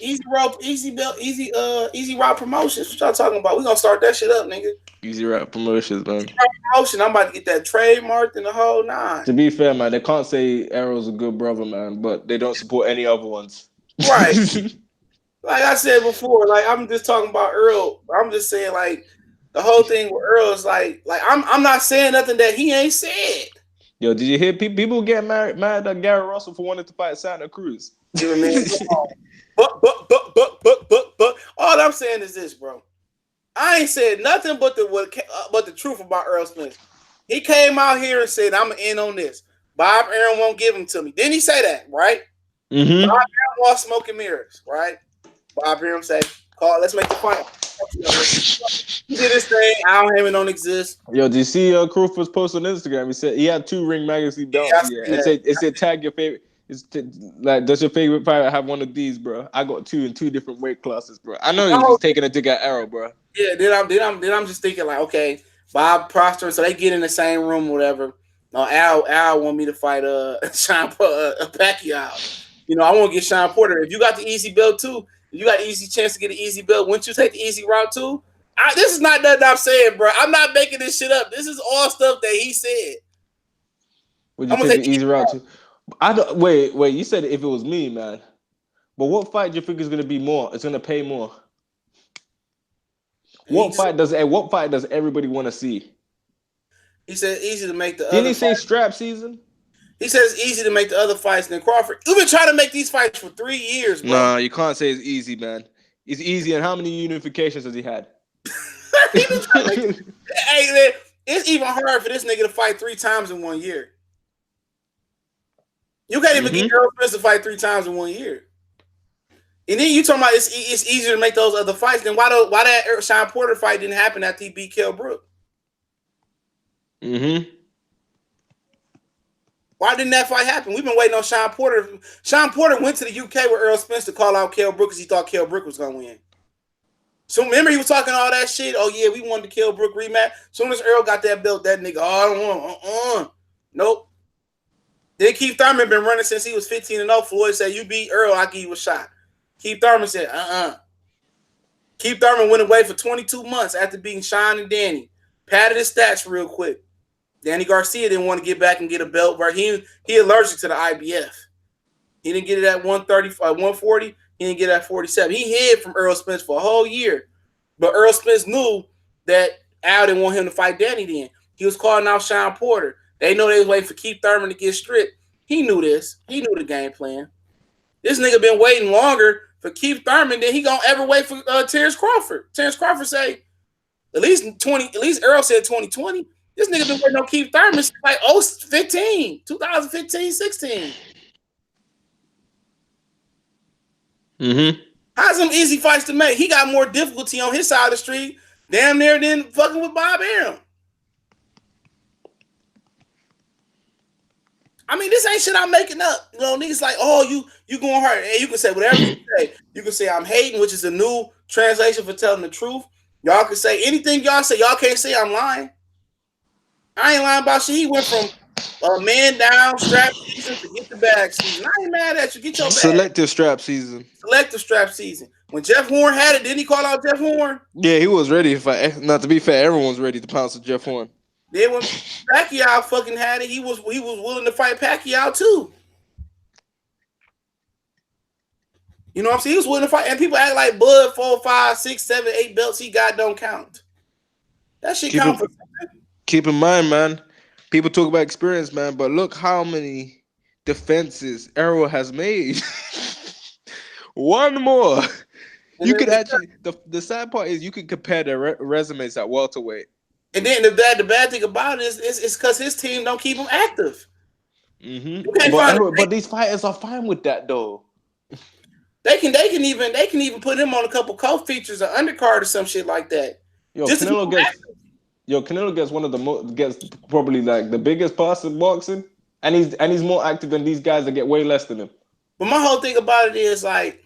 easy route promotions." What y'all talking about? We gonna start that shit up, nigga. Easy route promotions, man. Promotion. I'm about to get that trademarked and the whole nine. To be fair, man, they can't say Errol's a good brother, man, but they don't support any other ones. Right. Like I said before, like I'm just talking about Earl. I'm just saying, like the whole thing with Earl is like I'm not saying nothing that he ain't said. Yo, did you hear people get mad at Gary Russell for wanting to fight Santa Cruz? You know what I mean? But all I'm saying is this, bro. I ain't said nothing but the truth about Earl Spence. He came out here and said, "I'm in on this. Bob Arum won't give him to me." Didn't he say that, right? Mm-hmm. Bob Arum lost smoking mirrors, right? Bob Arum said, let's make the fight. He did his thing. Al Haymon don't exist. Yo, did you see Crawford's post on Instagram? He said he had 2 Ring Magazine belts. Yeah, it said tag your favorite. Does your favorite fighter have one of these, bro? I got 2 in 2 different weight classes, bro. I know he's just taking a dig at Arrow, bro. Yeah, then I'm just thinking like, okay, Bob Prosper, so they get in the same room, whatever. No, Al want me to fight Sean Pacquiao. You know, I want to get Sean Porter. If you got the easy belt too, if you got an easy chance to get an easy belt, wouldn't you take the easy route too? This is not nothing I'm saying, bro. I'm not making this shit up. This is all stuff that he said. Would you take the easy route too? I don't wait. You said if it was me, man. But what fight do you think is going to be more? It's going to pay more. What fight does everybody want to see? He said it's easy to make the. Didn't he say strap season? He said it's easy to make the other fights than Crawford. We've been trying to make these fights for 3 years, bro. Nah, you can't say it's easy, man. It's easy, and how many unifications has he had? Hey, man, it's even hard for this nigga to fight 3 times in 1 year. You can't even get Errol Spence to fight 3 times in 1 year. And then you talking about it's easier to make those other fights. Then why that Sean Porter fight didn't happen after he beat Kell Brook? Mm-hmm. Why didn't that fight happen? We've been waiting on Sean Porter. Sean Porter went to the UK with Errol Spence to call out Kell Brook because he thought Kell Brook was going to win. So remember he was talking all that shit? Oh, yeah, we wanted the Kell Brook rematch. As soon as Errol got that belt, that nigga, I don't want. Nope. Then Keith Thurman been running since he was 15-0. Floyd said, you beat Earl, I'll give you a shot. Keith Thurman said, Keith Thurman went away for 22 months after beating Sean and Danny. Padded his stats real quick. Danny Garcia didn't want to get back and get a belt, right? He allergic to the IBF. He didn't get it at 140. He didn't get it at 47. He hid from Earl Spence for a whole year. But Earl Spence knew that Al didn't want him to fight Danny then. He was calling out Sean Porter. They know they was waiting for Keith Thurman to get stripped. He knew this. He knew the game plan. This nigga been waiting longer for Keith Thurman than he gonna ever wait for Terrence Crawford. Terrence Crawford say at least Earl said 2020. This nigga been waiting on Keith Thurman since like 2015, 16. Mm-hmm. How's them easy fights to make? He got more difficulty on his side of the street, damn near than fucking with Bob Arum. I mean, this ain't shit I'm making up. You know, niggas like, oh, you going hard. And you can say whatever you say. You can say I'm hating, which is a new translation for telling the truth. Y'all can say anything y'all say. Y'all can't say I'm lying. I ain't lying about shit. He went from man down, strap season to get the bag season. I ain't mad at you. Get your bag. Selective strap season. Selective strap season. When Jeff Horn had it, didn't he call out Jeff Horn? Yeah, he was ready to fight. Not to be fair, everyone's ready to pounce on Jeff Horn. Then when Pacquiao fucking had it, he was willing to fight Pacquiao too. You know what I'm saying? He was willing to fight, and people act like Bud 4, 5, 6, 7, 8 belts he got don't count. That shit count for something. Keep in mind, man. People talk about experience, man, but look how many defenses Errol has made. One more. And You then, could actually. The sad part is you can compare their resumes at welterweight. and then the bad thing about it is because his team don't keep him active. Mm-hmm. You can't find But these fighters are fine with that though. they can even put him on a couple co-features or undercard or some shit like that. Yo, Just to keep Canelo him gets active. Canelo gets one of the gets probably like the biggest pass in boxing, and he's more active than these guys that get way less than him. But my whole thing about it is like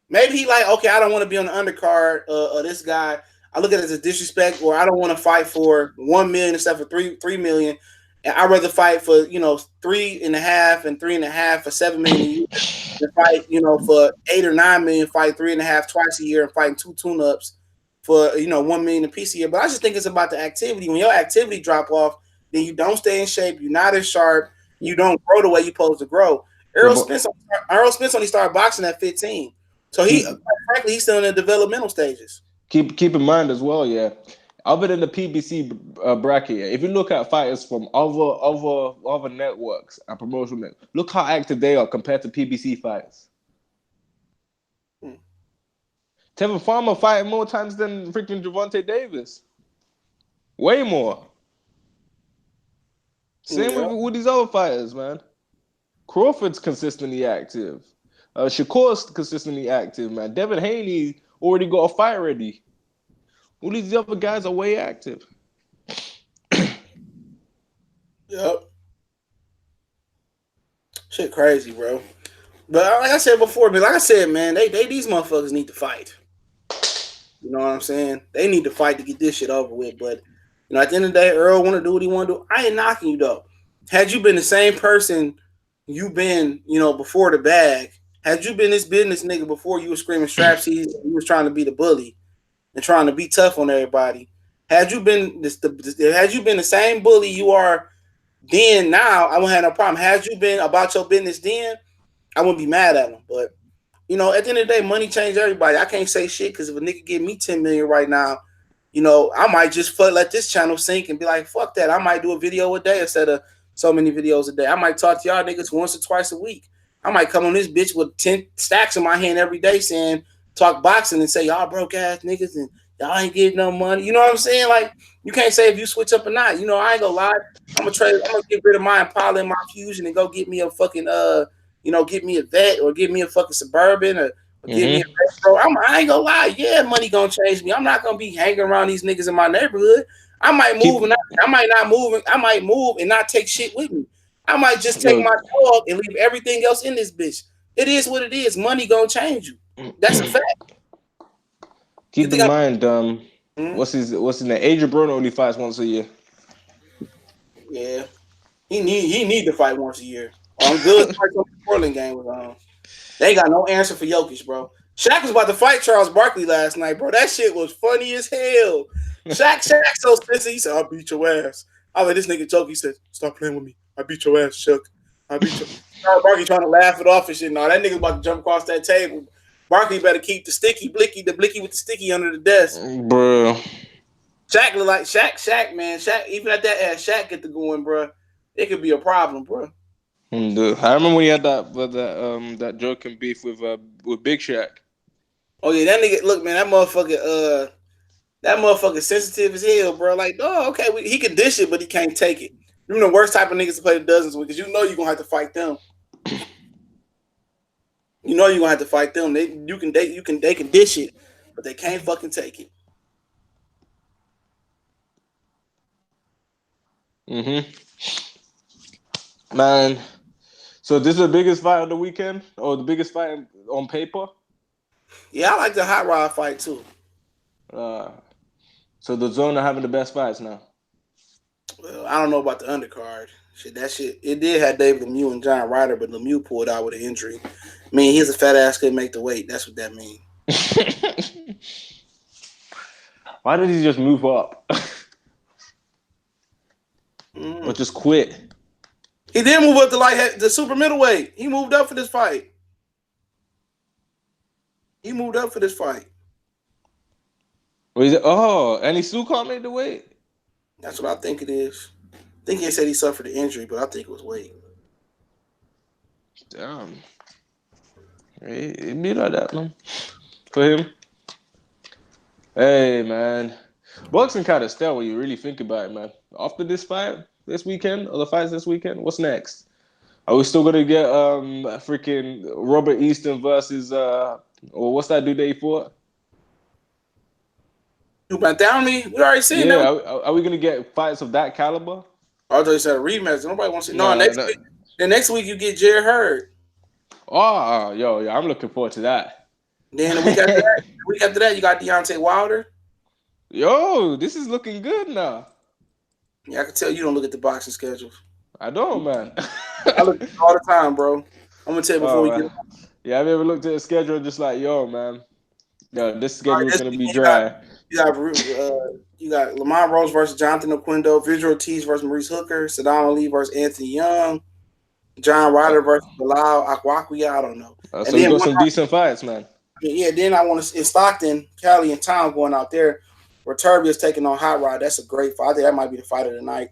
maybe he like, okay, I don't want to be on the undercard of this guy. I look at it as a disrespect, or I don't want to fight for 1 million instead for 3 million. And I'd rather fight for 3.5 and 3.5 for 7 million a year than fight, for 8 or 9 million, fight 3.5 twice a year and fighting 2 tune-ups for 1 million a piece a year. But I just think it's about the activity. When your activity drop off, then you don't stay in shape, you're not as sharp, you don't grow the way you're supposed to grow. Errol Spence only started boxing at 15. So frankly, he's still in the developmental stages. Keep in mind as well, yeah. Other than the PBC bracket, if you look at fighters from other networks and promotional networks, look how active they are compared to PBC fighters. Tevin Farmer fighting more times than freaking Gervonta Davis. Way more. Same with these other fighters, man. Crawford's consistently active. Shakur's consistently active, man. Devin Haney already got a fight ready. All these other guys are way active. Yep. Shit crazy, bro. But like I said before, man, they these motherfuckers need to fight. You know what I'm saying? They need to fight to get this shit over with. But at the end of the day, Earl want to do what he want to do. I ain't knocking you though. Had you been the same person you've been, before the bag, had you been this business nigga before you was screaming strap season, you was trying to be the bully and trying to be tough on everybody. Had you been the same bully you are then now, I wouldn't have no problem. Had you been about your business then, I wouldn't be mad at him. But at the end of the day, money changed everybody. I can't say shit because if a nigga give me 10 million right now, I might just let this channel sink and be like, fuck that. I might do a video a day instead of so many videos a day. I might talk to y'all niggas once or twice a week. I might come on this bitch with 10 stacks in my hand every day saying, talk boxing and say, y'all broke ass niggas and y'all ain't getting no money. You know what I'm saying? Like, you can't say if you switch up or not. I ain't gonna lie. I'm gonna get rid of my Impala and my Fusion and go get me a fucking get me a Vet or get me a fucking Suburban or get me a Retro. I ain't gonna lie. Yeah, money gonna change me. I'm not gonna be hanging around these niggas in my neighborhood. I might move I might not move. I might move and not take shit with me. I might just take my dog and leave everything else in this bitch. It is what it is. Money gonna change you. That's a fact. Keep in mind, what's his name? Adrian Bruno only fights once a year. Yeah, he need to fight once a year. I'm good. The Portland game was on. They ain't got no answer for Jokic, bro. Shaq was about to fight Charles Barkley last night, bro. That shit was funny as hell. Shaq so spitzy. He said, "I'll beat your ass." I was like, this nigga joke. He said, "Stop playing with me. I beat your ass, Chuck. I beat your." Charles Barkley trying to laugh it off and shit. No, that nigga about to jump across that table. Barkley better keep the blicky with the sticky under the desk, bro. Shaq look like Shaq, man. Shaq, even at that ass, Shaq get to going, bro. It could be a problem, bro. Dude, I remember when he had that joking beef with Big Shaq. Oh yeah, that nigga. Look, man, that motherfucker sensitive as hell, bro. Like, oh, okay, he can dish it, but he can't take it. You're the worst type of niggas to play the dozens with, because you're gonna have to fight them. You're gonna have to fight them. They can dish it, but they can't fucking take it. Man, so this is the biggest fight of the weekend, or the biggest fight on paper? Yeah, I like the Hot Rod fight too. So the Zone are having the best fights now. Well, I don't know about the undercard. That shit. It did have David Lemieux and John Ryder, but Lemieux pulled out with an injury. I mean, he's a fat ass, couldn't make the weight. That's what that means. Why did he just move up? Or just quit? He did move up to the super middleweight. He moved up for this fight. Oh, and he still can't make the weight? That's what I think it is. I think he said he suffered an injury, but I think it was weight. Damn. It be like that, man. For him. Hey, man. Boxing kind of stale when you really think about it, man. After this fight this weekend, or the fights this weekend, what's next? Are we still gonna get freaking Robert Easton versus or what's that dude they fought? You went down me? We already seen Yeah, that. are we gonna get fights of that caliber? I thought you said a rematch. Nobody wants to. No, No, next no. week. Then next week you get Jared Hurd. Oh, yo, I'm looking forward to that. Then the week after that, you got Deontay Wilder. Yo, this is looking good now. Yeah, I can tell you don't look at the boxing schedules. I don't, man. I look at it all the time, bro. I'm gonna tell you before we Man. get. Yeah, I've ever looked at the schedule just like, yo, man. Yo, this schedule is gonna be You dry. got Lamont Rose versus Jonathan Oquendo, Visual Ortiz versus Maurice Hooker, Saddam Ali versus Anthony Young, John Ryder versus Bilal Akwakuya. I don't know. So we got some decent fights, man. Then I want to in Stockton, Cali, and Tom going out there. Where Turbia's taking on Hot Rod. That's a great fight. I think that might be the fight of the night.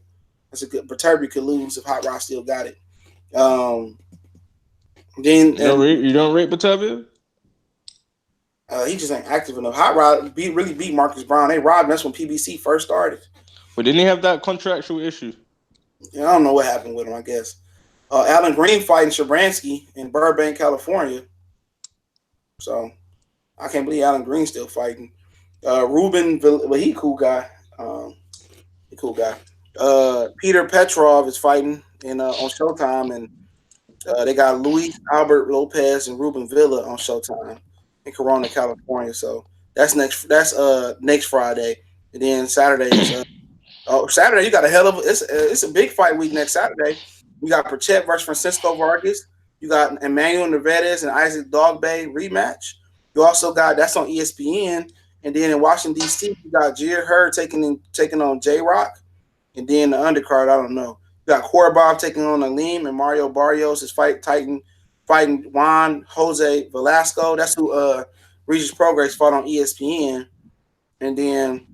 That's a good. But Turbia could lose if Hot Rod still got it. Then you don't rate Batavia? He just ain't active enough. Hot Rod really beat Marcus Brown. They robbed him. That's when PBC first started. But didn't he have that contractual issue? Yeah, I don't know what happened with him, I guess. Alan Green fighting Shabransky in Burbank, California. So I can't believe Alan Green's still fighting. Ruben, well, he cool guy. Peter Petrov is fighting on Showtime, and they got Luis Albert Lopez and Ruben Villa on Showtime in Corona, California. So that's next Friday, and then Saturday is Saturday. You got a hell of it's a big fight week next Saturday. You got Pritchett versus Francisco Vargas. You got Emmanuel Nevedes and Isaac Dogbay rematch. You also got that's on ESPN. And then in Washington, D.C., you got Jared Hurd taking on J-Rock. And then the undercard, I don't know. You got Korobov taking on Aleem, and Mario Barrios is fighting Juan Jose Velasco. That's who Regis Progress fought on ESPN. And then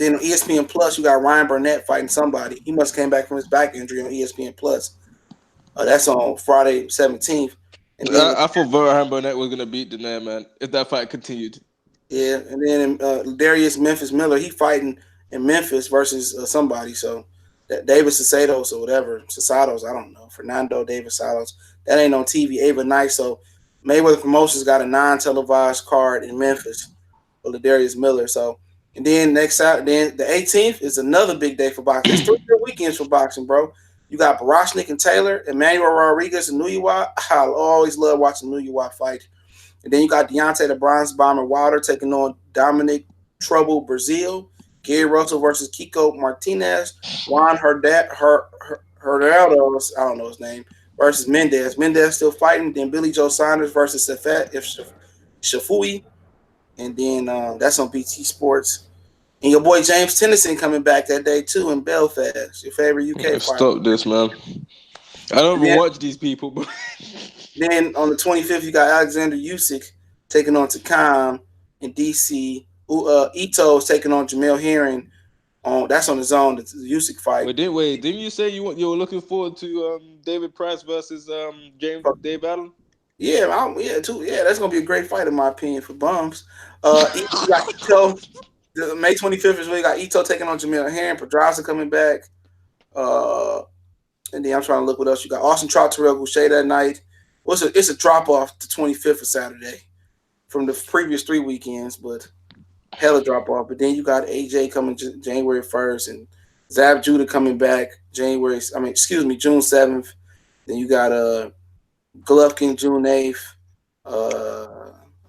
on ESPN Plus, you got Ryan Burnett fighting somebody. He must have came back from his back injury on ESPN Plus. That's on Friday 17th. And then, I thought Ryan Burnett was gonna beat the man if that fight continued. Yeah, and then Darius Memphis Miller, he fighting in Memphis versus somebody. So that David Cesados or whatever, Cesados, I don't know. Fernando David Cesados. That ain't on TV. Ava Night. So Mayweather Promotions got a non-televised card in Memphis for the Darius Miller. So and then next Saturday, then the 18th is another big day for boxing. It's 3 good weekends for boxing, bro. You got Barashnik and Taylor, Emmanuel Rodriguez and Nuyuwa. I always love watching Nuyuwa fight. And then you got Deontay the Bronze Bomber Wilder taking on Dominic Trouble Brazil, Gary Russell versus Kiko Martinez, Juan Hernaldo, I don't know his name, versus Mendez. Mendez still fighting. Then Billy Joe Saunders versus Safet Shafui. And then that's on BT Sports. And your boy James Tennyson coming back that day too in Belfast, your favorite UK fighter. Stop this, man. I don't even watch these people. But then on the 25th, you got Alexander Usyk taking on Takam in DC. Ito is taking on Jamel Herring. That's on the zone. The Usyk fight. Didn't you say you were looking forward to David Price versus Dave Allen? Yeah, that's gonna be a great fight in my opinion for bums. You got Ito. May 25th is where you got Ito taking on Jamel Herring. Pedraza coming back. And then I'm trying to look what else you got. Austin Trout, Terrell Boucher that night. It's a drop off to 25th of Saturday from the previous 3 weekends, but hella drop off. But then you got AJ coming January 1st and Zab Judah coming back June 7th. Then you got Golovkin June 8th.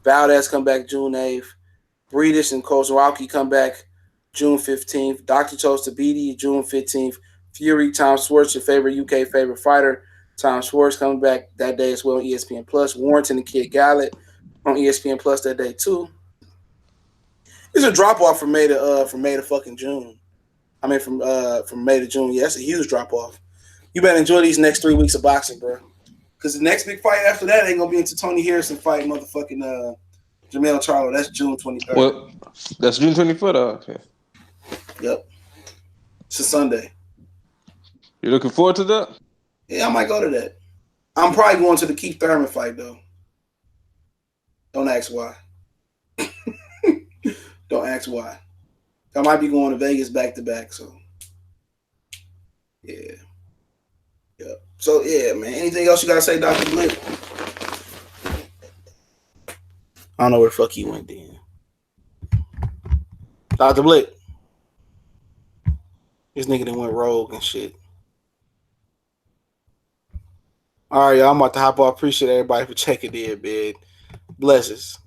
Valdez come back June 8th. Breedish and Kozłowski come back June 15th. Dr. Chose Tabiti June 15th. Fury, Tom Schwartz, your UK favorite fighter. Tom Schwartz coming back that day as well on ESPN Plus. Warrington and Kid Gallet on ESPN Plus that day too. It's a drop off from May to fucking June. I mean from May to June. Yeah, that's a huge drop off. You better enjoy these next 3 weeks of boxing, bro. Because the next big fight after that ain't gonna be until Tony Harrison fighting motherfucking Jamel Charlo. That's June 23rd. Well, that's June 24th. Okay. Yep. It's a Sunday. You looking forward to that? Yeah, I might go to that. I'm probably going to the Keith Thurman fight though. Don't ask why. Don't ask why. I might be going to Vegas back to back. So yeah. Yep. So yeah, man. Anything else you gotta say, Dr. Blick? I don't know where the fuck he went then. Dr. Blick. This nigga done went rogue and shit. All right, y'all. I'm about to hop off. Appreciate everybody for checking in, man. Blessings.